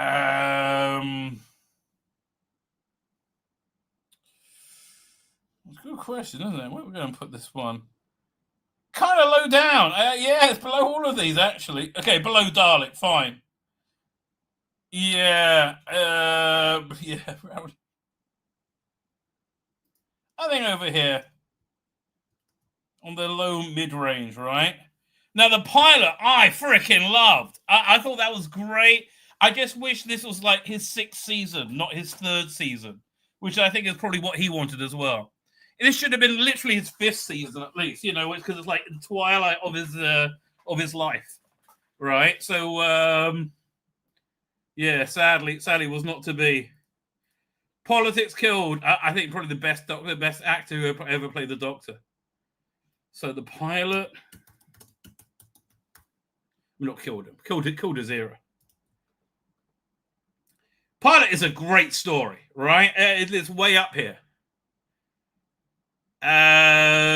a good question, isn't it? Where are we going to put this one? Kind of low down. Yeah, it's below all of these, actually. Okay, below Dalek, fine. Yeah. Yeah. I think over here. On the low mid-range, right? Now, the pilot, I freaking loved. I thought that was great. I just wish this was like his 6th season, not his 3rd season, which I think is probably what he wanted as well. This should have been literally his 5th season, at least, you know, because it's like the twilight of his life, right? So, yeah, sadly was not to be. Politics killed. I think probably the best actor who ever played the Doctor. So the pilot, not killed him, killed his era. Pilot is a great story, right? It's way up here. Yeah,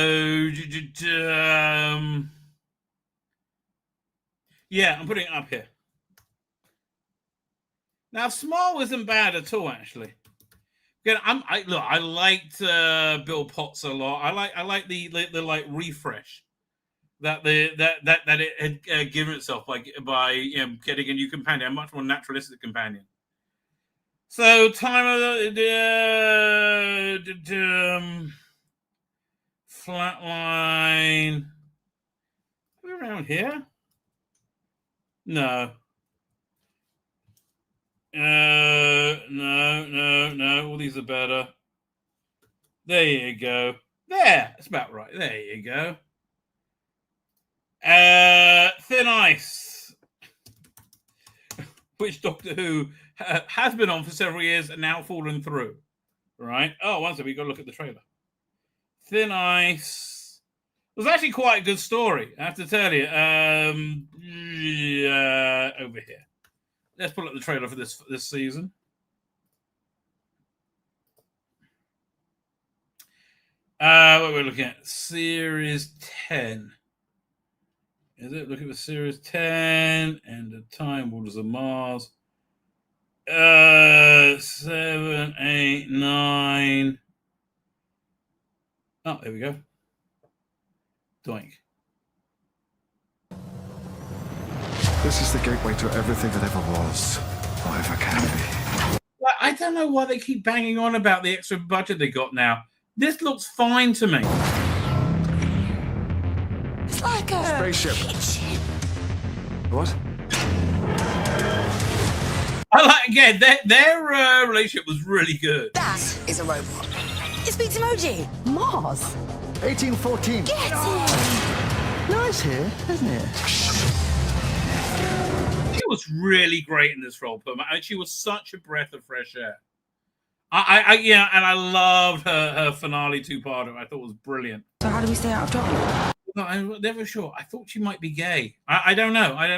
I'm putting it up here. Now, Small isn't bad at all, actually. Again, I liked Bill Potts a lot. I like the like refresh that it had given itself by getting a new companion, a much more naturalistic companion. So time of the Flatline. Are we around here? No. No. All these are better. There you go. There. That's about right. There you go. Thin Ice. Which Doctor Who has been on for several years and now fallen through. Right? Oh, one second. We've got to look at the trailer. Thin Ice. It was actually quite a good story, I have to tell you. Over here. Let's pull up the trailer for this season. What we're looking at? Series 10. Is it? Looking for Series 10. End of Time. Waters of Mars. 7, 8, 9. Oh, there we go. Doink. This is the gateway to everything that ever was, or ever can be. I don't know why they keep banging on about the extra budget they got now. This looks fine to me. It's like a spaceship. What? I like, again, their relationship was really good. That is a robot. It's Beats Emoji. Mars. 1814. Get it! Nice here, isn't it? She was really great in this role, Puma, and she was such a breath of fresh air. And I loved her finale two-parter. I thought it was brilliant. So how do we stay out of trouble? No, I'm never sure. I thought she might be gay. I don't know. I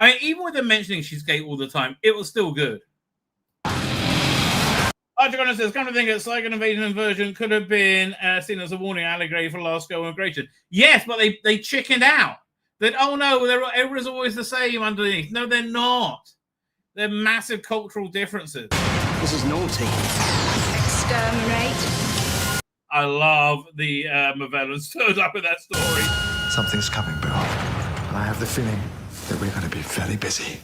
mean, even with them mentioning she's gay all the time, it was still good. Archegona says, come to think of it, Psychic Invasion Inversion could have been seen as a warning allegory for last go immigration. Yes, but they chickened out. That, oh no, everyone's always the same underneath. No, they're not. They're massive cultural differences. This is naughty. Exterminate. I love the Movellans turned up in that story. Something's coming, Bill. And I have the feeling that we're going to be very busy.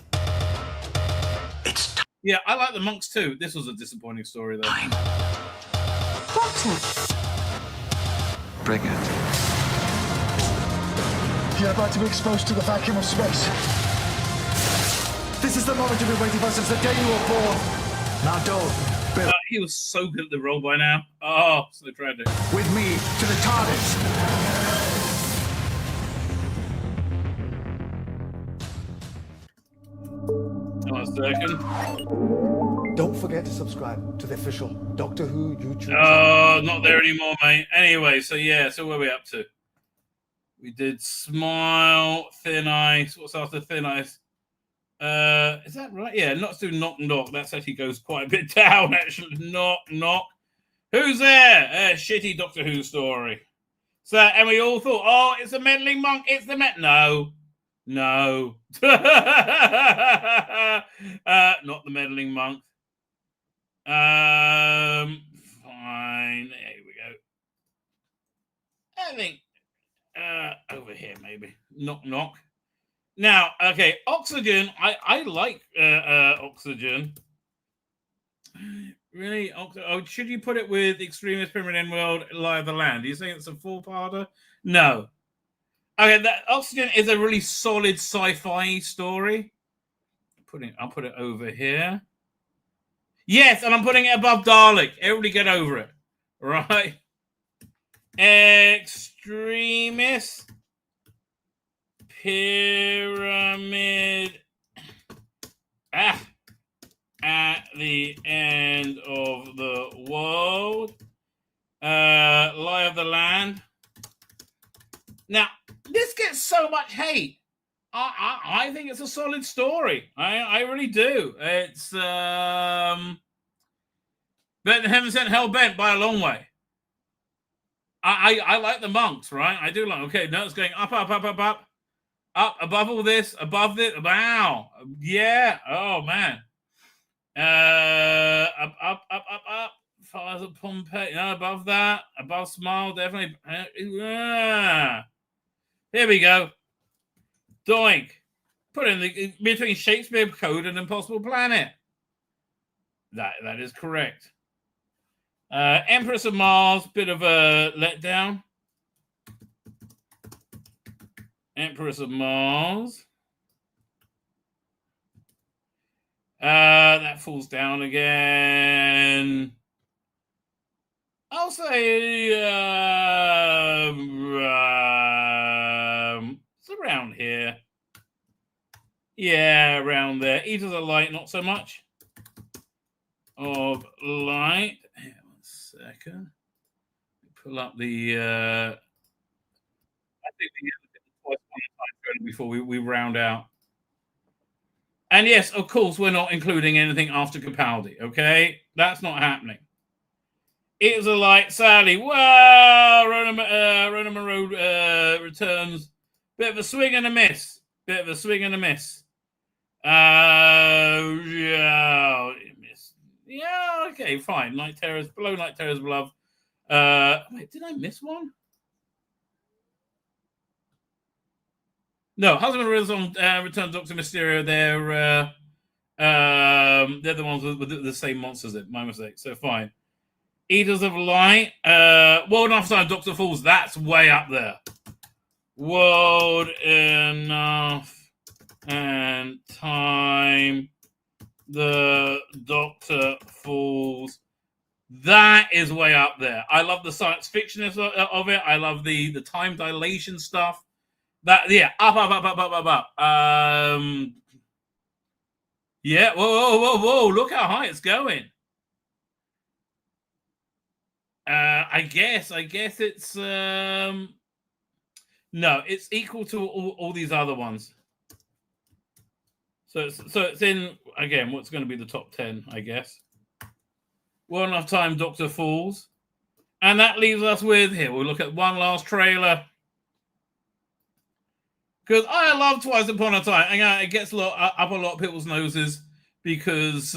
It's time. Yeah, I like the monks too. This was a disappointing story though. Doctor. Bring it. You're about to be exposed to the vacuum of space. This is the moment you've been waiting for since the day you were born. Now don't. Bill. He was so good at the role by now. Oh, so tragic. With me to the TARDIS. One second. Don't forget to subscribe to the official Doctor Who YouTube. Oh, not there anymore, mate. Anyway, so yeah, so where are we up to? We did Smile, Thin Ice. What's after Thin Ice? Is that right? Yeah, not do Knock Knock. That actually goes quite a bit down, actually. Knock Knock. Who's there? Shitty Doctor Who story. So, and we all thought, oh, it's a meddling monk. It's the No. Not the meddling monk. Fine. There we go. I think over here, maybe. Knock Knock. Now, okay, Oxygen. I like Oxygen. Really? Oh, should you put it with Extremist Pyramid End World, Lie of the Land? Do you think it's a four-parter? No. Okay, that Oxygen is a really solid sci-fi story. I'll put it over here. Yes, and I'm putting it above Dalek. Everybody get over it. Right? Extremist Pyramid at the end of the world. Lie of the Land. Now, this gets so much hate. I think it's a solid story. I really do. It's better than Heaven Sent Hell Bent by a long way. I like the monks, right? I do like. Okay, no, it's going up, up, up, up, up, up above all this, above this. Wow, yeah. Oh man. Up, up, up, up, up. Fires of Pompeii. No, above that, above Smile, definitely. Here we go. Doink. Put in the between Shakespeare Code and Impossible Planet. That is correct. Empress of Mars, bit of a letdown. Empress of Mars. That falls down again. I'll say it's around here. Yeah, around there. Eaters of Light, not so much. Of Light. Hang on a second. Pull up the. I think we have twice on before we round out. And yes, of course, we're not including anything after Capaldi. Okay, that's not happening. Eaters of Light, Sally. Wow, Rona Moreau returns. Bit of a swing and a miss. Bit of a swing and a miss. Yeah, miss. Yeah, okay, fine. Night Terrors, below Night Terrors of Love. Wait, did I miss one? No, Husband of Renaissance Return Doctor Mysterio. They're the ones with the same monsters in. My mistake. So fine. Eaters of Light. World Enough Time, Doctor Falls. That's way up there. World Enough and Time. The Doctor Falls. That is way up there. I love the science fiction of it. I love the time dilation stuff. That, yeah, up. Yeah, whoa. Look how high it's going. I guess it's no, it's equal to all these other ones. So it's in again. What's going to be the top 10? I guess. Well enough time. Doctor Falls, and that leaves us with here. We'll look at one last trailer because I love Twice Upon a Time. And it gets up a lot of people's noses because.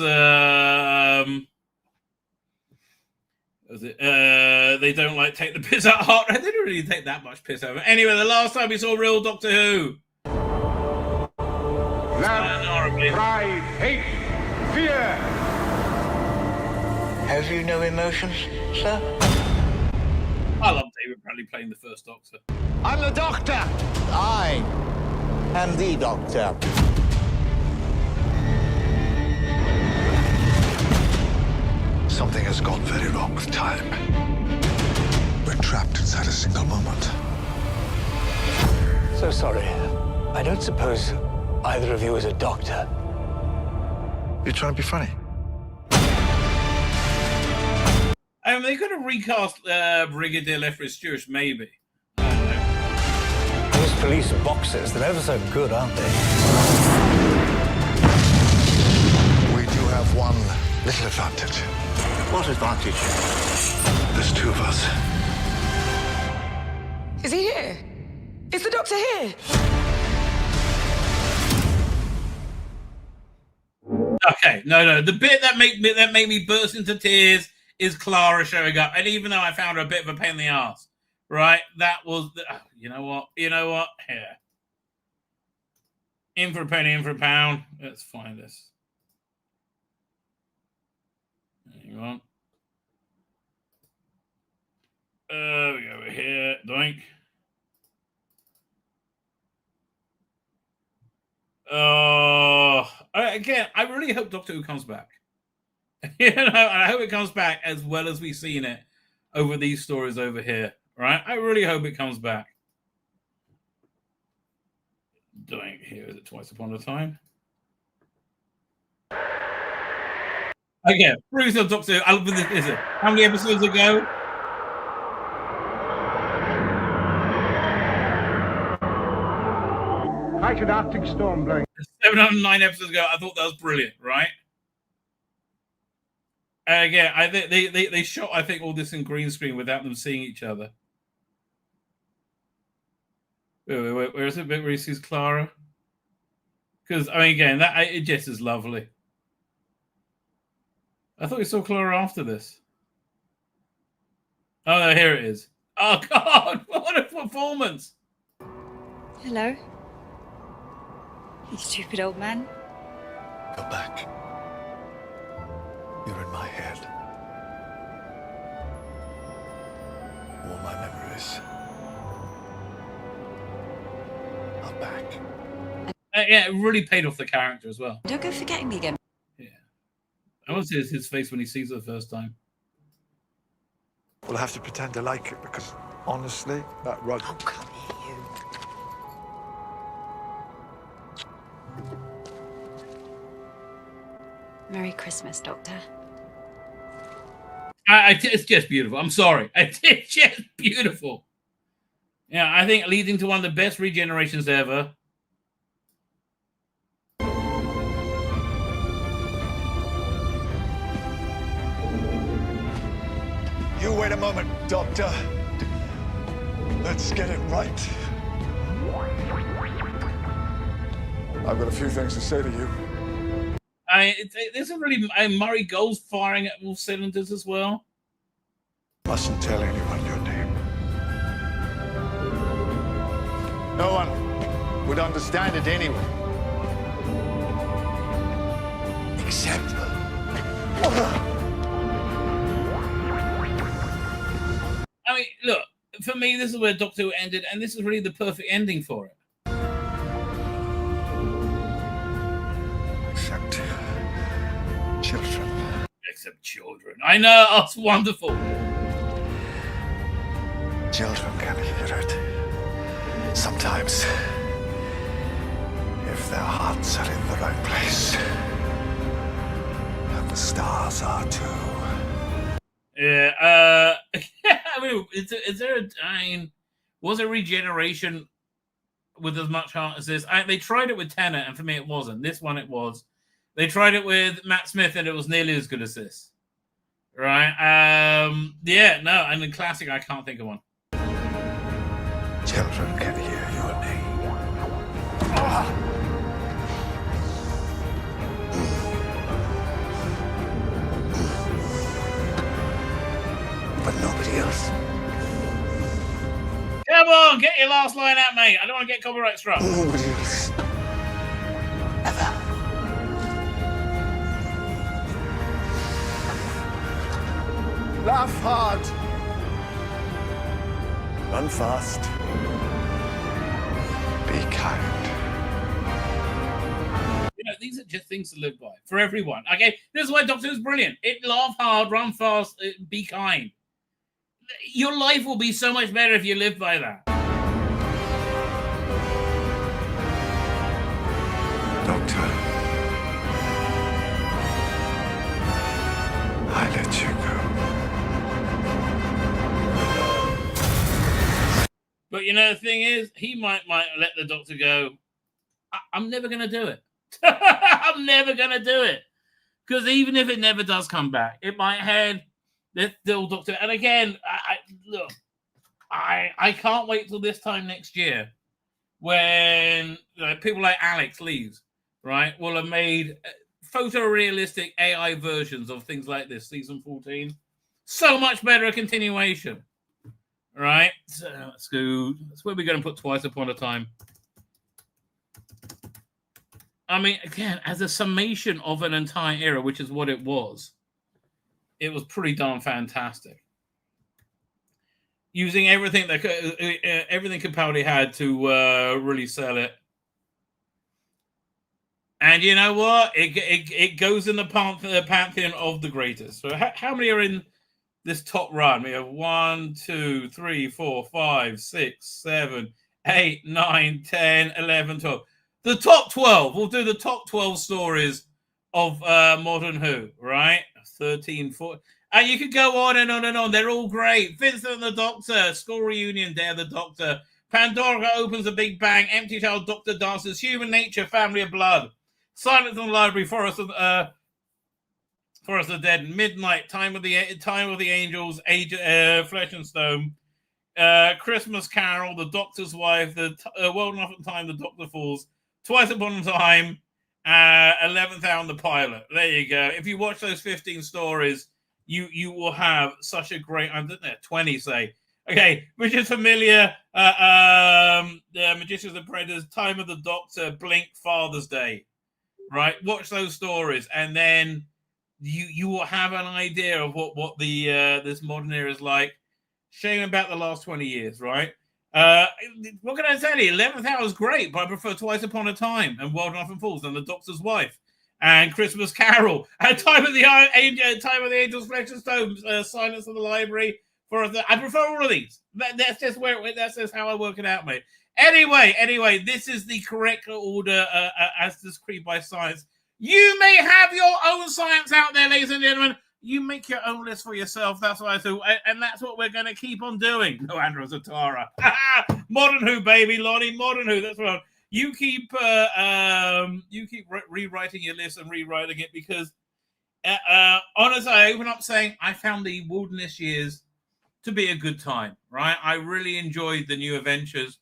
They don't like take the piss out of heart. They didn't really take that much piss out of it. Anyway, the last time we saw real Doctor Who. Love, pride, hate, fear. Have you no emotions, sir? I love David Bradley playing the first Doctor. I'm the doctor. I am the doctor. Something has gone very wrong with time. We're trapped inside a single moment. So sorry. I don't suppose either of you is a doctor. You're trying to be funny. They could have recast Brigadier Lethbridge Stewart, maybe. Those police boxers, they're ever so good, aren't they? We do have one little advantage. What advantage? There's two of us. Is he here? Is the doctor here? Okay, no. The bit that made me burst into tears is Clara showing up, and even though I found her a bit of a pain in the ass, right? That was you know what? Here, in for a penny, in for a pound. Let's find this. Hang on. We go over here. Doink. Again, I really hope Doctor Who comes back. I hope it comes back as well as we've seen it over these stories over here, right? I really hope it comes back. Doing here is it Twice Upon a Time? Okay, Bruce of Doctor Who. I love this. Is it? How many episodes ago? Like an Arctic storm blowing. 709 episodes ago. I thought that was brilliant, right? Again, I think they shot, I think, all this in green screen without them seeing each other. Wait, where is it? Where he sees Clara? Because I mean, again, it just is lovely. I thought we saw Clara after this. Oh no, here it is. Oh God, what a performance! Hello. You stupid old man. Go back. You're in my head. All my memories are back. Yeah, it really paid off the character as well. Don't go forgetting me again. Yeah. I want to see his face when he sees it the first time. We'll have to pretend to like it because, honestly, that rug... Oh, come here, you. Merry Christmas, Doctor. It's just beautiful. I'm sorry. It's just beautiful. Yeah, I think leading to one of the best regenerations ever. You wait a moment, Doctor. Let's get it right. I've got a few things to say to you. There's a really Murray Gold's firing at all cylinders as well. Mustn't tell anyone your name. No one would understand it anyway. Except... I mean, look, for me, this is where Doctor Who ended, and this is really the perfect ending for it. Except children. Except children. I know, oh, it's wonderful. Children can hear it. Sometimes. If their hearts are in the right place. And the stars are too. Yeah, I mean, was a regeneration with as much heart as this? They tried it with Tennant, and for me, it wasn't. This one, it was. They tried it with Matt Smith, and it was nearly as good as this. Right? Yeah, no, and the classic, I can't think of one. Children can hear your name. But nobody else. Come on, get your last line out, mate. I don't want to get copyright struck. Nobody else. Ever. Laugh hard. Run fast. Be kind. You know, these are just things to live by for everyone. Okay, this is why Doctor Who's brilliant. It laugh hard, run fast, be kind. Your life will be so much better if you live by that. Doctor, I let you go. But you know, the thing is, he might let the Doctor go. I'm never going to do it. I'm never going to do it. Because even if it never does come back, in my head, there's still Doctor. And again, I can't wait till this time next year when people like Alex leaves, right? Will have made photorealistic AI versions of things like this, season 14. So much better a continuation, right? So let's go. That's where we're going to put Twice Upon a Time. I mean, again, as a summation of an entire era, which is what it was pretty darn fantastic. Using everything that everything Capaldi had to really sell it. And you know what? It goes in the pantheon of the greatest. So how many are in this top run? We have 1, 2, 3, 4, 5, 6, 7, 8, 9, 10, 11, 12. The top 12. We'll do the top 12 stories of Modern Who, right? 13, 14. And you could go on and on and on. They're all great. Vincent and the Doctor, School Reunion, Dare the Doctor. Pandora Opens a Big Bang, Empty Child, Doctor Dances, Human Nature, Family of Blood. Silence in the Library, Forest of the Dead, Midnight, Time of the Angels, Flesh and Stone, Christmas Carol, The Doctor's Wife, The World Enough in Time, The Doctor Falls, Twice Upon a Time, 11th Hour, The Pilot. There you go. If you watch those 15 stories, you will have such a great, I don't know, 20 say. Okay, which is familiar. The Magicians and Predators, Time of the Doctor, Blink, Father's Day. Right? Watch those stories, and then you will have an idea of what the this modern era is like. Shame about the last 20 years, right? What can I tell you? 11th Hour is great, but I prefer Twice Upon a Time and World Enough and Falls and The Doctor's Wife and Christmas Carol and Time of the Angels, Flesh and Stone, Silence of the Library. I prefer all of these. That's just how I work it out, mate. Anyway, this is the correct order as described by science. You may have your own science out there, ladies and gentlemen. You make your own list for yourself. That's what I do, and that's what we're going to keep on doing. No, Andrew Zatara. Modern Who, baby, Lonnie. Modern Who. That's right. You keep rewriting your list and rewriting it because, honestly, I open up saying I found the Wilderness Years to be a good time. Right, I really enjoyed the New Adventures.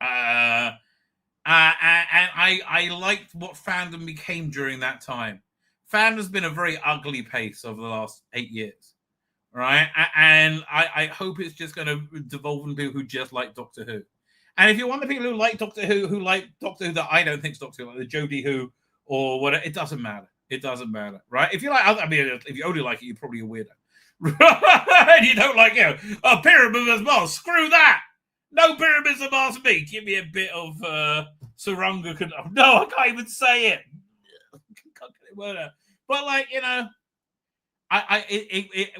And I liked what fandom became during that time. Fandom's been a very ugly pace over the last 8 years, right? And I hope it's just going to devolve into people who just like Doctor Who. And if you're one of the people who like Doctor Who, that I don't think is Doctor Who, like the Jodie Who or whatever, it doesn't matter. It doesn't matter, right? If you like, I mean, if you only like it, you're probably a weirdo. And you don't like, Pyramids of Mars, screw that. No Pyramids of Mars me. Give me a bit of Sarunga. No, I can't even say it. But like,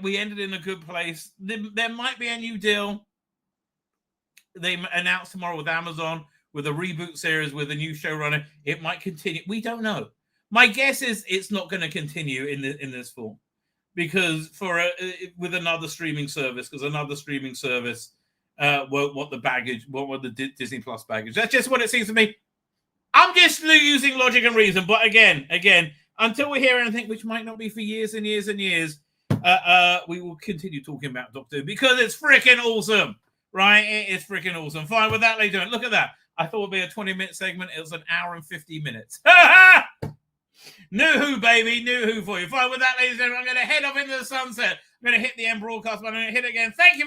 we ended in a good place. There might be a new deal. They announced tomorrow with Amazon with a reboot series with a new showrunner. It might continue. We don't know. My guess is it's not going to continue in this form because with another streaming service, won't want the Disney Plus baggage. That's just what it seems to me. I'm just using logic and reason. But again, until we hear anything, which might not be for years and years and years, we will continue talking about Doctor Who because it's freaking awesome, right? It is freaking awesome. Fine with that, ladies and gentlemen. Look at that. I thought it would be a 20-minute segment. It was an hour and 50 minutes. New Who, baby. New Who for you. Fine with that, ladies and gentlemen. I'm going to head off into the sunset. I'm going to hit the end broadcast button. I'm going to hit it again. Thank you.